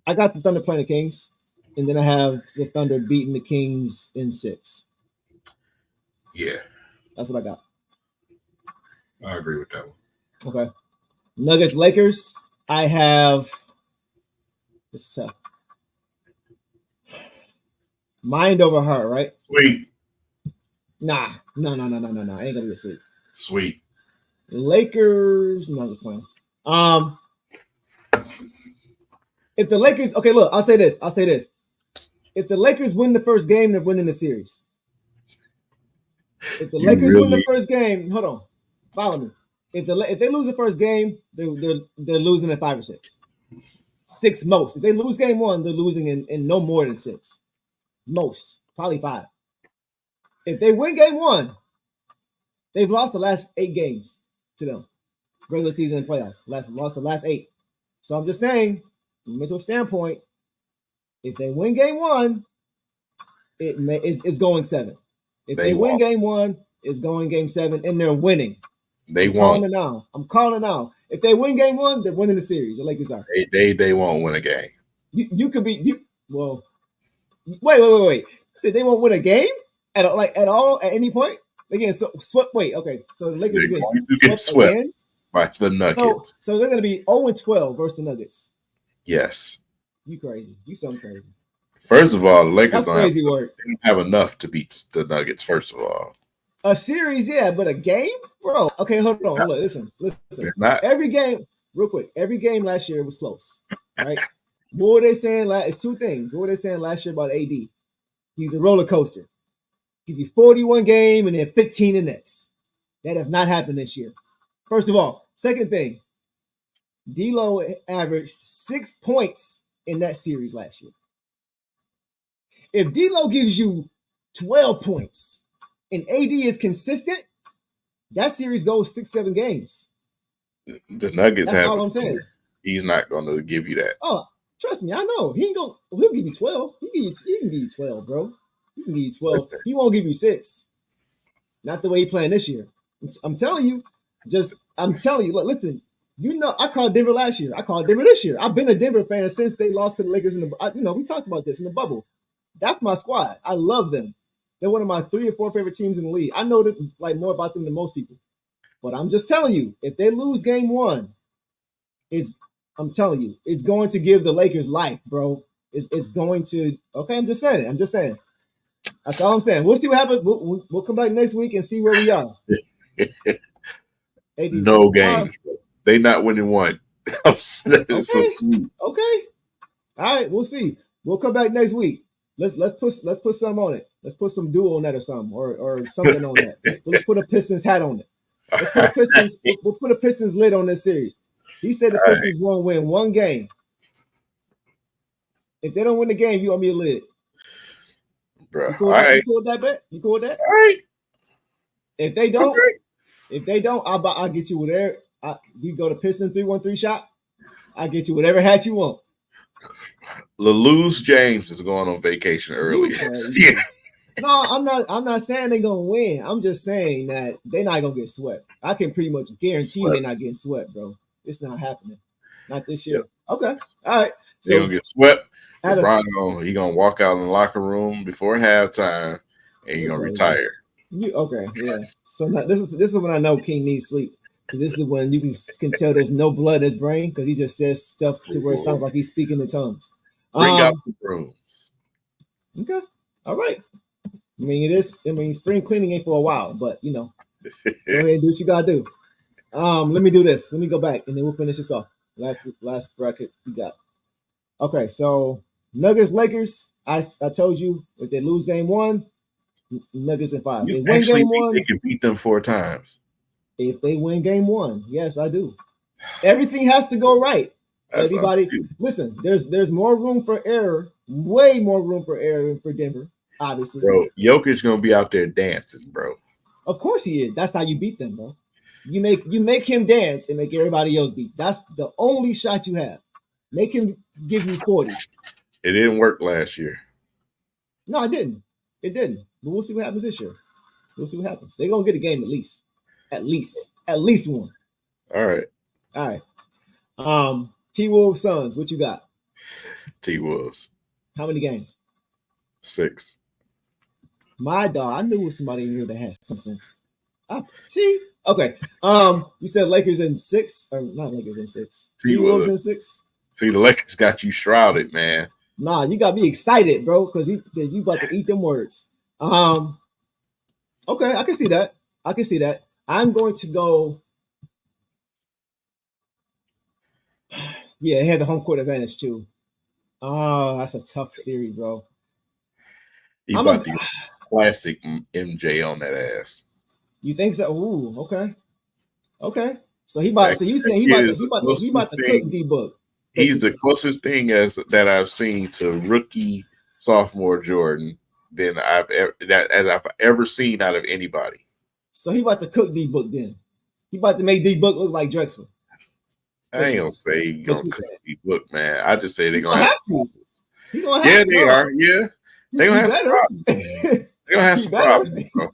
I got the Thunder playing the Kings, and then I have the Thunder beating the Kings in 6. Yeah. That's what I got. I agree with that one. Okay. Nuggets Lakers. I have this is tough. Mind over heart, right? Sweet. Nah. No. Ain't gonna be a sweet. Sweet. Lakers. No, I'm just playing. If the Lakers, okay, look, I'll say this. If the Lakers win the first game, they're winning the series. If the Lakers win the first game, hold on, follow me. If they lose the first game, they're losing in 5 or 6. 6 most. If they lose game 1, they're losing in no more than 6. Most. Probably 5. If they win game 1, they've lost the last 8 games to them. Regular season and playoffs. Lost the last 8. So I'm just saying, from a mental standpoint, if they win game 1, it's going 7. If they win game 1, it's going game 7, and they're winning. They won't. I'm calling it now. If they win game 1, they're winning the series. The Lakers are. They won't win a game. You could be well. Wait. So they won't win a game at all at any point. Again, swept. Wait, okay. So the Lakers get swept again by the Nuggets. So they're going to be 0-12 versus the Nuggets. Yes. You crazy? You something crazy. First of all, the Lakers don't have enough to beat the Nuggets. First of all, a series, yeah, but a game, bro. Okay, hold on. Listen. Every game, real quick. Every game last year was close, right? What were they saying? It's 2 things. What were they saying last year about AD? He's a roller coaster. Give you 41 game and then 15 the next. That has not happened this year. First of all, second thing, D'Lo averaged 6 points in that series last year. If D'Lo gives you 12 points and AD is consistent, that series goes 6-7 games. The Nuggets That's all I'm saying. He's not going to give you that. Oh, trust me, I know. He'll give you 12. He can give you 12, bro. He can give you 12. Listen. He won't give you 6. Not the way he playing this year. I'm telling you. Look, listen. You know, I called Denver last year. I called Denver this year. I've been a Denver fan since they lost to the Lakers we talked about this in the bubble. That's my squad. I love them. They're one of my 3 or 4 favorite teams in the league. I know more about them than most people. But I'm just telling you, if they lose game 1, I'm telling you, it's going to give the Lakers life, bro. It's going to. Okay, I'm just saying. That's all I'm saying. We'll see what happens. We'll come back next week and see where we are. No game. They not winning one. Okay. All right, we'll see. We'll come back next week. Let's put some on it. Let's put some duo on that or something, or something on that. Let's put a Pistons hat on it. Let's put a Pistons. We'll put a Pistons lid on this series. He said the Pistons won't win one game. If they don't win the game, you owe me a lid. Bro, you cool with that bet? You cool with that? All right. If they don't, I'll get you whatever. You go to Piston 313 shop. I'll get you whatever hat you want. LaLuz James is going on vacation early. Yeah. No, I'm not saying they're gonna win. I'm just saying that they're not gonna get swept. I can pretty much guarantee they're not getting swept, bro. It's not happening. Not this year. Yep. Okay. All right. So they're gonna get swept. LeBron he gonna walk out in the locker room before halftime and he's gonna retire. Yeah. So this is when I know King needs sleep. This is when you can tell there's no blood in his brain because he just says stuff to where it sounds like he's speaking in tongues. Bring out the brooms. Okay. All right. I mean, spring cleaning ain't for a while, but go ahead and do what you gotta do. Let me do this. Let me go back and then we'll finish this off. Last bracket we got. Okay, so Nuggets, Lakers. I told you if they lose game 1, Nuggets in 5. You they win game 1. They can beat them 4 times. If they win game 1, yes, I do. Everything has to go right. That's everybody, listen. There's more room for error. Way more room for error for Denver. Obviously, bro. Jokic gonna be out there dancing, bro. Of course he is. That's how you beat them, bro. You make him dance and make everybody else beat. That's the only shot you have. Make him give you 40. It didn't work last year. No, it didn't. It didn't. But we'll see what happens this year. We'll see what happens. They're gonna get a game at least. At least one. All right. T-Wolves Suns. What you got? T-Wolves. How many games? 6. My dog. I knew it was somebody in here that had some sense. See? Okay. You said Lakers in 6, or not Lakers in 6. T-Wolves in 6. See, the Lakers got you shrouded, man. Nah, you got me excited, bro, because you about to eat them words. Okay, I can see that. I'm going to go. Yeah, it had the home court advantage too. That's a tough series, bro. You about to get classic MJ on that ass. You think so? Ooh, okay. Okay. So he about. That, So you that saying kid is he about to cook D Book. he's the Basically. closest thing as that I've seen to rookie sophomore Jordan than I've ever seen out of anybody. So he about to cook D Book then. He about to make D Book look like Drexler. I ain't Basically. gonna say he What gonna you cook saying? the book, man. I just say they're He gonna gonna have have some to. problems. He gonna have Yeah, to. they No, are. Yeah, they're gonna he have some better. problems. They're gonna have He some better. problems, bro.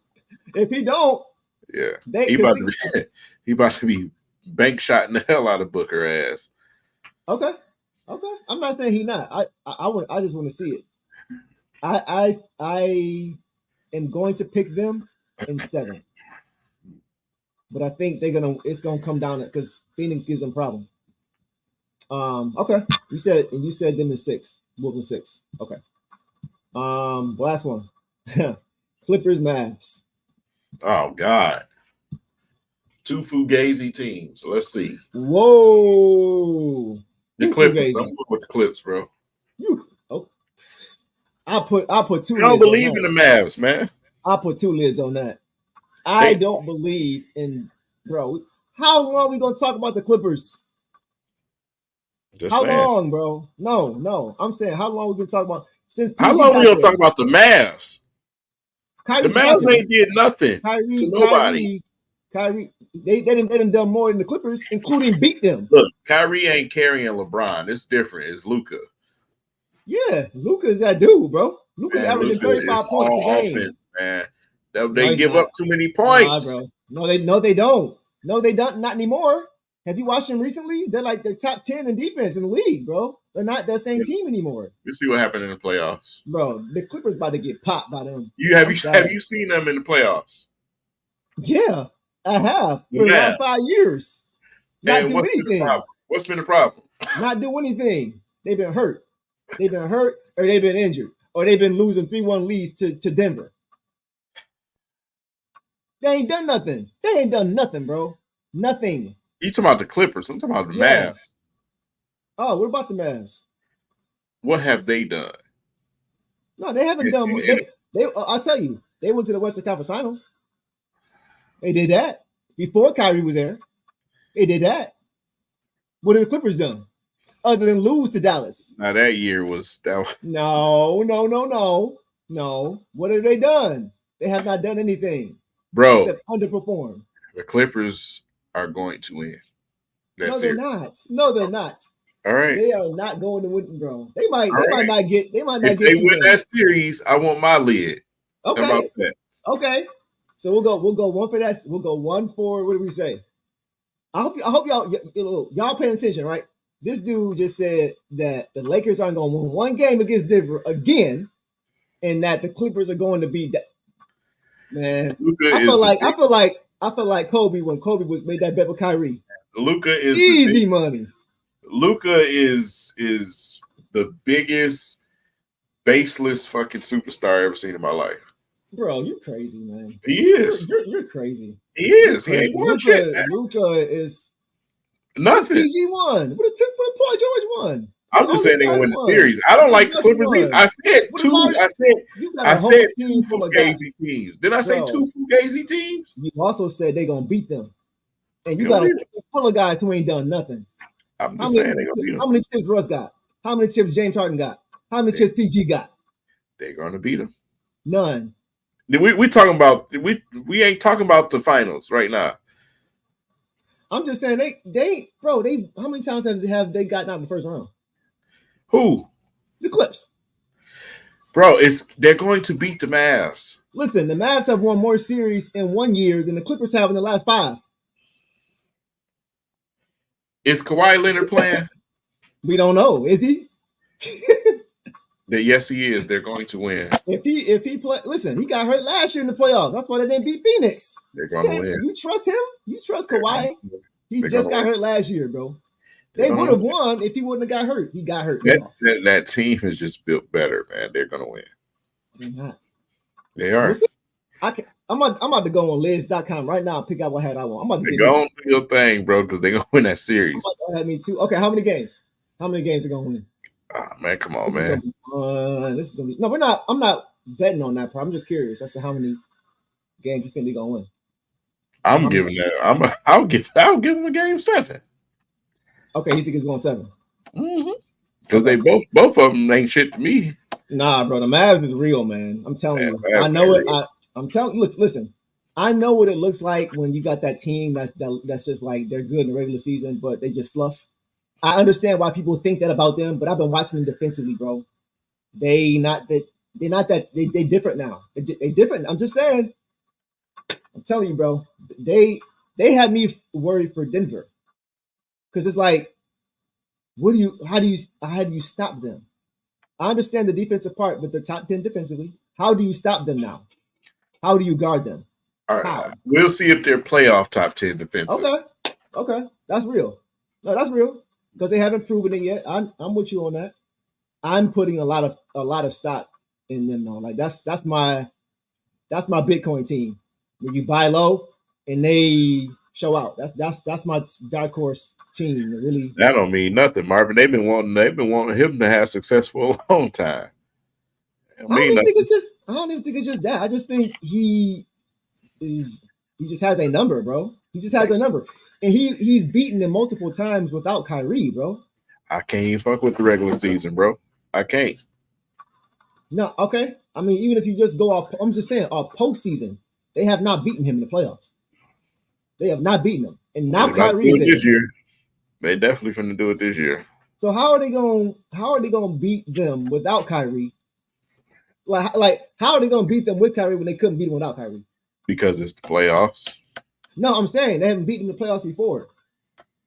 If he don't, Yeah, they he because about to be he about to be bank shotting the hell out of Booker ass. okay. Okay. I'm not saying he not. I just want to see it. I am going to pick them in 7. But I think it's gonna come down because Phoenix gives them problem. Okay. You said them in 6. Wolves in 6. Okay. Last one. Clippers Mavs. Oh God, two fugazi teams. Let's see. Whoa. The Who Clippers. I'm Fugazi? going with the Clips, bro. You oh I'll put 2 I don't lids on believe in that. the Mavs, man. I'll put 2 lids on that. I They don't believe in bro. How long we gonna talk about the Clippers? just How saying. long, bro? No. I'm saying how long we been talking about since How PG long we got gonna there? talk about the Mavs? The Kyrie just got Mavs there. ain't did nothing to Kyrie, nobody. Kyrie, Kyrie. They done done more than the Clippers, including beat them. Look, Kyrie ain't carrying LeBron. It's different. It's Luca. Yeah, Luka is that dude, bro. Luka's Man, averaging Luca is 35 points a all game. offense, man. No, They he's give not. up too many Nah, points. bro. No, they don't. No, they don't. Not anymore. Have you watched them recently? They're top 10 in defense in the league, bro. They're not that same team anymore, You see what happened in the playoffs. bro. The Clippers about to get popped by them. You have I'm you sorry. have you seen them in the playoffs? Yeah, I have The for the last Mavs. 5 years. Not And do what's been the anything. problem? What's been the problem? Not do anything. They've been hurt. They've been hurt, or they've been injured, or they've been losing 3-1 leads to Denver. They ain't done nothing. They ain't done nothing, bro. Nothing. You talking about the Clippers? I'm talking about the Yes. Mavs. Oh, what about the Mavs? What have they done? No, they haven't done. I'll tell you, they went to the Western Conference Finals. They did that before Kyrie was there. They did that. What have the Clippers done other than lose to Dallas? Now that year was that was, No. What have they done? They have not done anything bro. except underperform. The Clippers are going to win. No, That's they're it. not. No, they're not. All right. They are not going to win, bro. They might. All They right. might not get. They might not If get they 2 win that games. series, I want my lid. How Okay. about that? Okay. So we'll go one for that. We'll go 1 for what do we say? I hope y'all paying attention, right? This dude just said that the Lakers aren't going to win 1 game against Denver again, and that the Clippers are going to beat that. Man, Luca I is feel like Kobe when Kobe was made that bet with Kyrie. Luca is Easy money. Luca is the biggest baseless fucking superstar I ever seen in my life. Bro, you're crazy, man. He is. You're crazy. He is. He Crazy. ain't won shit. Luca is Nothing. PG won. What Paul George won? I'm just saying they're gonna win the series. I don't like the Clippers either. I said What is two. hard? I You got I a said whole two team full of guys. Fugazi teams. Did I say Bro, two Fugazi teams? you also said they're gonna beat them. And you They gonna got a beat team full of guys who ain't done nothing. I'm just saying they're gonna beat them. How many chips Russ got? How many chips James Harden got? How many chips PG got? They're gonna beat them. None. We talking about we ain't talking about the finals right now. I'm just saying they how many times have they gotten out in the first round? Who? The Clips. Bro, they're going to beat the Mavs. Listen, the Mavs have won more series in 1 year than the Clippers have in the last 5. Is Kawhi Leonard playing? We don't know. Is he? Yes, he is. They're going to win. If he play, listen, he got hurt last year in the playoffs. That's why they didn't beat Phoenix. They're going to win. You trust him? You trust Kawhi? He just got hurt last year, bro. They would have won if he wouldn't have got hurt. He got hurt. That team is just built better, man. They're going to win. They're not. They are. We'll see. I'm about to go on Liz.com right now and pick out what hat I want. I'm about to go on do your thing, bro, because they're going to win that series. Have me too. Okay, how many games? How many games are going to win? Oh, man, come on, this man. This is gonna be no. We're not. I'm not betting on that part. I'm just curious as to how many games you think they're gonna win. I'm giving that. I'll give him a game 7. Okay, you think it's going 7? Because they both of them ain't shit to me. Nah, bro, the Mavs is real, man. I'm telling you. I Mavs know it. real. I'm telling. Listen. I know what it looks like when you got that team that's just like they're good in the regular season, but they just fluff. I understand why people think that about them, but I've been watching them defensively, bro. They're not that. They different now. They different. I'm just saying. I'm telling you, bro. They had me worried for Denver because it's like, how do you stop them? I understand the defensive part, but the top 10 defensively. How do you stop them now? How do you guard them? All right, How? we'll see if they're playoff top 10 defensive. Okay, that's real. No, that's real because they haven't proven it yet. I'm with you on that. I'm putting a lot of stock in them now. Like that's my Bitcoin team. When you buy low and they show out. That's my dark horse team. Really, that don't mean nothing, Marvin. They've been wanting him to have success for a long time. I don't even think it's just that. I just think he just has a number, bro. He just has a number. And he's beaten them multiple times without Kyrie, bro. I can't even fuck with the regular season, bro. I can't. No, okay. I mean, even if you just go off, I'm just saying, our postseason, they have not beaten him in the playoffs. They have not beaten him, and now Kyrie is this year. They definitely finna do it this year. So how are they going to beat them without Kyrie? Like how are they going to beat them with Kyrie when they couldn't beat them without Kyrie? Because it's the playoffs. No, I'm saying they haven't beaten the playoffs before.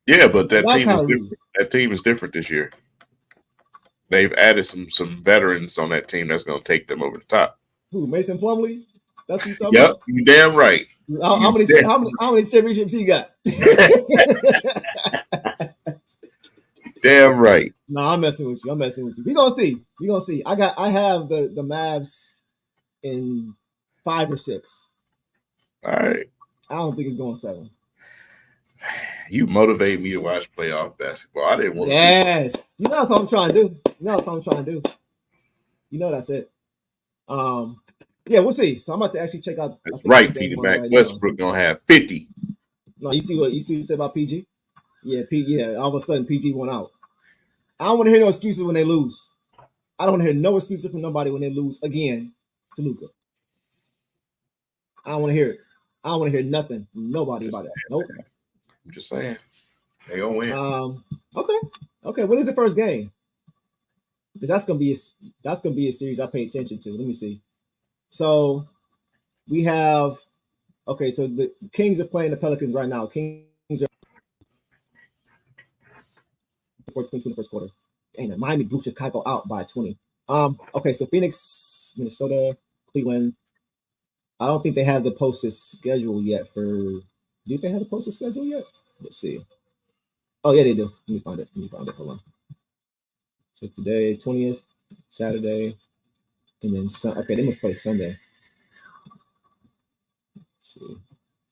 Yeah, but that team is different. That team is different this year. They've added some veterans on that team that's going to take them over the top. Who? Mason Plumlee? That's who you're talking about? Yep, you damn right. How many championships he got? Damn right. No, I'm messing with you. We're gonna see. I have the Mavs in 5 or 6. All right. I don't think it's going 7. You motivate me to watch playoff basketball. I didn't want to. Yes. You know what I'm trying to do. You know that's it. Yeah, we'll see. So I'm about to actually check out. That's right, Peter Mac. Right Westbrook gonna have 50. No, you see what you said about PG? Yeah, all of a sudden PG went out. I don't want to hear no excuses when they lose. I don't want to hear no excuses from nobody when they lose again to Luka. I don't want to hear it. I don't want to hear nothing from nobody about it. Nope. I'm just saying. They gonna win. Okay. When is the first game? Because that's gonna be a series I pay attention to. Let me see. So we have so the Kings are playing the Pelicans right now. Kings are in the first quarter. And Miami blew Chicago out by 20. Okay, so Phoenix, Minnesota, Cleveland. I don't think they have the posted schedule yet do they have the posted schedule yet? Let's see. Oh yeah, they do. Let me find it. Hold on. So today, 20th, Saturday, and then okay, they must play Sunday. Let's see.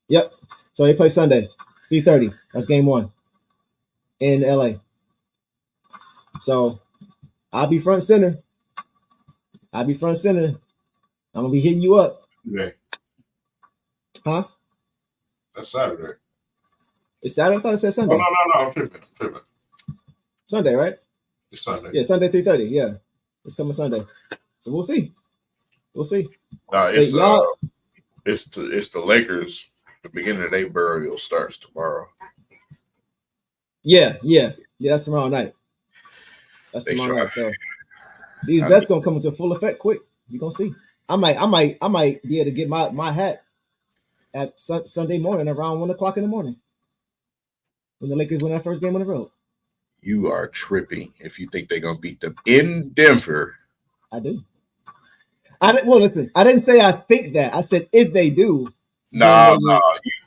Yep. So they play Sunday, 3:30. That's game 1 in LA. So I'll be front center. I'm gonna be hitting you up. Yeah. Huh? That's Saturday. It's Saturday? I thought it said Sunday. Oh, no. I'm tripping. Sunday, right? It's Sunday. Yeah, Sunday 3:30. Yeah. It's coming Sunday. So we'll see. No, it's the Lakers. The beginning of their burial starts tomorrow. Yeah, that's tomorrow night. So these bets gonna come into full effect quick. You're gonna see. I might be able to get my hat at Sunday morning around 1:00 in the morning when the Lakers win that first game on the road. You are tripping if you think they're gonna beat them in Denver. I do. Listen. I didn't say I think that. I said if they do. No.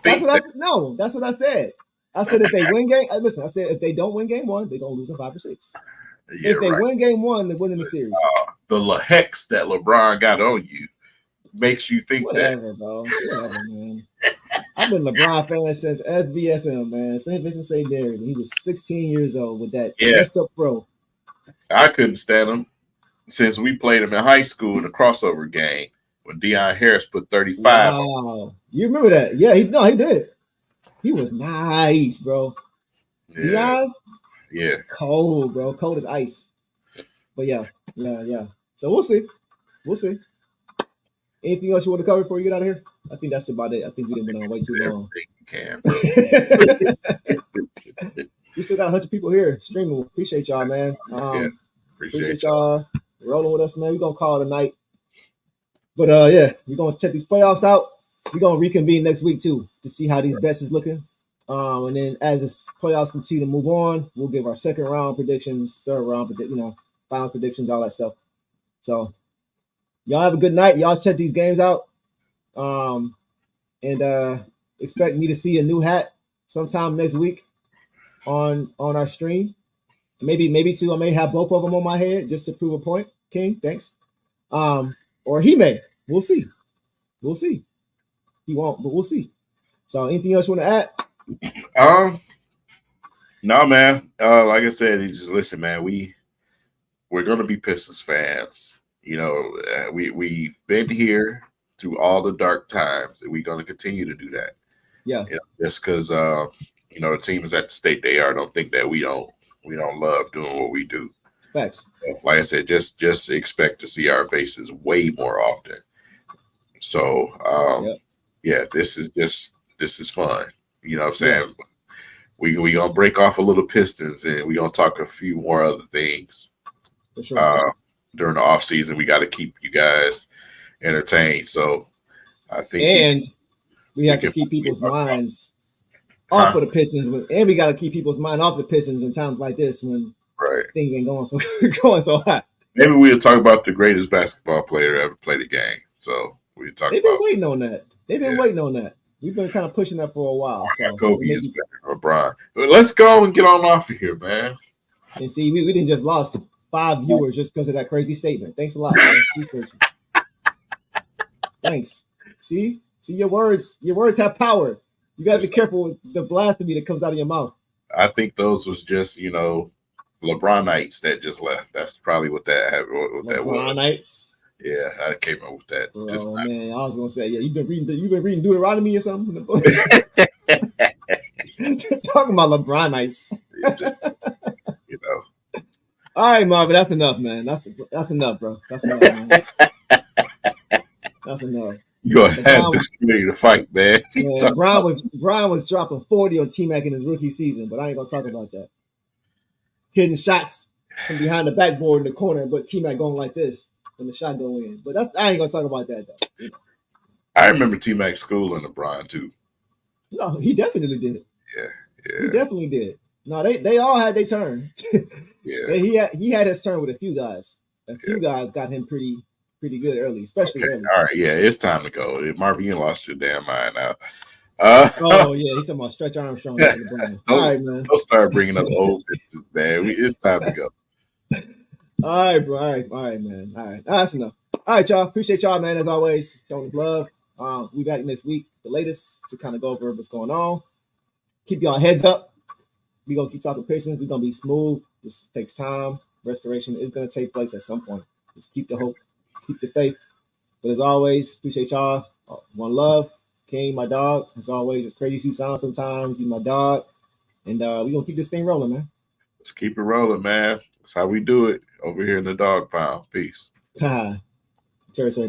That's what I said. No, that's what I said. I said if they win game. Listen, I said if they don't win game 1, they're gonna lose in 5 or 6. Yeah, if they win game 1, they're winning the series. The hex that LeBron got on you makes you think Whatever, bro. Whatever, man. I've been a LeBron fan since SBSM, man. St. Vincent St. Mary. He was 16 years old with that messed up pro. I couldn't stand him since we played him in high school in a crossover game when Deion Harris put 35 on. Wow. You remember that? Yeah, he did. He was nice, bro. Yeah, Deion, yeah. cold, bro. Cold as ice. But yeah. So we'll see. Anything else you want to cover before you get out of here? I think that's about it. I think we didn't went on way too long. Everything you can, bro. We still got 100 people here streaming. Appreciate y'all, man. Appreciate y'all rolling with us, man. We're gonna call it a night. But yeah, we're gonna check these playoffs out. We're gonna reconvene next week too to see how these bets is looking. And then as the playoffs continue to move on, we'll give our second round predictions, third round final predictions, all that stuff. So y'all have a good night. Y'all check these games out. And expect me to see a new hat sometime next week on our stream. Maybe two. I may have both of them on my head just to prove a point. King, thanks. Or he may. We'll see. He won't, but we'll see. So anything else you want to add? No, man. Like I said, you just listen, man. We're gonna be Pistons fans. You know, we've been here through all the dark times, and we're gonna continue to do that. Yeah. You know, just because you know, the team is at the state they are, don't think that we don't love doing what we do. Facts. Like I said, just expect to see our faces way more often. So yeah, this is fun. You know what I'm saying? Yeah. We gonna break off a little Pistons, and we gonna talk a few more other things. For sure. During the off season, we got to keep you guys entertained. So I think we have to keep people's minds off of the Pistons, and we got to keep people's mind off the Pistons in times like this when things ain't going so hot. Maybe we'll talk about the greatest basketball player to ever play the game. So we'll talk. They've been waiting on that. Waiting on that. We've been kind of pushing that for a while. So Kobe is better than LeBron. But let's go and get on off of here, man. And see, we didn't just lost 5 viewers just because of that crazy statement. Thanks a lot, man. Thanks. See, your words have power. You got to be careful with the blasphemy that comes out of your mouth. I think those was just, you know, LeBronites that just left. That's probably what that was. LeBronites. Yeah, I came up with that. Oh man, I was gonna say, yeah, you've been reading Deuteronomy or something. Talking about LeBronites. You know. All right, Marvin, that's enough, man. That's enough, bro. That's enough, man. That's enough. You gonna have this ready to fight, man. Brian was dropping 40 on T-Mac in his rookie season, but I ain't gonna talk about that. Hitting shots from behind the backboard in the corner, but T-Mac going like this when the shot go in. But I ain't gonna talk about that though. You know? I remember T-Mac schooling LeBron too. No, he definitely did. Yeah. He definitely did. No, they all had their turn. Yeah. He had his turn with a few guys. A few guys got him pretty good early, especially early. All right, yeah, it's time to go. Marvin, you lost your damn mind now. Oh yeah, he's talking about Stretch Armstrong. All right, man. Don't start bringing up old business, man. It's time to go. All right, bro. All right, man. All right, that's enough. All right, y'all. Appreciate y'all, man. As always, showing love. We back next week, the latest, to kind of go over what's going on. Keep y'all heads up. We gonna keep talking Pistons. We gonna be smooth. This takes time. Restoration is gonna take place at some point. Just keep the hope, keep the faith. But as always, appreciate y'all. One love. King, my dog. As always, it's crazy you sound sometimes. You my dog. And we gonna keep this thing rolling, man. Let's keep it rolling, man. That's how we do it over here in the dog pound. Peace. Cheers, sir.